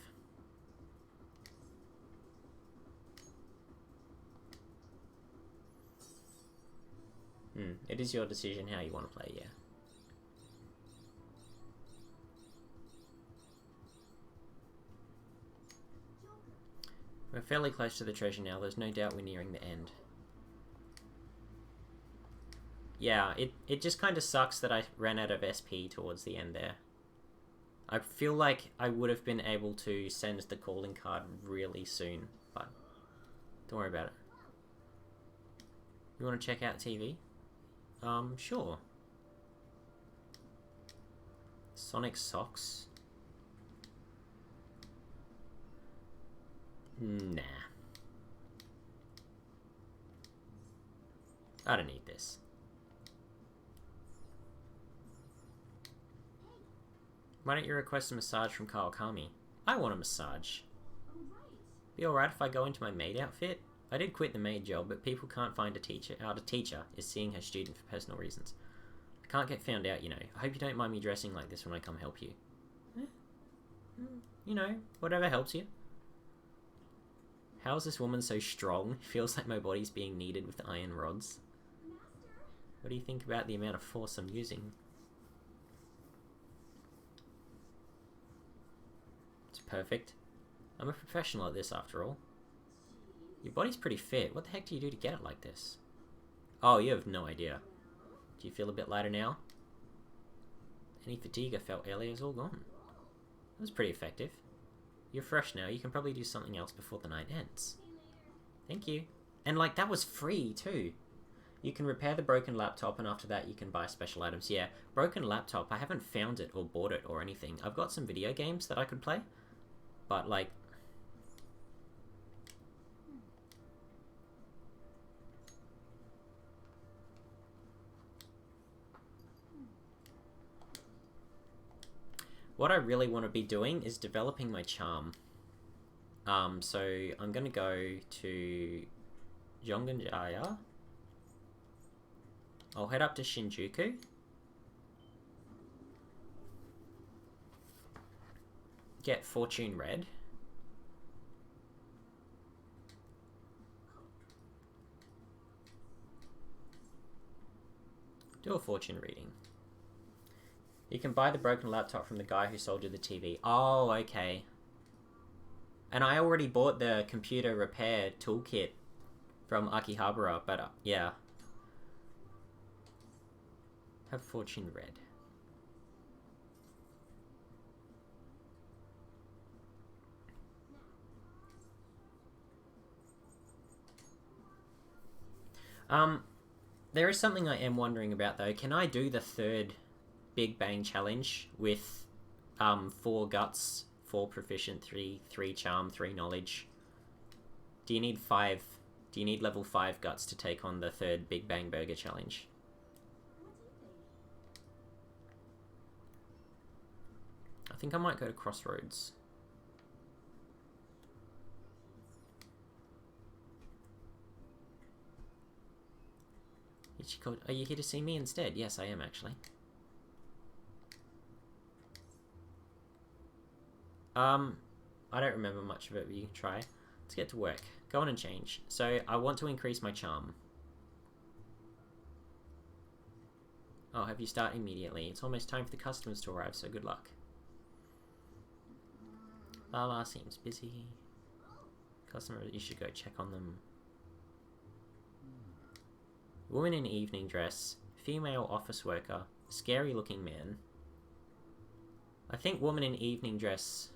It is your decision how you want to play, yeah. We're fairly close to the treasure now. There's no doubt we're nearing the end. Yeah, it just kind of sucks that I ran out of SP towards the end there. I feel like I would have been able to send the calling card really soon, but don't worry about it. You want to check out TV? Sure. Sonic socks? Nah. I don't need this. Why don't you request a massage from Kawakami? I want a massage. Be alright if I go into my maid outfit? I did quit the maid job, but people can't find a teacher out. A teacher is seeing her student for personal reasons. I can't get found out, you know. I hope you don't mind me dressing like this when I come help you. You know, whatever helps you. How is this woman so strong? Feels like my body's being kneaded with iron rods. What do you think about the amount of force I'm using? It's perfect. I'm a professional at this after all. Your body's pretty fit. What the heck do you do to get it like this? Oh, you have no idea. Do you feel a bit lighter now? Any fatigue I felt earlier is all gone. That was pretty effective. You're fresh now. You can probably do something else before the night ends. Thank you. And like, that was free too. You can repair the broken laptop and after that you can buy special items. Yeah, broken laptop. I haven't found it or bought it or anything. I've got some video games that I could play. But like... what I really want to be doing is developing my charm. So I'm going to go to Jonganjaya. I'll head up to Shinjuku. Get Fortune Red. Do a fortune reading. You can buy the broken laptop from the guy who sold you the TV. Oh, okay. And I already bought the computer repair toolkit from Akihabara, but yeah. Have Fortune Red. There is something I am wondering about though. Can I do the third Big Bang challenge with 4 guts, 4 proficient, 3 charm, 3 knowledge? Do you need 5? Do you need level 5 guts to take on the third Big Bang Burger challenge? I think I might go to Crossroads. Ichiko, are you here to see me instead? Yes, I am actually. I don't remember much of it, but you can try. Let's get to work. Go on and change. So, I want to increase my charm. I'll have you start immediately. It's almost time for the customers to arrive, so good luck. Lala seems busy. Customer, you should go check on them. Woman in evening dress. Female office worker. Scary looking man. I think woman in evening dress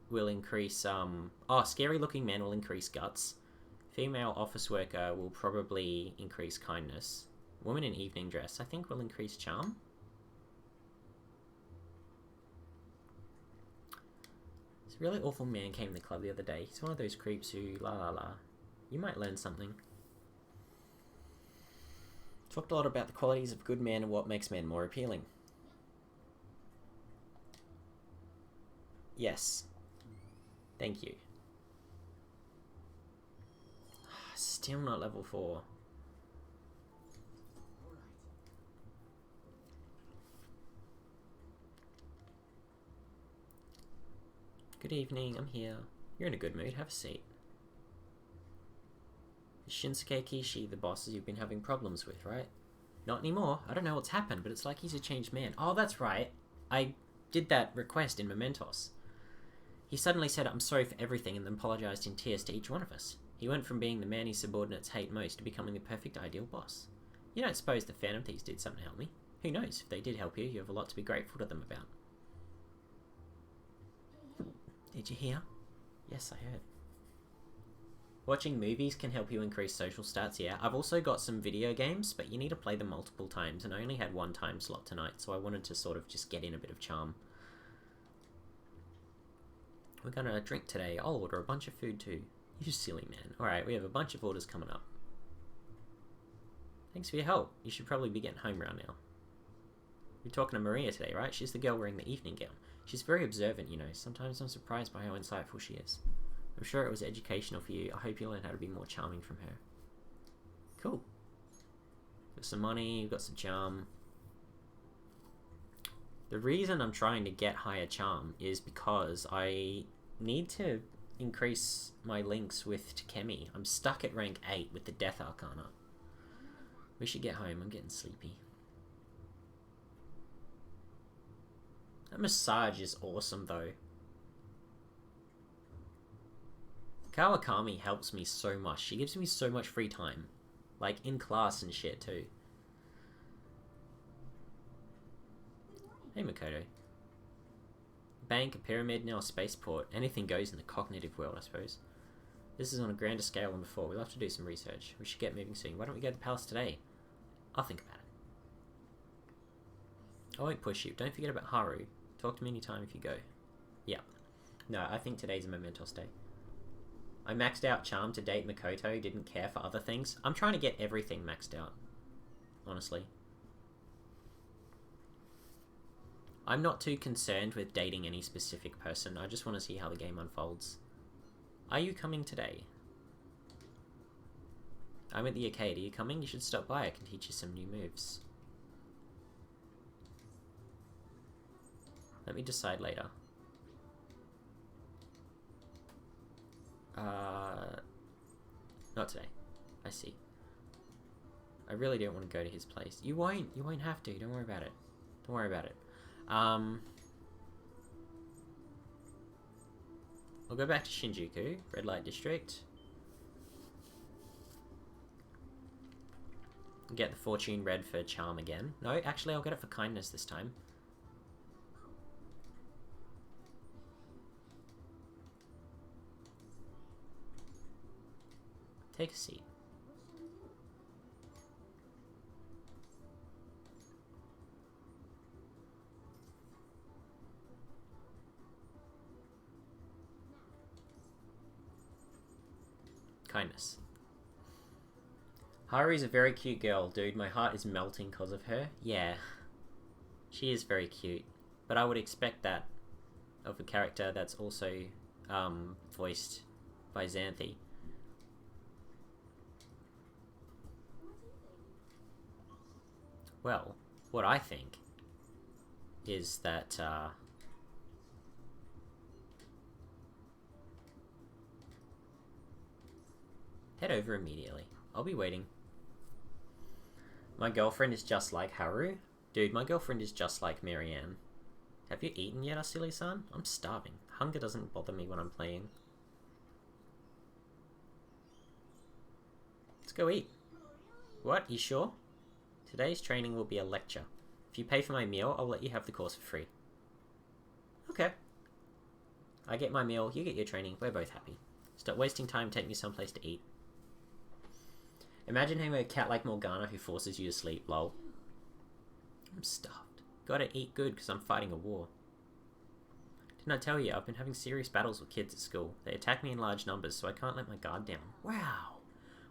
will increase, scary looking man will increase guts. Female office worker will probably increase kindness. Woman in evening dress, I think, will increase charm. This really awful man came to the club the other day. He's one of those creeps who la. You might learn something. Talked a lot about the qualities of good man and what makes men more appealing. Yes. Thank you. Still not level 4. Good evening, I'm here. You're in a good mood, have a seat. Shinsuke Kishi, the bosses you've been having problems with, right? Not anymore. I don't know what's happened, but it's like he's a changed man. Oh, that's right. I did that request in Mementos. He suddenly said, I'm sorry for everything, and then apologized in tears to each one of us. He went from being the man his subordinates hate most to becoming the perfect ideal boss. You don't suppose the Phantom Thieves did something to help me? Who knows? If they did help you, you have a lot to be grateful to them about. Did you hear? Yes, I heard. Watching movies can help you increase social stats, yeah. I've also got some video games, but you need to play them multiple times, and I only had one time slot tonight, so I wanted to sort of just get in a bit of charm. We're gonna drink today. I'll order a bunch of food too. You silly man. Alright, we have a bunch of orders coming up. Thanks for your help. You should probably be getting home around now. You're talking to Maria today, right? She's the girl wearing the evening gown. She's very observant, you know. Sometimes I'm surprised by how insightful she is. I'm sure it was educational for you. I hope you learn how to be more charming from her. Cool. Got some money, got some charm. The reason I'm trying to get higher charm is because I need to increase my links with Takemi. I'm stuck at rank 8 with the Death Arcana. We should get home. I'm getting sleepy. That massage is awesome though. Kawakami helps me so much. She gives me so much free time. Like, in class and shit, too. Hey, Makoto. Bank, a pyramid, now a spaceport. Anything goes in the cognitive world, I suppose. This is on a grander scale than before. We'll have to do some research. We should get moving soon. Why don't we go to the palace today? I'll think about it. I won't push you. Don't forget about Haru. Talk to me anytime if you go. Yeah. No, I think today's a momentous day. I maxed out charm to date Makoto, didn't care for other things. I'm trying to get everything maxed out, honestly. I'm not too concerned with dating any specific person. I just want to see how the game unfolds. Are you coming today? I'm at the arcade. Are you coming? You should stop by. I can teach you some new moves. Let me decide later. Not today. I see. I really don't want to go to his place. You won't have to. Don't worry about it. Don't worry about it. We'll go back to Shinjuku, Red Light District. Get the Fortune Red for charm again. No, actually I'll get it for kindness this time. Take a seat. Kindness. Haru's a very cute girl, dude. My heart is melting because of her. Yeah. She is very cute. But I would expect that of a character that's also voiced by Xanthi. Well, what I think is that head over immediately. I'll be waiting. My girlfriend is just like Haru. Dude, my girlfriend is just like Marianne. Have you eaten yet, Asili-san? I'm starving. Hunger doesn't bother me when I'm playing. Let's go eat. What? You sure? Today's training will be a lecture. If you pay for my meal, I'll let you have the course for free. Okay. I get my meal, you get your training, we're both happy. Stop wasting time, take me someplace to eat. Imagine having a cat like Morgana who forces you to sleep, lol. I'm stuffed. Gotta eat good because I'm fighting a war. Didn't I tell you, I've been having serious battles with kids at school. They attack me in large numbers, so I can't let my guard down. Wow.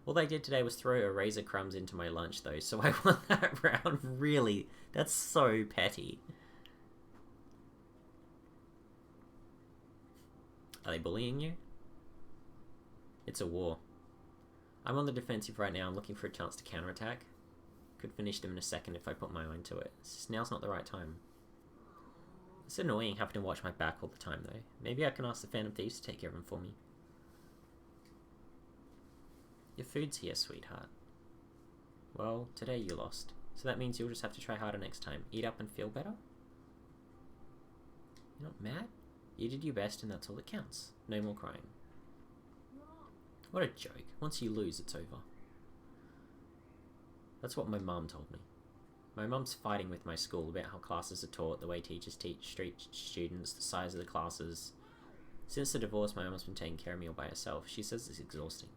All they did today was throw eraser crumbs into my lunch, though, so I won that round. Really? That's so petty. Are they bullying you? It's a war. I'm on the defensive right now. I'm looking for a chance to counterattack. Could finish them in a second if I put my mind to it. Now's not the right time. It's annoying having to watch my back all the time, though. Maybe I can ask the Phantom Thieves to take care of them for me. Your food's here, sweetheart. Well, today you lost. So that means you'll just have to try harder next time. Eat up and feel better? You're not mad? You did your best and that's all that counts. No more crying. What a joke. Once you lose, it's over. That's what my mum told me. My mum's fighting with my school about how classes are taught, the way teachers teach street students, the size of the classes. Since the divorce, my mum's been taking care of me all by herself. She says it's exhausting.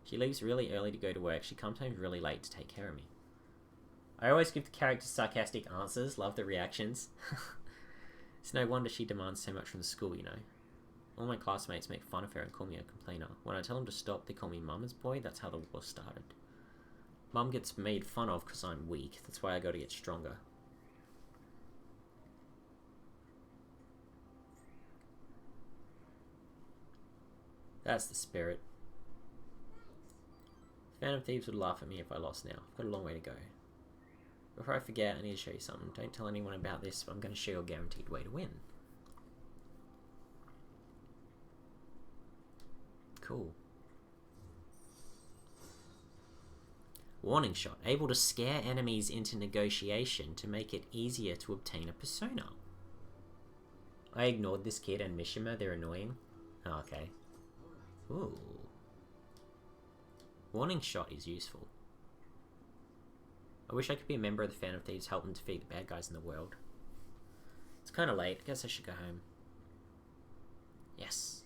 She leaves really early to go to work. She comes home really late to take care of me. I always give the characters sarcastic answers. Love the reactions. It's no wonder she demands so much from the school, you know. All my classmates make fun of her and call me a complainer. When I tell them to stop, they call me Mama's boy. That's how the war started. Mum gets made fun of because I'm weak. That's why I gotta get stronger. That's the spirit. Phantom Thieves would laugh at me if I lost now. I've got a long way to go. Before I forget, I need to show you something. Don't tell anyone about this, but I'm going to show you a guaranteed way to win. Cool. Warning shot. Able to scare enemies into negotiation to make it easier to obtain a persona. I ignored this kid and Mishima. They're annoying. Oh, okay. Ooh. Warning shot is useful. I wish I could be a member of the Phantom Thieves, help them defeat the bad guys in the world. It's kind of late. I guess I should go home. Yes.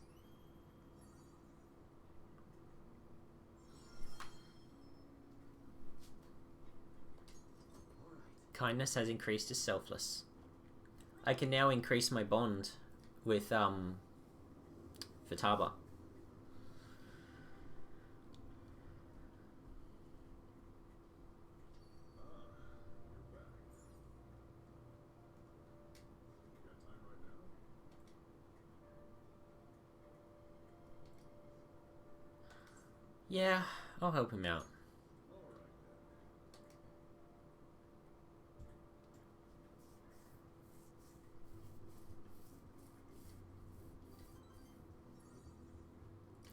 Kindness has increased to selfless. I can now increase my bond with, Futaba. Yeah, I'll help him out.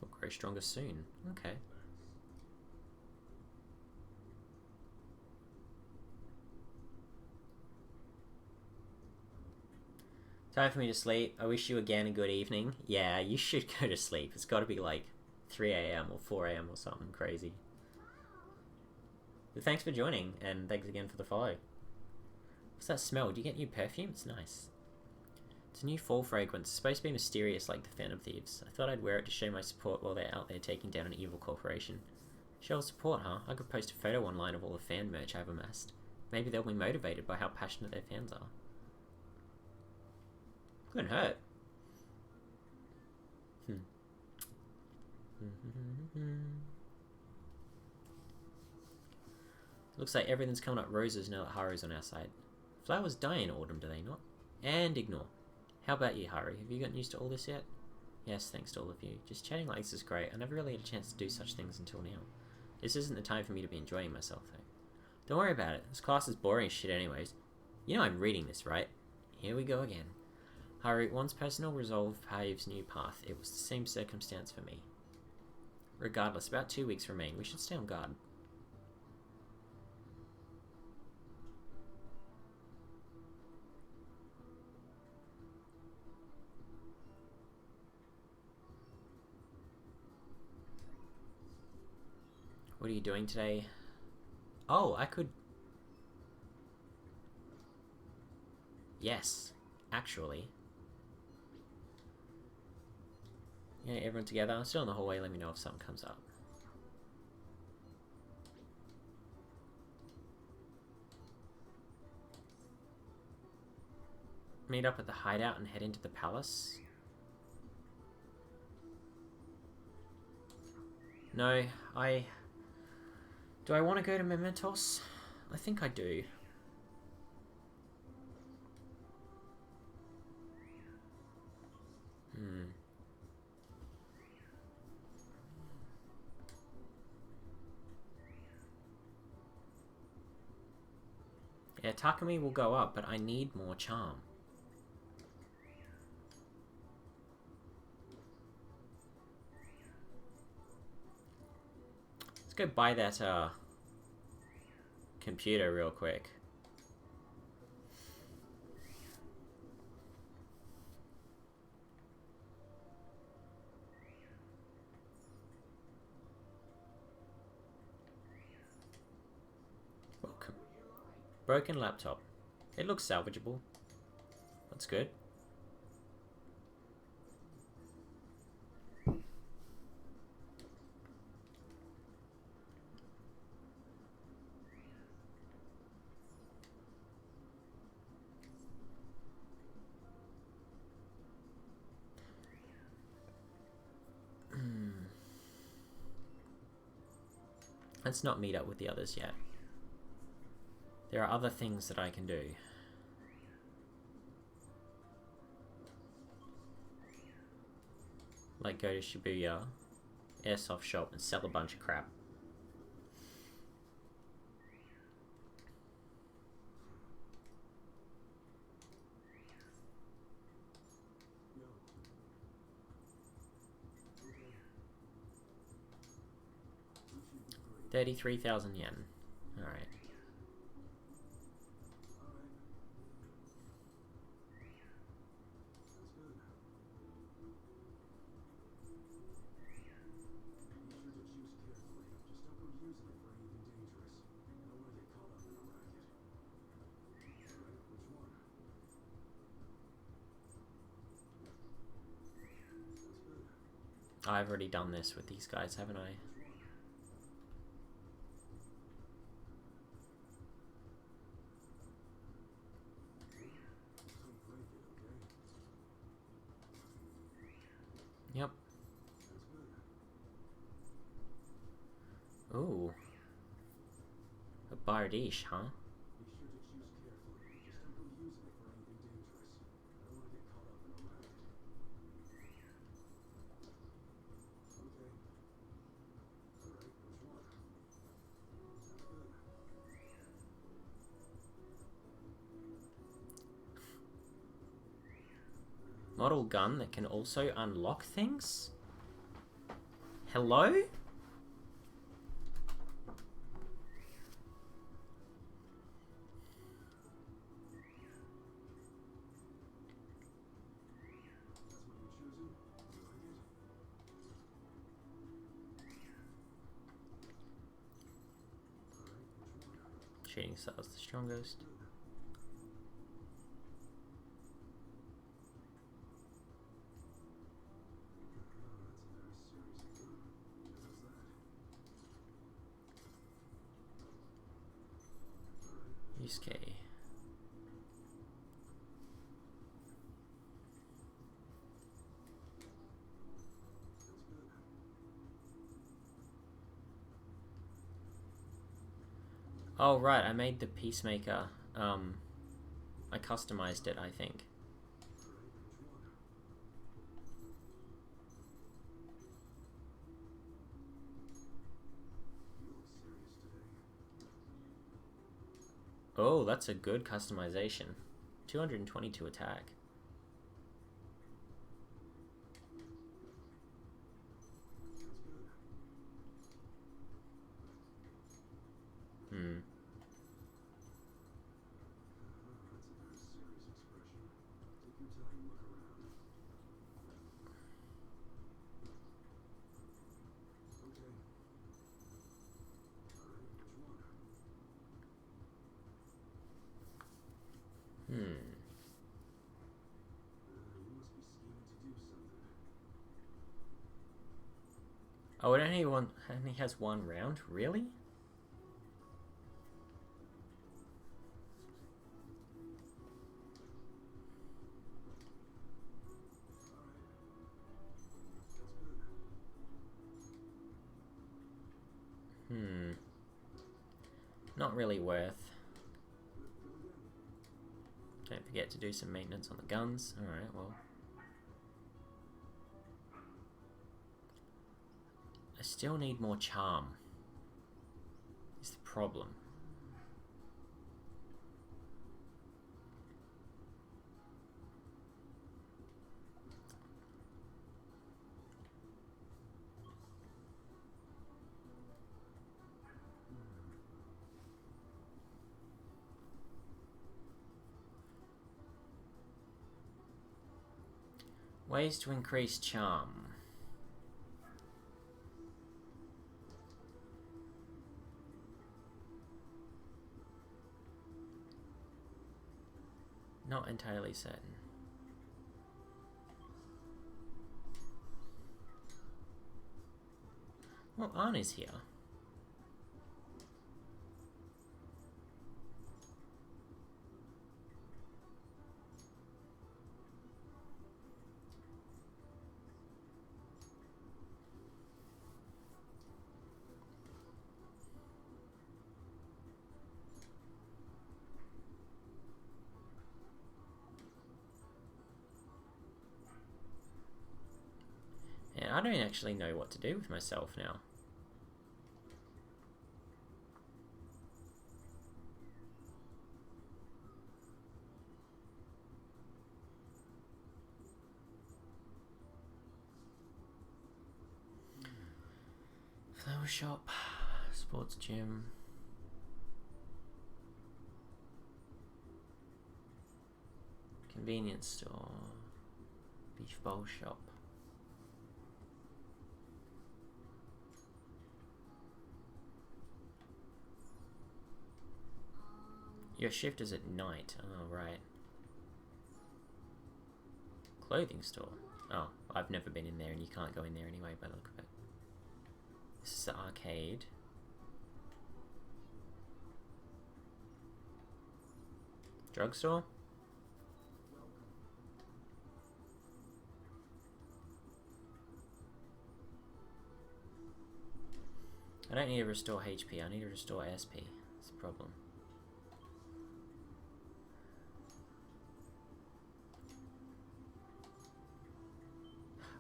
He'll grow stronger soon. Okay. Time for me to sleep. I wish you again a good evening. Yeah, you should go to sleep. It's got to be like 3 a.m. or 4 a.m. or something crazy. But thanks for joining, and thanks again for the follow. What's that smell? Do you get new perfume? It's nice. It's a new fall fragrance. It's supposed to be mysterious like the Phantom Thieves. I thought I'd wear it to show my support while they're out there taking down an evil corporation. Show support, huh? I could post a photo online of all the fan merch I've amassed. Maybe they'll be motivated by how passionate their fans are. Couldn't hurt. Looks like everything's coming up roses now that Haru's on our side. Flowers die in autumn, do they not? And ignore. How about you, Haru? Have you gotten used to all this yet? Yes, thanks to all of you. Just chatting like this is great. I never really had a chance to do such things until now. This isn't the time for me to be enjoying myself, though. Don't worry about it. This class is boring as shit anyways. You know I'm reading this, right? Here we go again. Haru, once personal resolve paves new path. It was the same circumstance for me. Regardless, about 2 weeks remain. We should stay on guard. What are you doing today? Oh, I could... Yes, actually. Yeah, everyone together. I'm still in the hallway. Let me know if something comes up. Meet up at the hideout and head into the palace. No, do I want to go to Mementos? I think I do. Yeah, Takumi will go up, but I need more charm. Let's go buy that computer real quick. Welcome. Broken laptop. It looks salvageable. That's good. Let's not meet up with the others yet. There are other things that I can do. Like go to Shibuya Airsoft shop and sell a bunch of crap. $33,000 yen. Alright. I've already done this with these guys, haven't I? Yep. Ooh. A Bardiche, huh? Model gun that can also unlock things? Hello? Shooting style's the strongest. Yusuke. Oh right, I made the Peacemaker. I customized it, I think. Oh, that's a good customization. 222 attack. Hmm. Oh, it only has one round? Really? Not really worth. Don't forget to do some maintenance on the guns. Alright, well. I still need more charm. Is the problem. Ways to increase charm. Not entirely certain. Well, Arna's here. And I don't actually know what to do with myself now. Flower shop, sports gym. Convenience store, beef bowl shop. Your shift is at night. Oh, right. Clothing store. Oh, I've never been in there and you can't go in there anyway by the look of it. This is the arcade. Drugstore? I don't need to restore HP, I need to restore SP. That's the problem.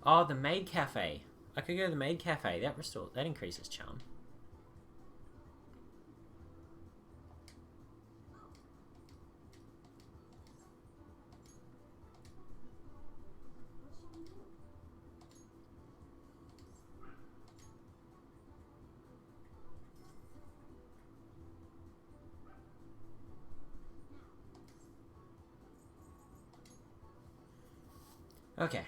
Oh, the maid cafe. I could go to the maid cafe. That increases charm. Okay.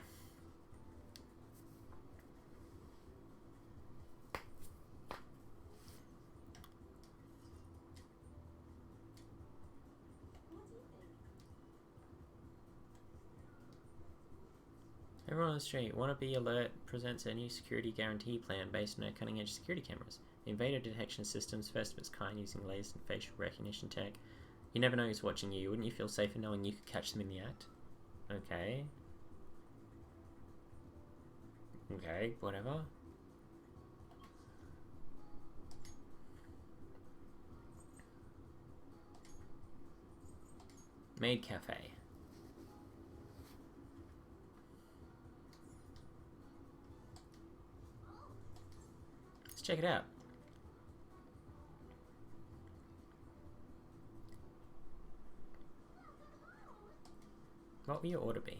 Everyone on the street, Wannabe Alert presents a new security guarantee plan based on our cutting-edge security cameras. The invader detection system's first of its kind using lasers and facial recognition tech. You never know who's watching you. Wouldn't you feel safer knowing you could catch them in the act? Okay. Okay, whatever. Maid cafe. Let's check it out. What will your order be?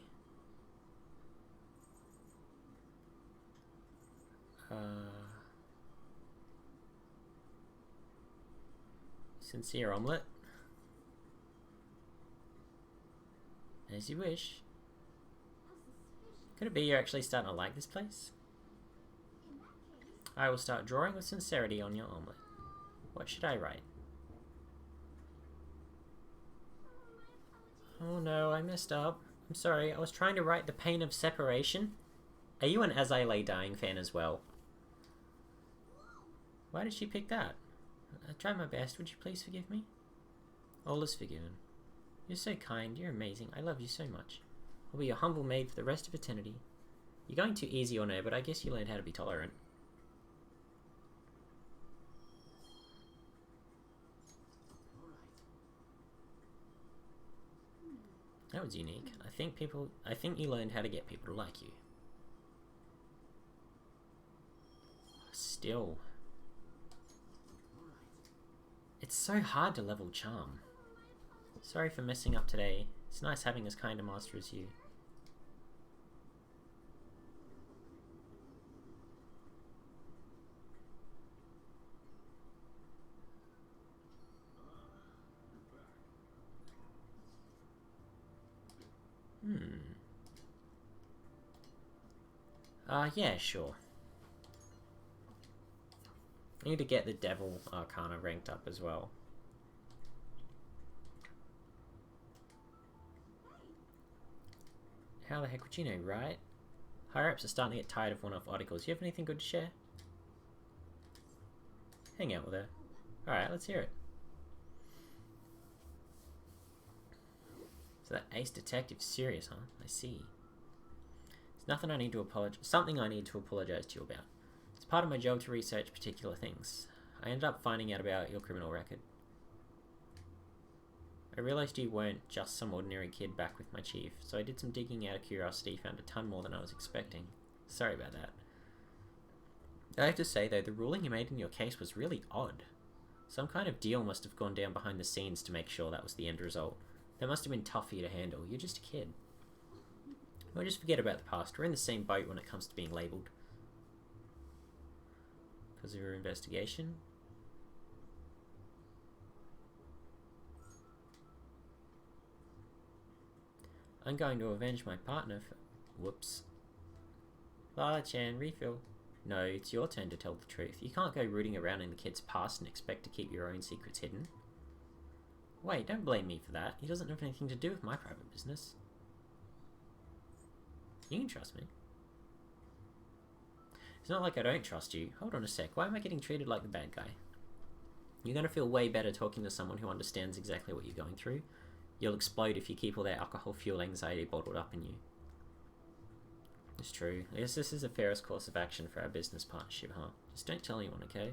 Sincere omelette. As you wish. Could it be you're actually starting to like this place? I will start drawing with sincerity on your omelette. What should I write? Oh no, I messed up. I'm sorry, I was trying to write the pain of separation. Are you an As I Lay Dying fan as well? Why did she pick that? I tried my best, would you please forgive me? All is forgiven. You're so kind, you're amazing, I love you so much. I'll be your humble maid for the rest of eternity. You're going too easy on her, but I guess you learned how to be tolerant. That was unique. I think you learned how to get people to like you. Still. It's so hard to level charm. Sorry for messing up today. It's nice having as kind a master as you. Yeah, sure. I need to get the Devil Arcana ranked up as well. How the heck would you know, right? Higher-ups are starting to get tired of one-off articles. You have anything good to share? Hang out with her. Alright, let's hear it. So that ace detective's serious, huh? I see. There's nothing I need to something I need to apologize to you about. It's part of my job to research particular things. I ended up finding out about your criminal record. I realized you weren't just some ordinary kid back with my chief, so I did some digging out of curiosity, found a ton more than I was expecting. Sorry about that. I have to say though, the ruling you made in your case was really odd. Some kind of deal must have gone down behind the scenes to make sure that was the end result. That must have been tough for you to handle. You're just a kid. Well, just forget about the past. We're in the same boat when it comes to being labelled. Because of your investigation? I'm going to avenge my partner for... Whoops. Lala-chan, refill. No, it's your turn to tell the truth. You can't go rooting around in the kid's past and expect to keep your own secrets hidden. Wait, don't blame me for that. He doesn't have anything to do with my private business. You can trust me. It's not like I don't trust you. Hold on a sec. Why am I getting treated like the bad guy? You're going to feel way better talking to someone who understands exactly what you're going through. You'll explode if you keep all that alcohol-fueled anxiety bottled up in you. It's true. I guess this is the fairest course of action for our business partnership, huh? Just don't tell anyone, okay?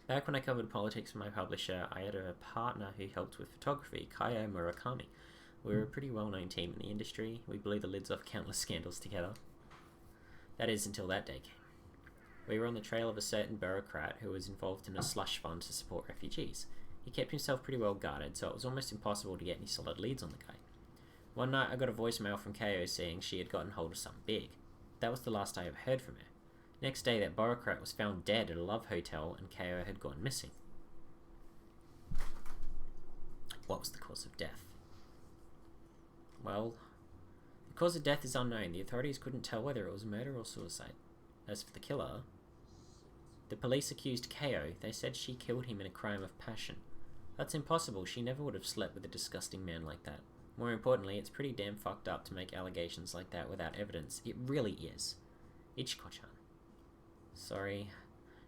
Back when I covered politics for my publisher, I had a partner who helped with photography, Kaio Murakami. We were a pretty well-known team in the industry. We blew the lids off countless scandals together. That is, until that day came. We were on the trail of a certain bureaucrat who was involved in a slush fund to support refugees. He kept himself pretty well guarded, so it was almost impossible to get any solid leads on the guy. One night I got a voicemail from Kaio saying she had gotten hold of something big. That was the last I ever heard from her. Next day, that bureaucrat was found dead at a love hotel and Kaio had gone missing. What was the cause of death? Well, the cause of death is unknown. The authorities couldn't tell whether it was murder or suicide. As for the killer, the police accused Kaio. They said she killed him in a crime of passion. That's impossible. She never would have slept with a disgusting man like that. More importantly, it's pretty damn fucked up to make allegations like that without evidence. It really is. Ichiko-chan. Sorry.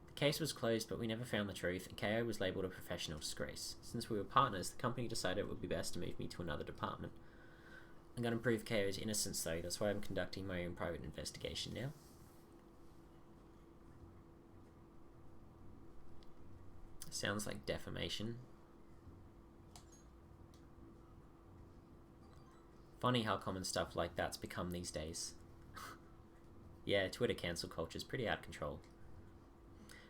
The case was closed, but we never found the truth, and Kaio was labelled a professional disgrace. Since we were partners, the company decided it would be best to move me to another department. I'm going to prove Kaio's innocence, though. That's why I'm conducting my own private investigation now. Sounds like defamation. Funny how common stuff like that's become these days. Yeah, Twitter cancel culture is pretty out of control.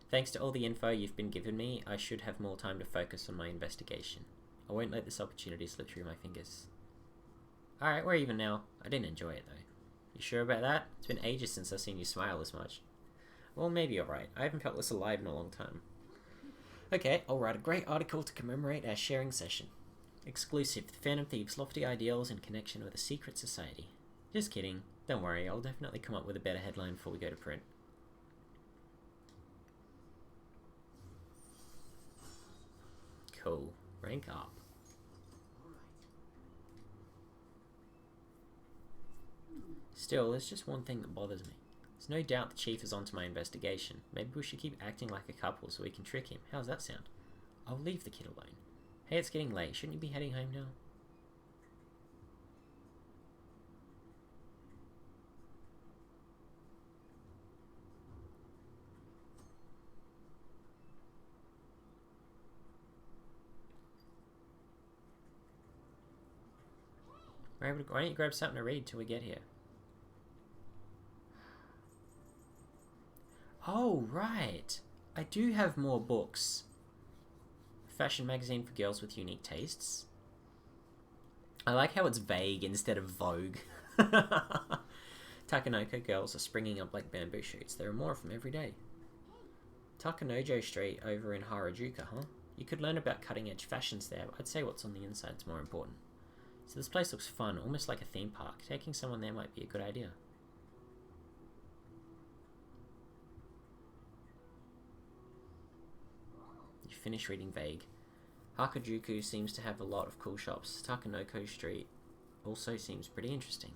Thanks to all the info you've been giving me, I should have more time to focus on my investigation. I won't let this opportunity slip through my fingers. Alright, we're even now. I didn't enjoy it though. You sure about that? It's been ages since I've seen you smile this much. Well, maybe you're right. I haven't felt this alive in a long time. Okay, I'll write a great article to commemorate our sharing session. Exclusive, the Phantom Thieves' lofty ideals in connection with a secret society. Just kidding. Don't worry, I'll definitely come up with a better headline before we go to print. Cool. Rank up. Still, there's just one thing that bothers me. There's no doubt the chief is onto my investigation. Maybe we should keep acting like a couple so we can trick him. How's that sound? I'll leave the kid alone. Hey, it's getting late. Shouldn't you be heading home now? Why don't you grab something to read till we get here? Oh, right. I do have more books. Fashion magazine for girls with unique tastes. I like how it's vague instead of Vogue. Takanoko girls are springing up like bamboo shoots. There are more of them every day. Takanojo Street over in Harajuku, huh? You could learn about cutting-edge fashions there, but I'd say what's on the inside is more important. So this place looks fun, almost like a theme park. Taking someone there might be a good idea. finish reading Vague. Hakajuku seems to have a lot of cool shops. Takanoko Street also seems pretty interesting.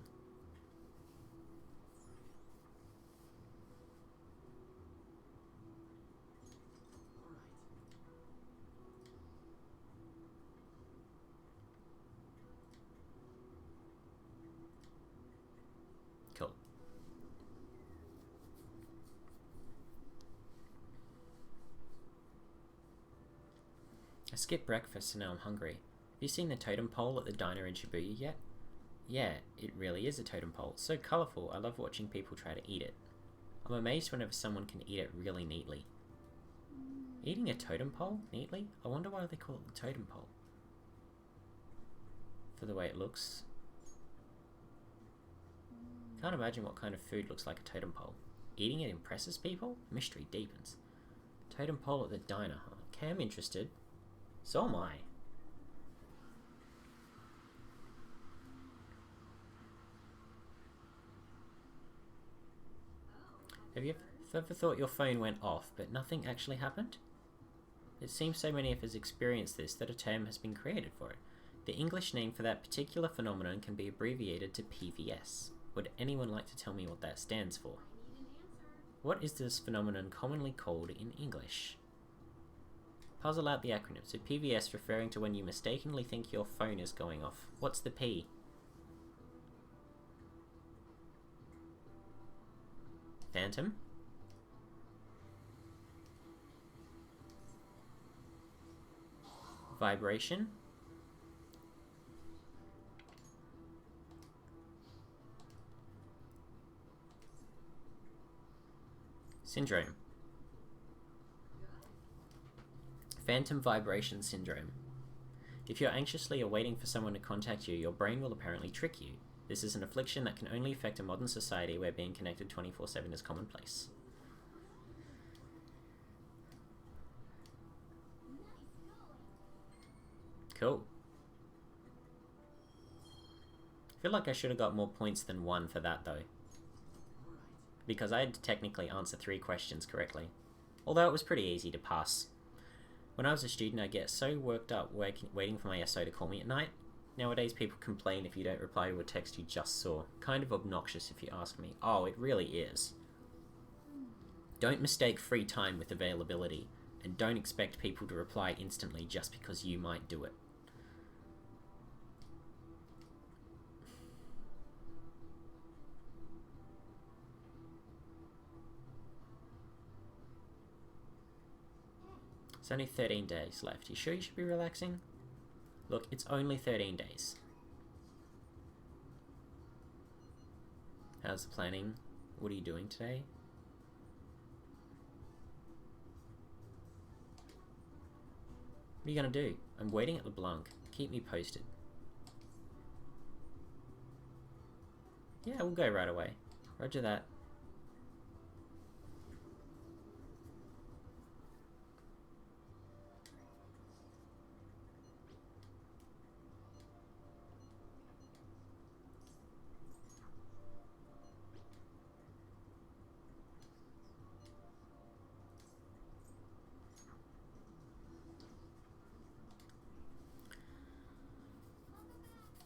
Cool. I skipped breakfast and now I'm hungry. Have you seen the totem pole at the diner in Shibuya yet? Yeah, it really is a totem pole. It's so colourful, I love watching people try to eat it. I'm amazed whenever someone can eat it really neatly. Eating a totem pole neatly? I wonder why they call it the totem pole. For the way it looks. Can't imagine what kind of food looks like a totem pole. Eating it impresses people? Mystery deepens. Totem pole at the diner, huh? Okay, I'm interested. So am I. Have you ever thought your phone went off, but nothing actually happened? It seems so many of us experience this that a term has been created for it. The English name for that particular phenomenon can be abbreviated to PVS. Would anyone like to tell me what that stands for? What is this phenomenon commonly called in English? Puzzle out the acronym. So PVS referring to when you mistakenly think your phone is going off. What's the P? Phantom? Vibration? Syndrome. Phantom vibration syndrome. If you're anxiously awaiting for someone to contact you, your brain will apparently trick you. This is an affliction that can only affect a modern society where being connected 24/7 is commonplace. Cool. I feel like I should have got more points than 1 for that though. Because I had to technically answer 3 questions correctly. Although it was pretty easy to pass. When I was a student, I'd get so worked up waiting for my SO to call me at night. Nowadays, people complain if you don't reply to a text you just saw. Kind of obnoxious if you ask me. Oh, it really is. Don't mistake free time with availability, and don't expect people to reply instantly just because you might do it. It's only 13 days left. You sure you should be relaxing? Look, it's only 13 days. How's the planning? What are you doing today? What are you gonna do? I'm waiting at Leblanc. Keep me posted. Yeah, we'll go right away. Roger that.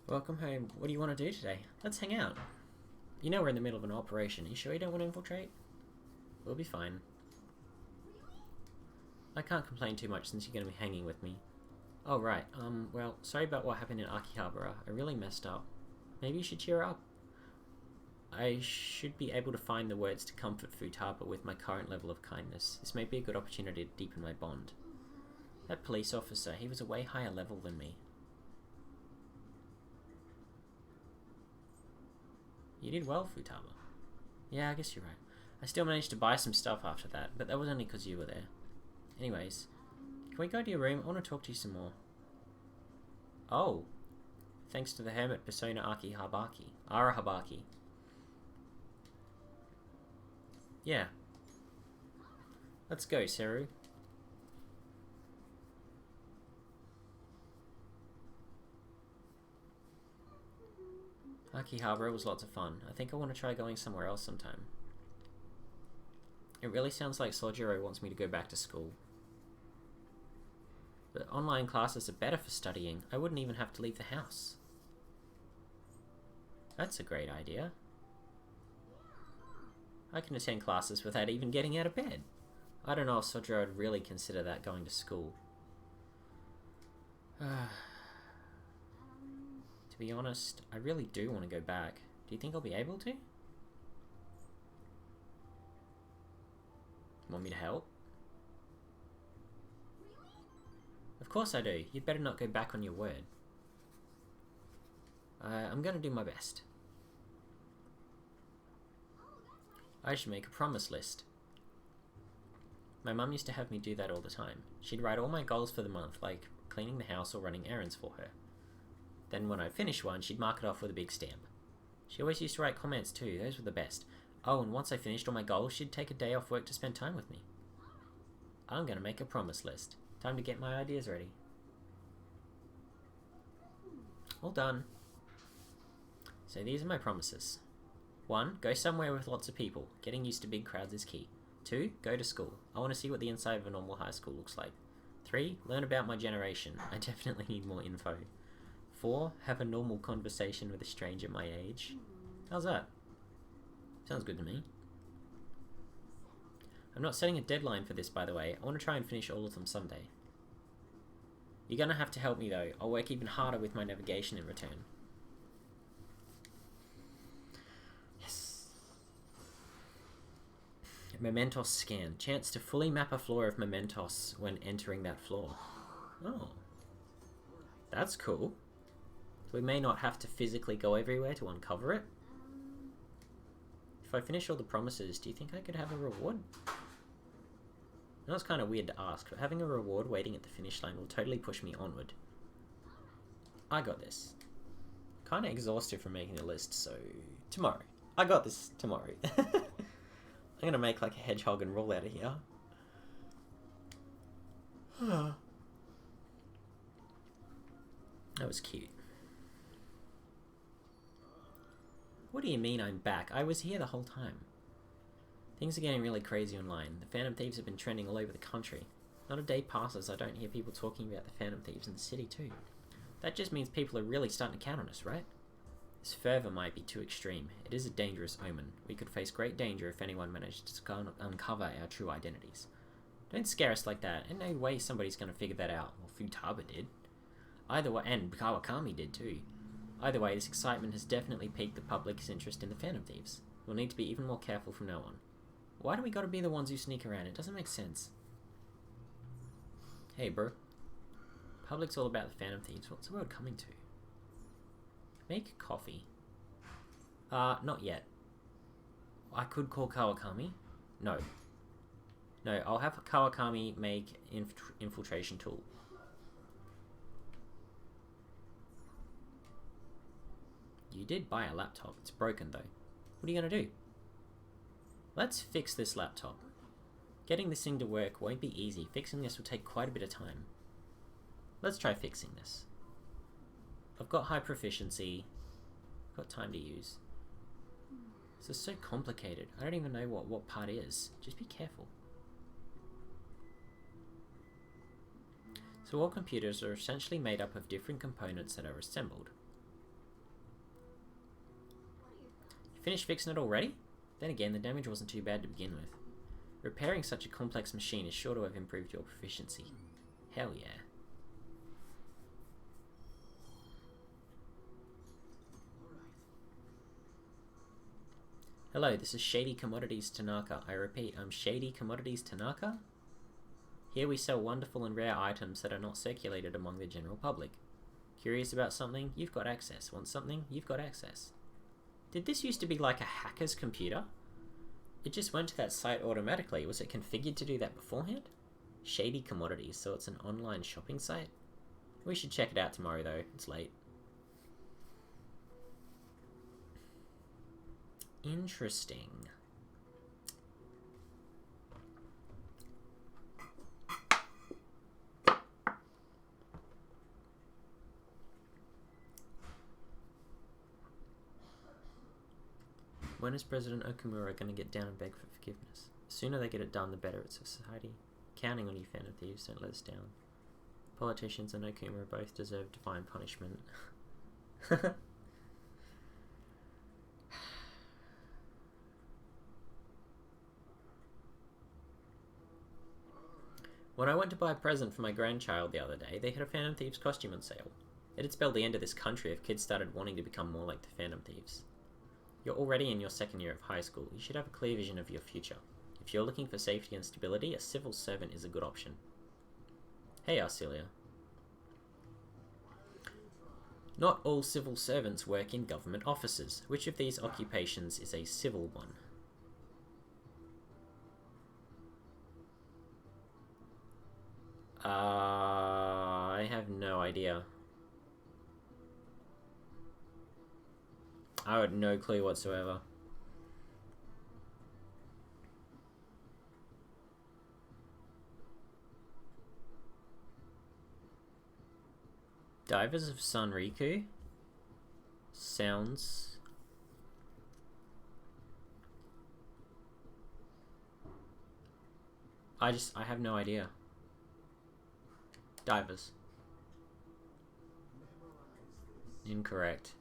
Welcome home. What do you want to do today? Let's hang out. You know we're in the middle of an operation. You sure you don't want to infiltrate? We'll be fine. I can't complain too much since you're going to be hanging with me. Oh, right. Well, sorry about what happened in Akihabara. I really messed up. Maybe you should cheer up. I should be able to find the words to comfort Futaba with my current level of kindness. This may be a good opportunity to deepen my bond. That police officer, he was a way higher level than me. You did well, Futaba. Yeah, I guess you're right. I still managed to buy some stuff after that, but that was only because you were there. Anyways, can we go to your room? I want to talk to you some more. Oh. Thanks to the hermit persona Arahabaki. Yeah. Let's go, Seru. Akihabara was lots of fun. I think I want to try going somewhere else sometime. It really sounds like Sojiro wants me to go back to school. But online classes are better for studying. I wouldn't even have to leave the house. That's a great idea. I can attend classes without even getting out of bed. I don't know if Sodra would really consider that going to school. To be honest, I really do want to go back. Do you think I'll be able to? Want me to help? Of course I do. You'd better not go back on your word. I'm gonna do my best. I should make a promise list. My mum used to have me do that all the time. She'd write all my goals for the month, like cleaning the house or running errands for her. Then when I finished one, she'd mark it off with a big stamp. She always used to write comments too, those were the best. Oh, and once I finished all my goals, she'd take a day off work to spend time with me. I'm gonna make a promise list. Time to get my ideas ready. All done. So these are my promises. 1. Go somewhere with lots of people. Getting used to big crowds is key. 2. Go to school. I want to see what the inside of a normal high school looks like. 3. Learn about my generation. I definitely need more info. 4. Have a normal conversation with a stranger my age. How's that? Sounds good to me. I'm not setting a deadline for this, by the way. I want to try and finish all of them someday. You're gonna have to help me, though. I'll work even harder with my navigation in return. Memento Scan. Chance to fully map a floor of Mementos when entering that floor. Oh. That's cool. We may not have to physically go everywhere to uncover it. If I finish all the promises, do you think I could have a reward? I know it's kind of weird to ask, but having a reward waiting at the finish line will totally push me onward. I got this. Kind of exhausted from making the list, so tomorrow. I got this tomorrow. I'm gonna make like a hedgehog and roll out of here. That was cute. What do you mean I'm back? I was here the whole time. Things are getting really crazy online. The Phantom Thieves have been trending all over the country. Not a day passes I don't hear people talking about the Phantom Thieves in the city too. That just means people are really starting to count on us, right? This fervour might be too extreme. It is a dangerous omen. We could face great danger if anyone managed to uncover our true identities. Don't scare us like that. In no way somebody's going to figure that out. Well, Futaba did. Either way, and Kawakami did too. Either way, this excitement has definitely piqued the public's interest in the Phantom Thieves. We'll need to be even more careful from now on. Why do we gotta be the ones who sneak around? It doesn't make sense. Hey, bro. Public's all about the Phantom Thieves. What's the world coming to? Make coffee. Not yet. I could call Kawakami. No. No, I'll have Kawakami make infiltration tool. You did buy a laptop. It's broken though. What are you gonna do? Let's fix this laptop. Getting this thing to work won't be easy. Fixing this will take quite a bit of time. Let's try fixing this. I've got high proficiency. I've got time to use. This is so complicated. I don't even know what part is. Just be careful. So all computers are essentially made up of different components that are assembled. You finished fixing it already? Then again, the damage wasn't too bad to begin with. Repairing such a complex machine is sure to have improved your proficiency. Hell yeah. Hello, this is Shady Commodities Tanaka. I repeat, I'm Shady Commodities Tanaka. Here we sell wonderful and rare items that are not circulated among the general public. Curious about something? You've got access. Want something? You've got access. Did this used to be like a hacker's computer? It just went to that site automatically. Was it configured to do that beforehand? Shady Commodities, so it's an online shopping site? We should check it out tomorrow though. It's late. Interesting. When is President Okamura going to get down and beg for forgiveness? The sooner they get it done, the better it's for society. Counting on you, Phantom Thieves. Don't let us down. Politicians and Okuma both deserve divine punishment. When I went to buy a present for my grandchild the other day, they had a Phantom Thieves costume on sale. It had spelled the end of this country if kids started wanting to become more like the Phantom Thieves. You're already in your second year of high school. You should have a clear vision of your future. If you're looking for safety and stability, a civil servant is a good option. Hey, Arcelia. Not all civil servants work in government offices. Which of these occupations is a civil one? I have no idea. I had no clue whatsoever. Divers of Sanriku? Sounds... I have no idea. Divers. Incorrect.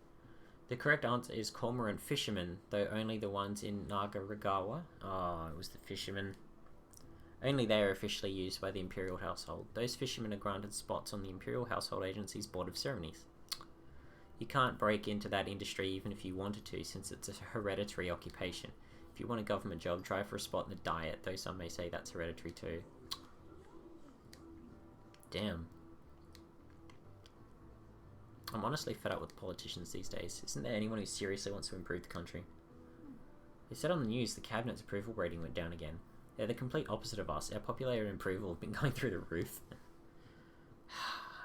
The correct answer is cormorant fishermen, though only the ones in Nagaragawa. Oh, it was the fishermen. Only they are officially used by the Imperial Household. Those fishermen are granted spots on the Imperial Household Agency's Board of Ceremonies. You can't break into that industry even if you wanted to, since it's a hereditary occupation. If you want a government job, try for a spot in the Diet, though some may say that's hereditary too. Damn. I'm honestly fed up with politicians these days. Isn't there anyone who seriously wants to improve the country? They said on the news the cabinet's approval rating went down again. They're the complete opposite of us. Our popularity and approval have been going through the roof.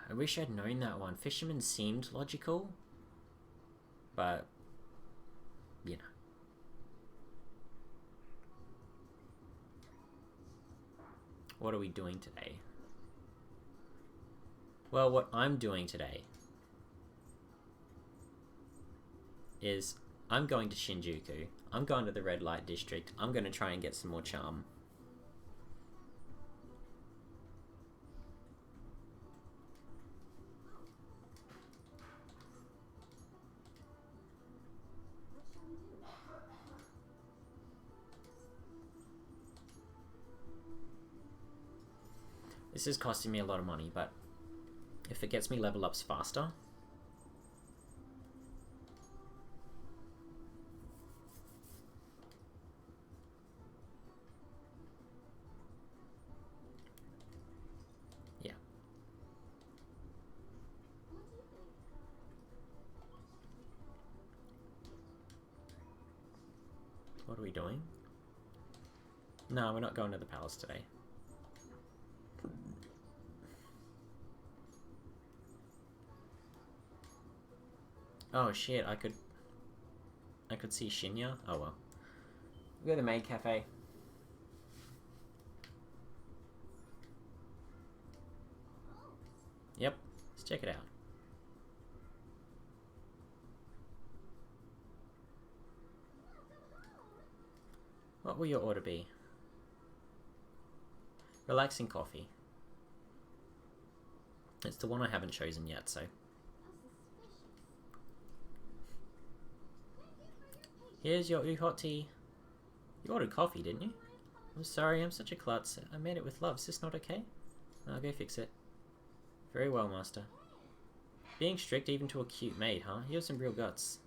I wish I'd known that one. Fishermen seemed logical, but, you know. What are we doing today? Well, what I'm doing today is I'm going to Shinjuku. I'm going to the red light district. I'm going to try and get some more charm. This is costing me a lot of money, but if it gets me level ups faster, yeah. What are we doing? No, we're not going to the palace today. Oh shit, I could see Shinya? Oh well. We go to the maid cafe. Yep, let's check it out. What will your order be? Relaxing coffee. It's the one I haven't chosen yet, so... Here's your hot tea. You ordered coffee, didn't you? I'm sorry, I'm such a klutz. I made it with love. Is this not okay? I'll go fix it. Very well, master. Being strict even to a cute maid, huh? You have some real guts.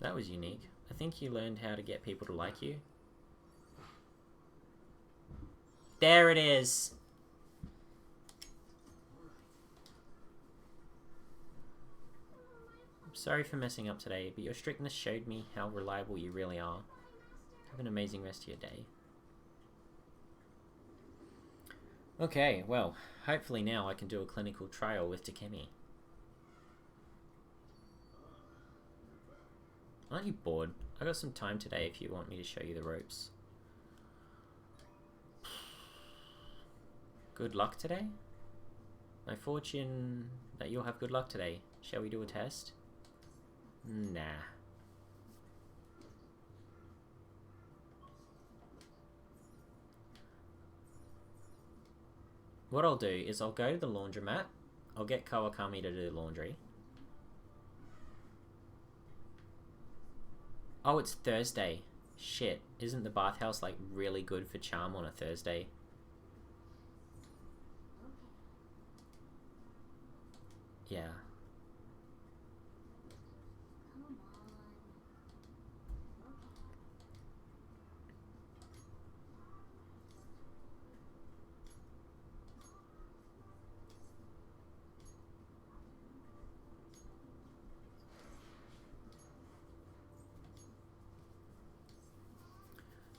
That was unique. I think you learned how to get people to like you. There it is! Sorry for messing up today, but your strictness showed me how reliable you really are. Have an amazing rest of your day. Okay, well, hopefully now I can do a clinical trial with Takemi. Aren't you bored? I got some time today if you want me to show you the ropes. Good luck today? My fortune that you'll have good luck today. Shall we do a test? Nah. What I'll do is I'll go to the laundromat. I'll get Kawakami to do laundry. Oh, it's Thursday. Shit. Isn't the bathhouse like really good for charm on a Thursday? Yeah.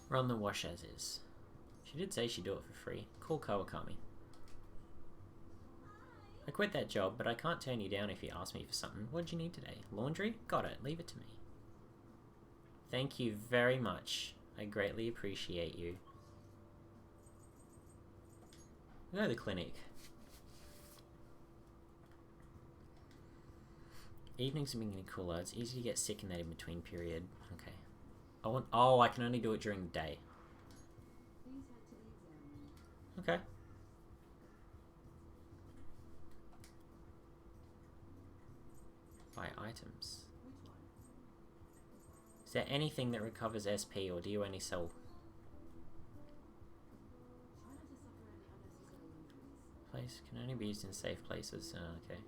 Run the wash as is. She did say she'd do it for free. Call Kawakami. I quit that job, but I can't turn you down if you ask me for something. What'd you need today? Laundry? Got it. Leave it to me. Thank you very much. I greatly appreciate you. Go to the clinic. Evenings are beginning to cooler. It's easy to get sick in that in-between period. Okay. Oh, I can only do it during the day. Okay. Buy items. Is there anything that recovers SP, or do you only sell? Place can only be used in safe places. Okay.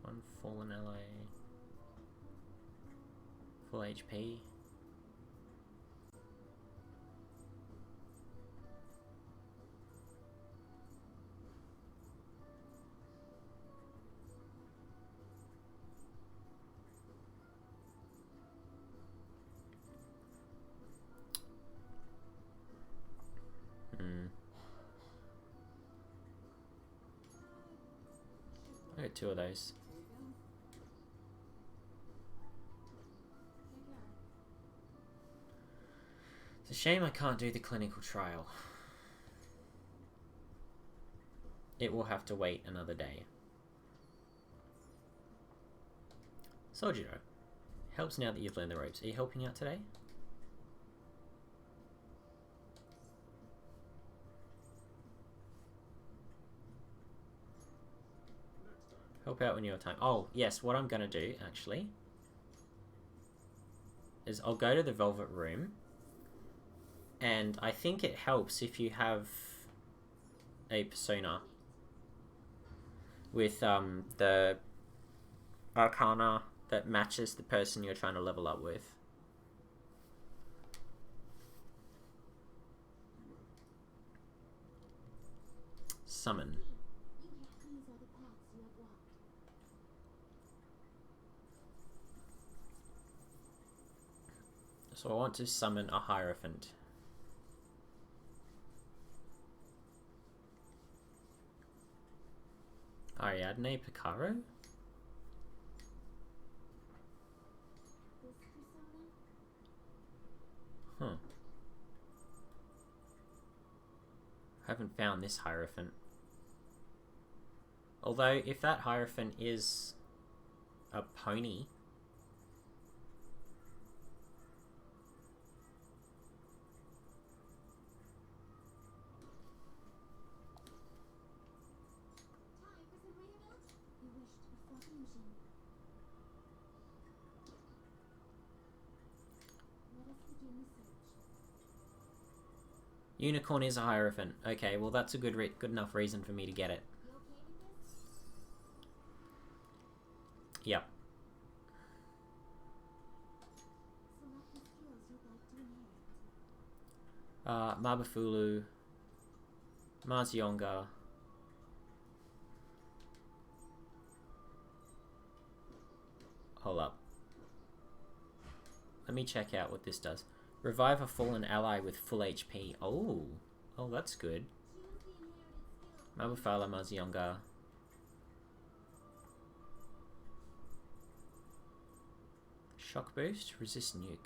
One fallen ally. Full HP. I got 2 of those. It's a shame I can't do the clinical trial. It will have to wait another day. Sojiro. Helps now that you've learned the ropes. Are you helping out today? Help out when you have time. Oh, yes, what I'm going to do, actually, is I'll go to the Velvet Room, and I think it helps if you have a persona with the arcana that matches the person you're trying to level up with. Summon. So I want to summon a Hierophant. Ariadne Picaro? Huh. Haven't found this Hierophant. Although, if that Hierophant is a pony... Unicorn is a Hierophant. Okay, well that's a good enough reason for me to get it. Yep. Mabafulu, Mazionga. Hold up. Let me check out what this does. Revive a fallen ally with full HP. Oh, that's good. Mabufala, Mazionga. Shock boost, resist nuke.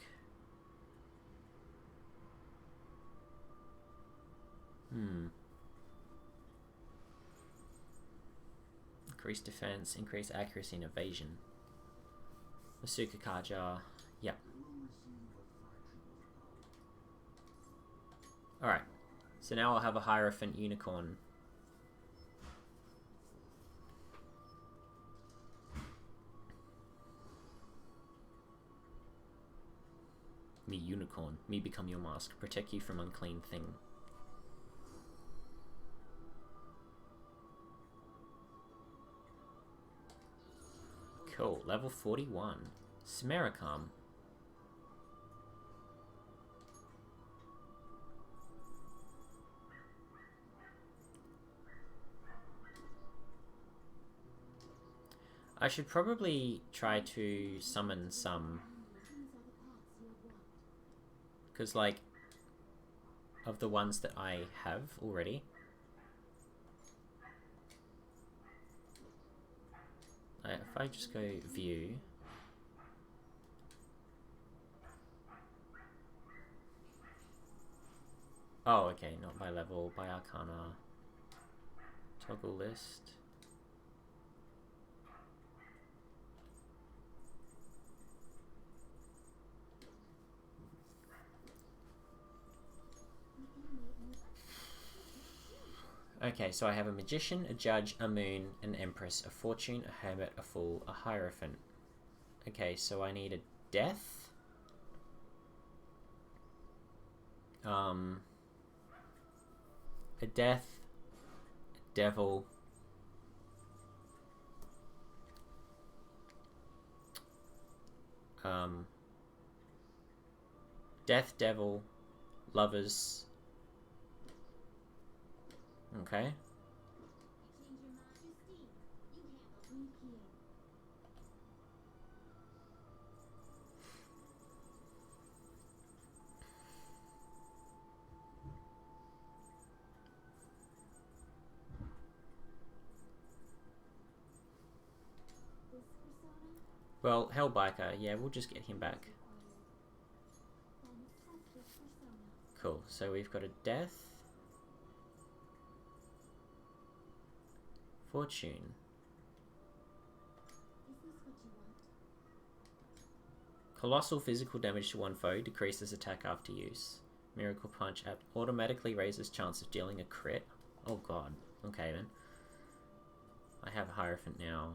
Increase defense, increase accuracy and evasion. Masuka Kaja. Yep. Alright. So now I'll have a Hierophant unicorn. Me unicorn. Me become your mask. Protect you from unclean thing. Cool. Level 41. Smericam. I should probably try to summon some, because like of the ones that I have already, if I just go view, oh okay, not by level, by arcana, toggle list. Okay, so I have a Magician, a Judge, a Moon, an Empress, a Fortune, a Hermit, a Fool, a Hierophant. Okay, so I need a Death. A Death, a Devil, Death, Devil, Lovers. Okay. Well, Hellbiker, yeah, we'll just get him back. Cool, so we've got a Death, Fortune, Colossal physical damage to one foe, decreases attack after use. Miracle Punch automatically raises chance of dealing a crit. Oh god, okay then. I have a Hierophant now.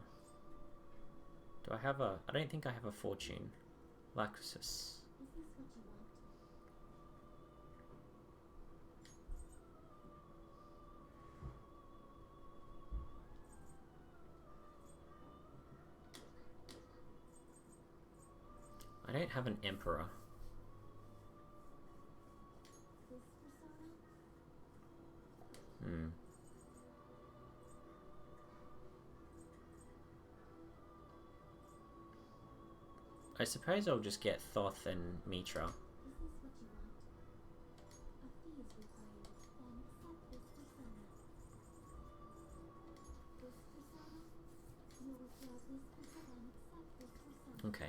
Do I have a... I don't think I have a Fortune. Laxus. I don't have an Emperor. I suppose I'll just get Thoth and Mitra. Okay.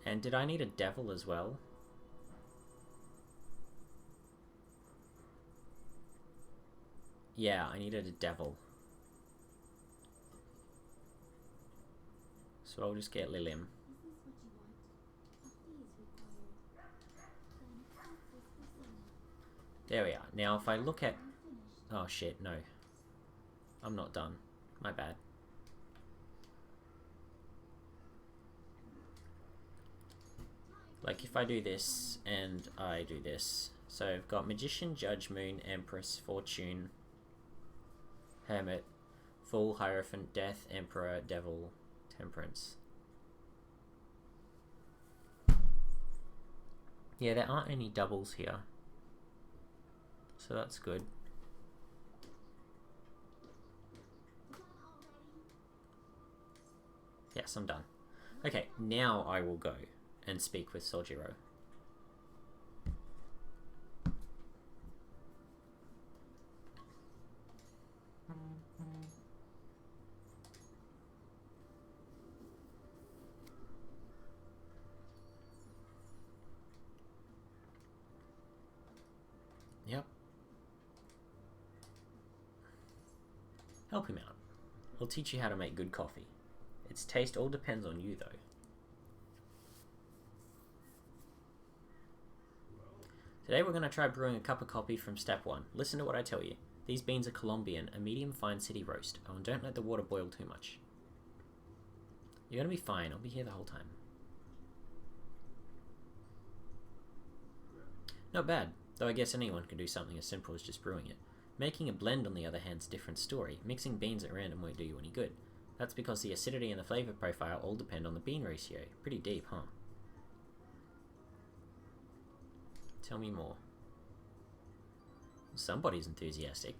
And did I need a Devil as well? Yeah, I needed a Devil. So I'll just get Lilim. There we are. Now if I look at... Oh shit, no. I'm not done. My bad. Like if I do this and I do this. So I've got Magician, Judge, Moon, Empress, Fortune, Hermit, Fool, Hierophant, Death, Emperor, Devil, Temperance. Yeah, there aren't any doubles here. So that's good. Yes, I'm done. Okay, now I will go and speak with Sojiro. Yep. Help him out. I'll teach you how to make good coffee. Its taste all depends on you, though. Today we're going to try brewing a cup of coffee from step 1. Listen to what I tell you. These beans are Colombian, a medium fine city roast. Oh, and don't let the water boil too much. You're going to be fine. I'll be here the whole time. Not bad, though I guess anyone can do something as simple as just brewing it. Making a blend, on the other hand, is a different story. Mixing beans at random won't do you any good. That's because the acidity and the flavour profile all depend on the bean ratio. Pretty deep, huh? Tell me more. Somebody's enthusiastic.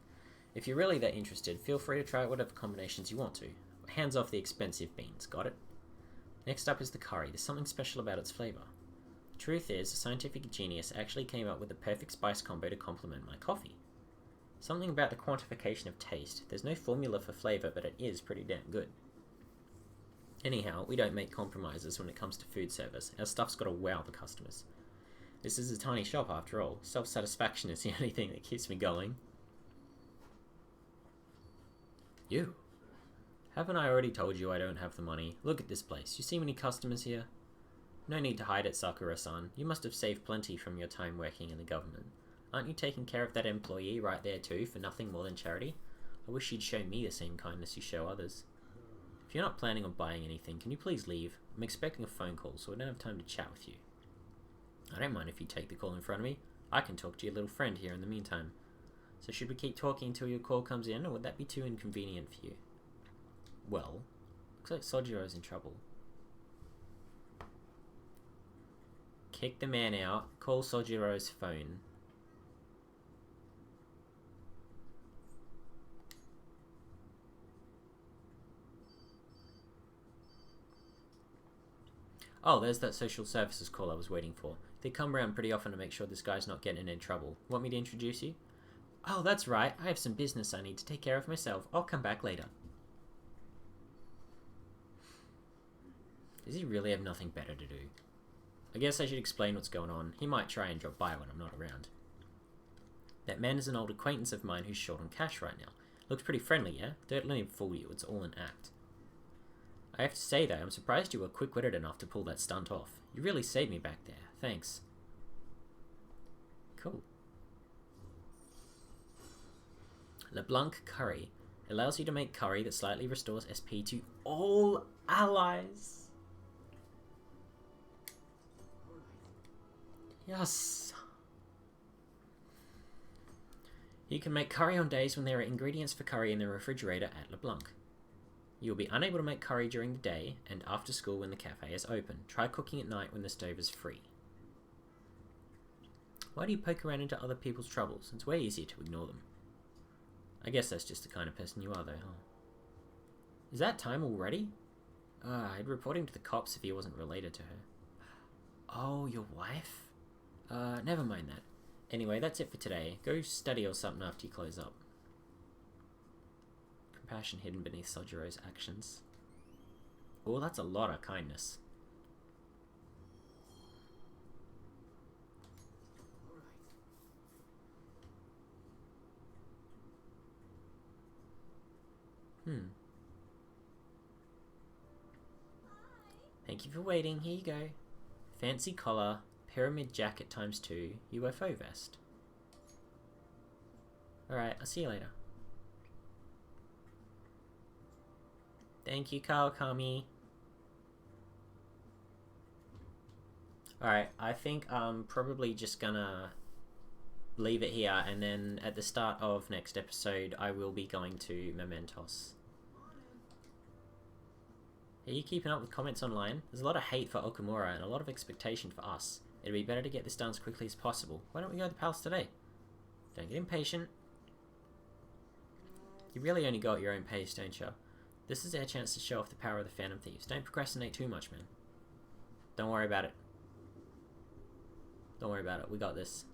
If you're really that interested, feel free to try whatever combinations you want to. Hands off the expensive beans, got it? Next up is the curry. There's something special about its flavour. Truth is, a scientific genius actually came up with the perfect spice combo to complement my coffee. Something about the quantification of taste. There's no formula for flavour, but it is pretty damn good. Anyhow, we don't make compromises when it comes to food service. Our stuff's got to wow the customers. This is a tiny shop after all. Self-satisfaction is the only thing that keeps me going. You? Haven't I already told you I don't have the money? Look at this place. You see many customers here? No need to hide it, Sakura-san. You must have saved plenty from your time working in the government. Aren't you taking care of that employee right there too, for nothing more than charity? I wish you'd show me the same kindness you show others. If you're not planning on buying anything, can you please leave? I'm expecting a phone call, so I don't have time to chat with you. I don't mind if you take the call in front of me. I can talk to your little friend here in the meantime. So should we keep talking until your call comes in, or would that be too inconvenient for you? Well, looks like Sojiro's in trouble. Kick the man out. Call Sojiro's phone. Oh, there's that social services call I was waiting for. They come around pretty often to make sure this guy's not getting in trouble. Want me to introduce you? Oh, that's right. I have some business I need to take care of myself. I'll come back later. Does he really have nothing better to do? I guess I should explain what's going on. He might try and drop by when I'm not around. That man is an old acquaintance of mine who's short on cash right now. Looks pretty friendly, yeah? Don't let him fool you. It's all an act. I have to say, though, I'm surprised you were quick-witted enough to pull that stunt off. You really saved me back there. Thanks. Cool. Leblanc Curry allows you to make curry that slightly restores SP to all allies. Yes. You can make curry on days when there are ingredients for curry in the refrigerator at Leblanc. You'll be unable to make curry during the day and after school when the cafe is open. Try cooking at night when the stove is free. Why do you poke around into other people's troubles? It's way easier to ignore them. I guess that's just the kind of person you are, though, huh? Is that time already? I'd report him to the cops if he wasn't related to her. Oh, your wife? Never mind that. Anyway, that's it for today. Go study or something after you close up. Compassion hidden beneath Sojiro's actions. Oh, that's a lot of kindness. Thank you for waiting. Here you go. Fancy collar, pyramid jacket ×2, UFO vest. Alright, I'll see you later. Thank you, Kawakami. Alright, I think I'm probably just gonna leave it here, and then at the start of next episode I will be going to Mementos. Are you keeping up with comments online? There's a lot of hate for Okamura and a lot of expectation for us. It'd be better to get this done as quickly as possible. Why don't we go to the palace today? Don't get impatient. You really only go at your own pace, don't you? This is our chance to show off the power of the Phantom Thieves. Don't procrastinate too much, man. Don't worry about it. Don't worry about it. We got this.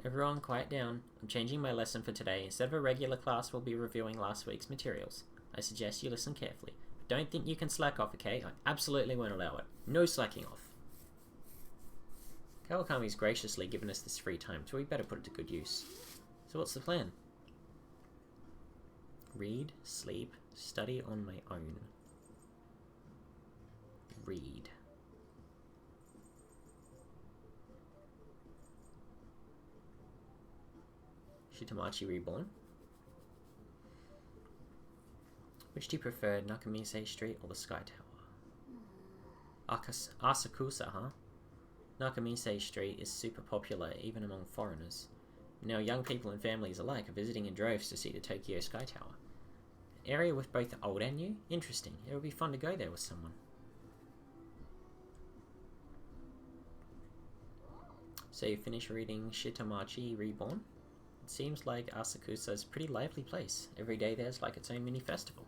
Everyone, quiet down. I'm changing my lesson for today. Instead of a regular class, we'll be reviewing last week's materials. I suggest you listen carefully. Don't think you can slack off, okay? I absolutely won't allow it. No slacking off. Kawakami's graciously given us this free time, so we better put it to good use. So what's the plan? Read, sleep, study on my own. read. Shitamachi Reborn. Which do you prefer, Nakamise Street or the Sky Tower? Asakusa, huh? Nakamise Street is super popular even among foreigners. Now young people and families alike are visiting in droves to see the Tokyo Sky Tower. An area with both old and new? Interesting. It would be fun to go there with someone. So you finish reading Shitamachi Reborn? It seems like Asakusa is a pretty lively place. Every day there's like its own mini festival.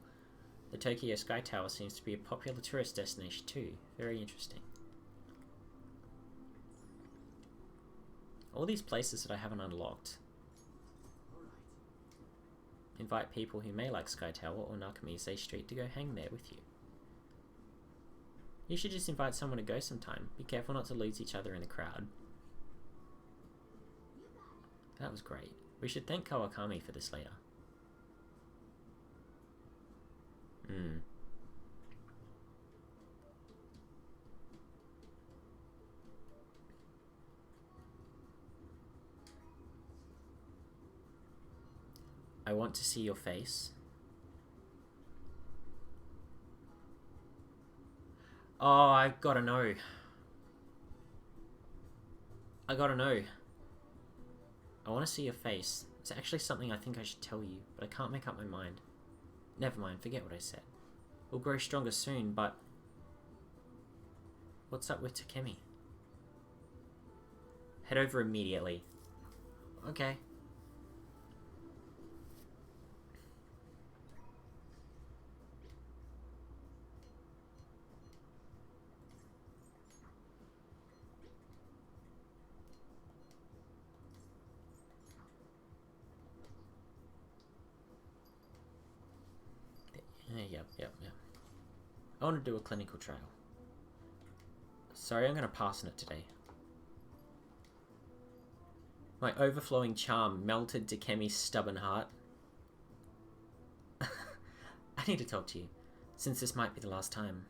The Tokyo Sky Tower seems to be a popular tourist destination too. Very interesting. All these places that I haven't unlocked. Invite people who may like Sky Tower or Nakamise Street to go hang there with you. You should just invite someone to go sometime. Be careful not to lose each other in the crowd. That was great. We should thank Kawakami for this later. I want to see your face. Oh, I gotta know. I gotta know. I want to see your face. It's actually something I think I should tell you, but I can't make up my mind. Never mind, forget what I said. We'll grow stronger soon, but... What's up with Takemi? Head over immediately. Okay. Yep. I want to do a clinical trial. Sorry, I'm going to pass on it today. My overflowing charm melted Takemi's stubborn heart. I need to talk to you, since this might be the last time.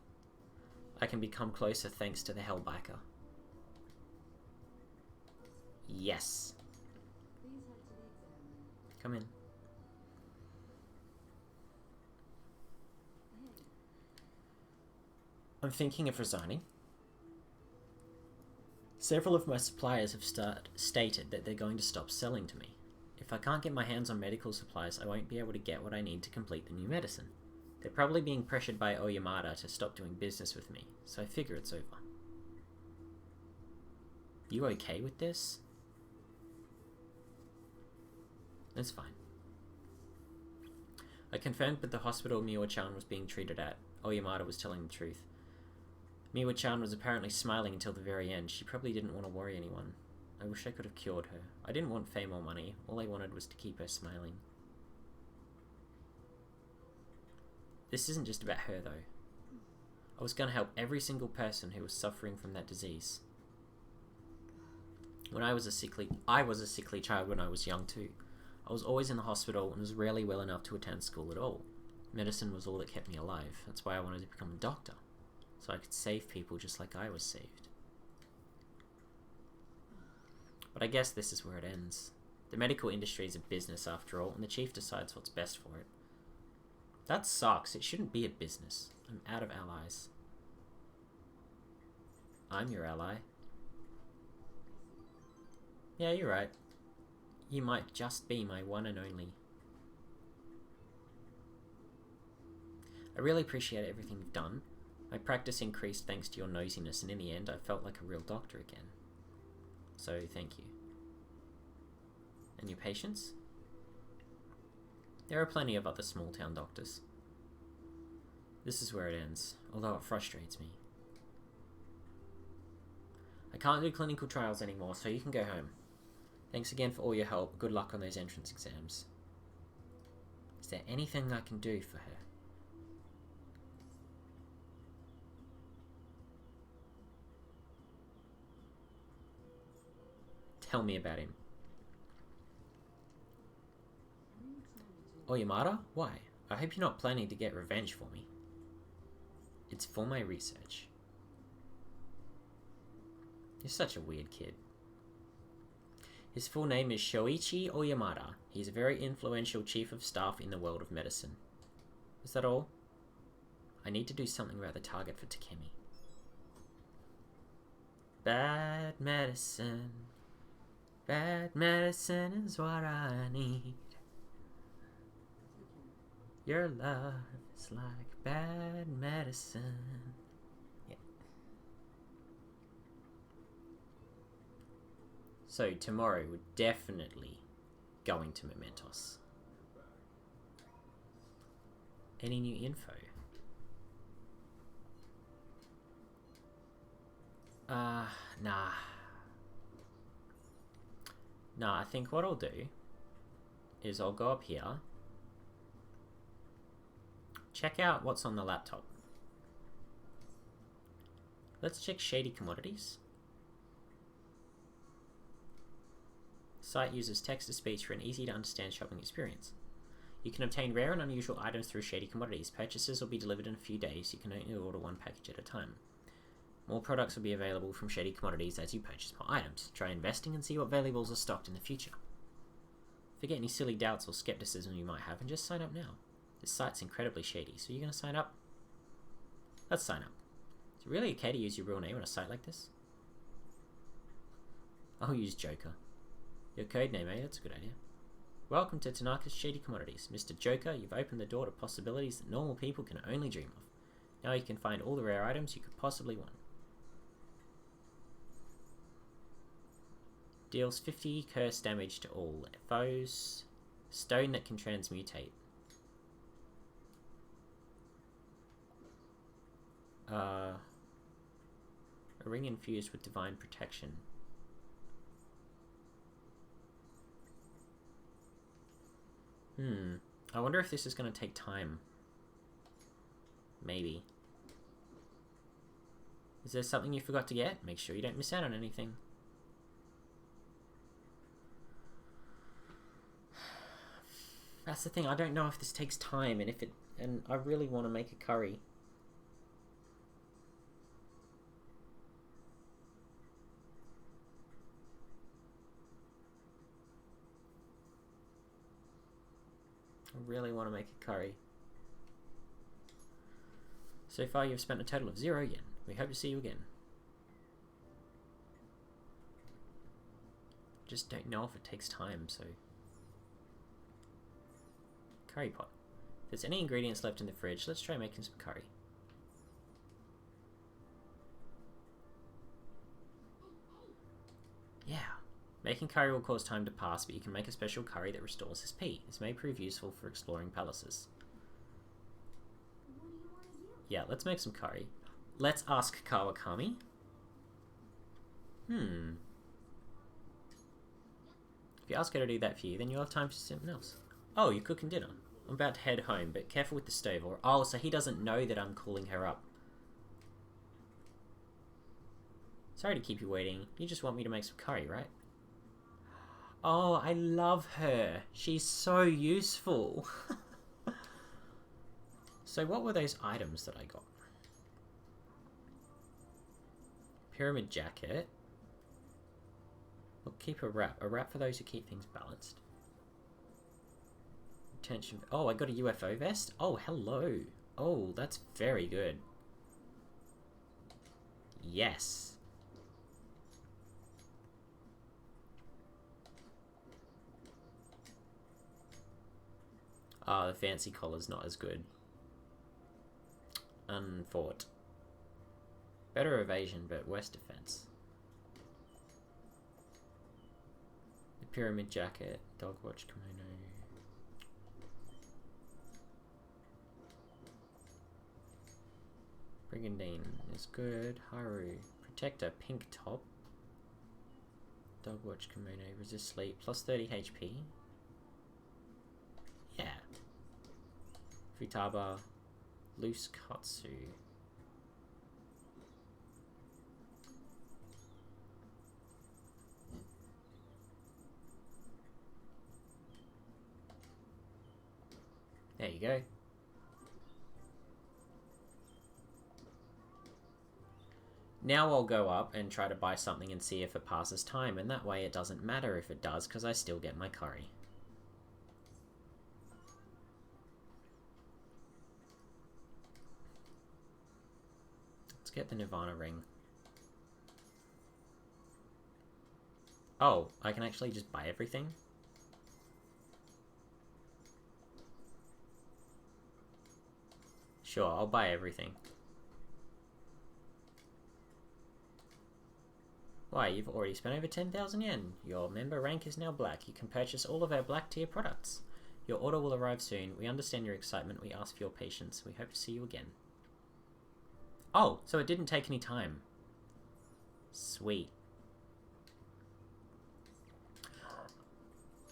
I can become closer thanks to the Hellbiker. Yes. Come in. I'm thinking of resigning. Several of my suppliers have stated that they're going to stop selling to me. If I can't get my hands on medical supplies, I won't be able to get what I need to complete the new medicine. They're probably being pressured by Oyamada to stop doing business with me, so I figure it's over. You okay with this? That's fine. I confirmed with the hospital Miwa-chan was being treated at. Oyamada was telling the truth. Miwa-chan was apparently smiling until the very end. She probably didn't want to worry anyone. I wish I could have cured her. I didn't want fame or money. All I wanted was to keep her smiling. This isn't just about her, though. I was going to help every single person who was suffering from that disease. I was a sickly child when I was young too. I was always in the hospital and was rarely well enough to attend school at all. Medicine was all that kept me alive. That's why I wanted to become a doctor, so I could save people just like I was saved. But I guess this is where it ends. The medical industry is a business after all, and the chief decides what's best for it. That sucks. It shouldn't be a business. I'm out of allies. I'm your ally. Yeah, you're right. You might just be my one and only. I really appreciate everything you've done. My practice increased thanks to your nosiness, and in the end I felt like a real doctor again. So, thank you. And your patience? There are plenty of other small-town doctors. This is where it ends, although it frustrates me. I can't do clinical trials anymore, so you can go home. Thanks again for all your help. Good luck on those entrance exams. Is there anything I can do for her? Tell me about him. Oyamada? Why? I hope you're not planning to get revenge for me. It's for my research. You're such a weird kid. His full name is Shoichi Oyamada. He's a very influential chief of staff in the world of medicine. Is that all? I need to do something about the target for Takemi. Bad medicine. Bad medicine is what I need. Your love is like bad medicine. Yeah. So tomorrow we're definitely going to Mementos. Any new info? Nah. Nah, I think what I'll do is I'll go up here, check out what's on the laptop. Let's check shady commodities. Site uses text-to-speech for an easy-to-understand shopping experience. You can obtain rare and unusual items through shady commodities. Purchases will be delivered in a few days. You can only order one package at a time. More products will be available from shady commodities as you purchase more items. Try investing and see what valuables are stocked in the future. Forget any silly doubts or skepticism you might have and just sign up now. This site's incredibly shady, so you're going to sign up? Let's sign up. Is it really okay to use your real name on a site like this? I'll use Joker. Your code name, eh? That's a good idea. Welcome to Tanaka's Shady Commodities. Mr. Joker, you've opened the door to possibilities that normal people can only dream of. Now you can find all the rare items you could possibly want. Deals 50 curse damage to all foes. Stone that can transmutate. A ring infused with divine protection. I wonder if this is going to take time. Maybe. Is there something you forgot to get? Make sure you don't miss out on anything. That's the thing, I don't know if this takes time and I really want to make a curry. I really want to make a curry. So far you've spent a total of 0 yen. We hope to see you again. Just don't know if it takes time, so... Curry pot. If there's any ingredients left in the fridge, let's try making some curry. Yeah. Making curry will cause time to pass, but you can make a special curry that restores SP. This may prove useful for exploring palaces. Yeah, let's make some curry. Let's ask Kawakami. If you ask her to do that for you, then you'll have time for something else. Oh, you're cooking dinner. I'm about to head home, but careful with the stove. Or oh, so he doesn't know that I'm calling her up. Sorry to keep you waiting. You just want me to make some curry, right? Oh, I love her. She's so useful. So what were those items that I got? Pyramid jacket. We'll keep a wrap. A wrap for those who keep things balanced. Attention. Oh, I got a UFO vest? Oh, hello. Oh, that's very good. Yes. Ah, the fancy collar's not as good. Unfought. Better evasion, but worse defense. The pyramid jacket, dog watch kimono. Brigandine is good. Haru. Protector, pink top. Dog watch kimono, resist sleep, plus 30 HP. Yeah. Futaba. Loose Katsu. There you go. Now I'll go up and try to buy something and see if it passes time, and that way it doesn't matter if it does, because I still get my curry. Let's get the Nirvana ring. Oh, I can actually just buy everything? Sure, I'll buy everything. Why, you've already spent over 10,000 yen. Your member rank is now black. You can purchase all of our black tier products. Your order will arrive soon. We understand your excitement. We ask for your patience. We hope to see you again. Oh, so it didn't take any time. Sweet.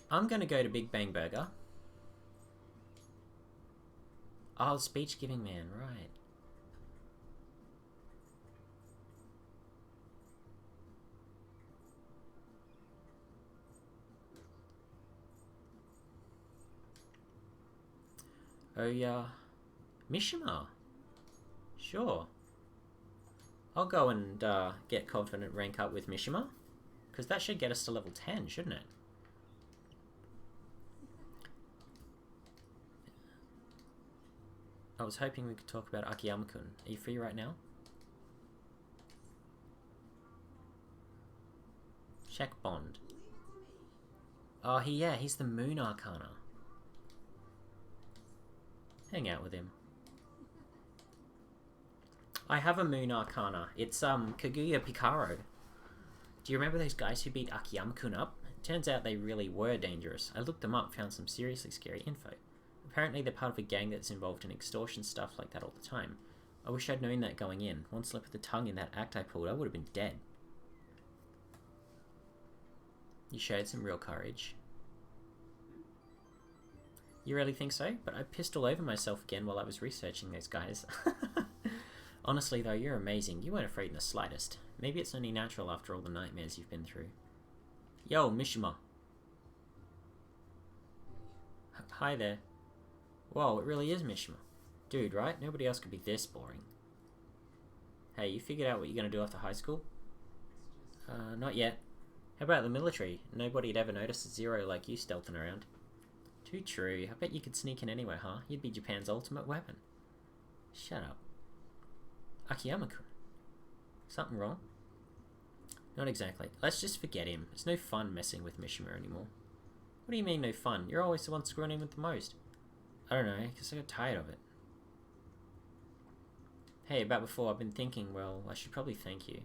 I'm gonna go to Big Bang Burger. Oh, speech giving man, right. Oh yeah, Mishima. Sure. I'll go and get confident rank up with Mishima, because that should get us to level 10, shouldn't it? I was hoping we could talk about Akiyama-kun. Are you free right now? Check bond. Oh, he's the Moon Arcana. Hang out with him. I have a Moon Arcana. It's Kaguya Picaro. Do you remember those guys who beat Akiyama-kun up? It turns out they really were dangerous. I looked them up, found some seriously scary info. Apparently they're part of a gang that's involved in extortion stuff like that all the time. I wish I'd known that going in. One slip of the tongue in that act I pulled, I would have been dead. You showed some real courage. You really think so? But I pissed all over myself again while I was researching those guys. Honestly though, you're amazing. You weren't afraid in the slightest. Maybe it's only natural after all the nightmares you've been through. Yo, Mishima. Hi there. Whoa, it really is Mishima. Dude, right? Nobody else could be this boring. Hey, you figured out what you're gonna do after high school? Not yet. How about the military? Nobody'd ever notice a Zero like you stealthing around. Too true. I bet you could sneak in anywhere, huh? You'd be Japan's ultimate weapon. Shut up. Akiyama-kun. Something wrong? Not exactly. Let's just forget him. It's no fun messing with Mishima anymore. What do you mean no fun? You're always the one screwing him with the most. I don't know, because I got tired of it. Hey, about before, I've been thinking, well, I should probably thank you.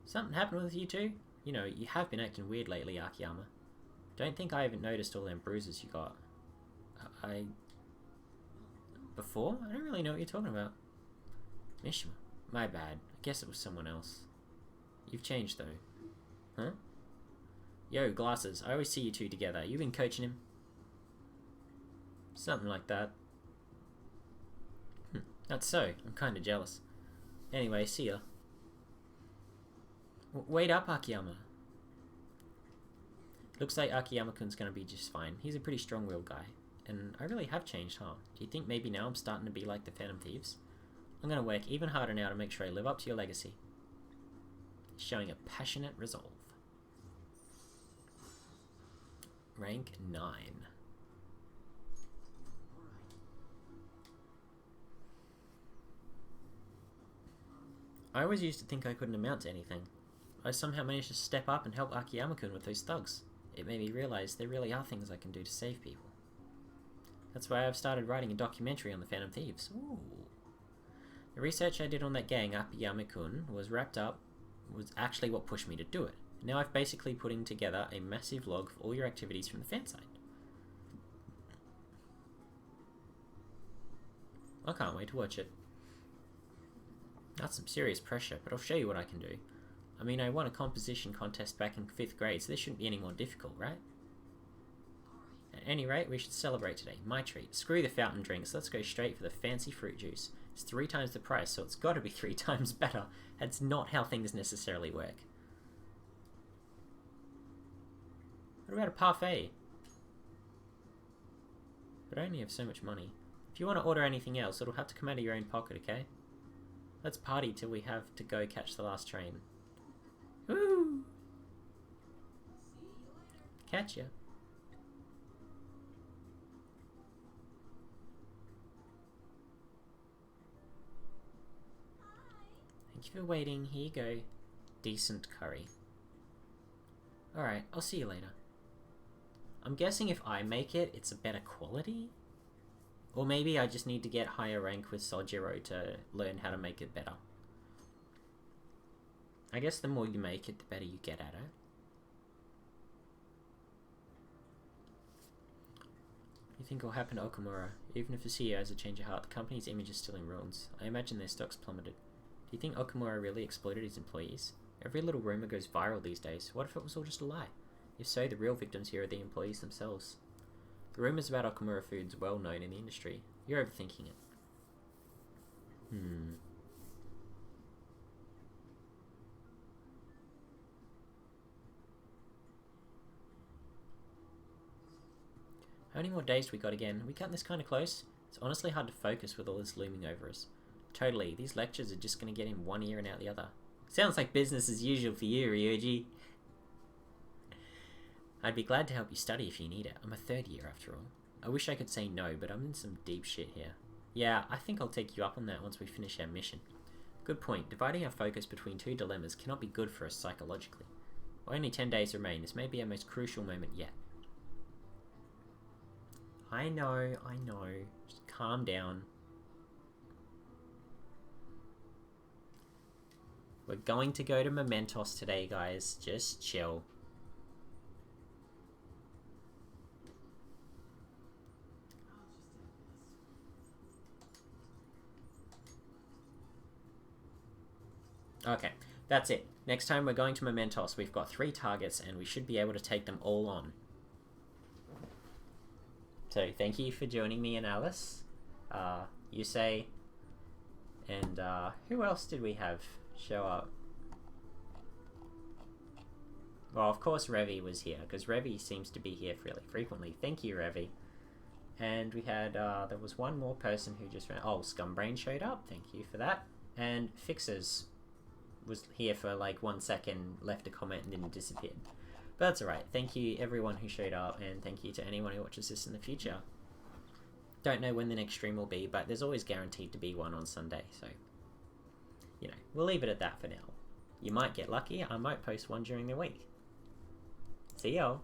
Something happened with you two? You know, you have been acting weird lately, Akiyama. Don't think I haven't noticed all them bruises you got. Before? I don't really know what you're talking about. Mishima. My bad. I guess it was someone else. You've changed, though. Huh? Yo, glasses. I always see you two together. You been coaching him? Something like that. That's so. I'm kinda jealous. Anyway, see ya. Wait up, Akiyama. Looks like Akiyama-kun's gonna be just fine. He's a pretty strong-willed guy. And I really have changed, huh? Do you think maybe now I'm starting to be like the Phantom Thieves? I'm gonna work even harder now to make sure I live up to your legacy. Showing a passionate resolve. Rank 9. I always used to think I couldn't amount to anything. I somehow managed to step up and help Akiyama-kun with those thugs. It made me realize there really are things I can do to save people. That's why I've started writing a documentary on the Phantom Thieves. Ooh. The research I did on that gang, Akiyama-kun, was actually what pushed me to do it. Now I've basically putting together a massive log of all your activities from the fan site. I can't wait to watch it. That's some serious pressure, but I'll show you what I can do. I mean, I won a composition contest back in 5th grade, so this shouldn't be any more difficult, right? At any rate, we should celebrate today. My treat. Screw the fountain drinks, let's go straight for the fancy fruit juice. It's 3 times the price, so it's gotta be 3 times better. That's not how things necessarily work. What about a parfait? But I only have so much money. If you want to order anything else, it'll have to come out of your own pocket, okay? Let's party till we have to go catch the last train. Woo! Catch ya. Thank you for waiting. Here you go. Decent curry. Alright, I'll see you later. I'm guessing if I make it, it's a better quality? Or maybe I just need to get higher rank with Sojiro to learn how to make it better. I guess the more you make it, the better you get at it. You think will happen to Okamura? Even if the CEO has a change of heart, the company's image is still in ruins. I imagine their stocks plummeted. Do you think Okamura really exploited his employees? Every little rumour goes viral these days. What if it was all just a lie? If so, the real victims here are the employees themselves. The rumours about Okamura Foods are well known in the industry. You're overthinking it. How many more days do we got again? Are we cutting this kind of close? It's honestly hard to focus with all this looming over us. Totally, these lectures are just going to get in one ear and out the other. Sounds like business as usual for you, Ryuji. I'd be glad to help you study if you need it. I'm a third year after all. I wish I could say no, but I'm in some deep shit here. Yeah, I think I'll take you up on that once we finish our mission. Good point. Dividing our focus between two dilemmas cannot be good for us psychologically. Only 10 days remain. This may be our most crucial moment yet. I know. Just calm down. We're going to go to Mementos today, guys. Just chill. Okay, that's it. Next time we're going to Mementos. We've got 3 targets and we should be able to take them all on. So, thank you for joining me and Alice. Yusei. And, who else did we have show up? Well, of course Revi was here, because Revi seems to be here fairly frequently. Thank you, Revi. And we had, there was one more person who just ran... Oh, Scumbrain showed up. Thank you for that. And Fixers was here for like 1 second, left a comment and then disappeared. But that's alright. Thank you everyone who showed up, and thank you to anyone who watches this in the future. Don't know when the next stream will be, but there's always guaranteed to be one on Sunday, so... You know, we'll leave it at that for now. You might get lucky, I might post one during the week. See y'all!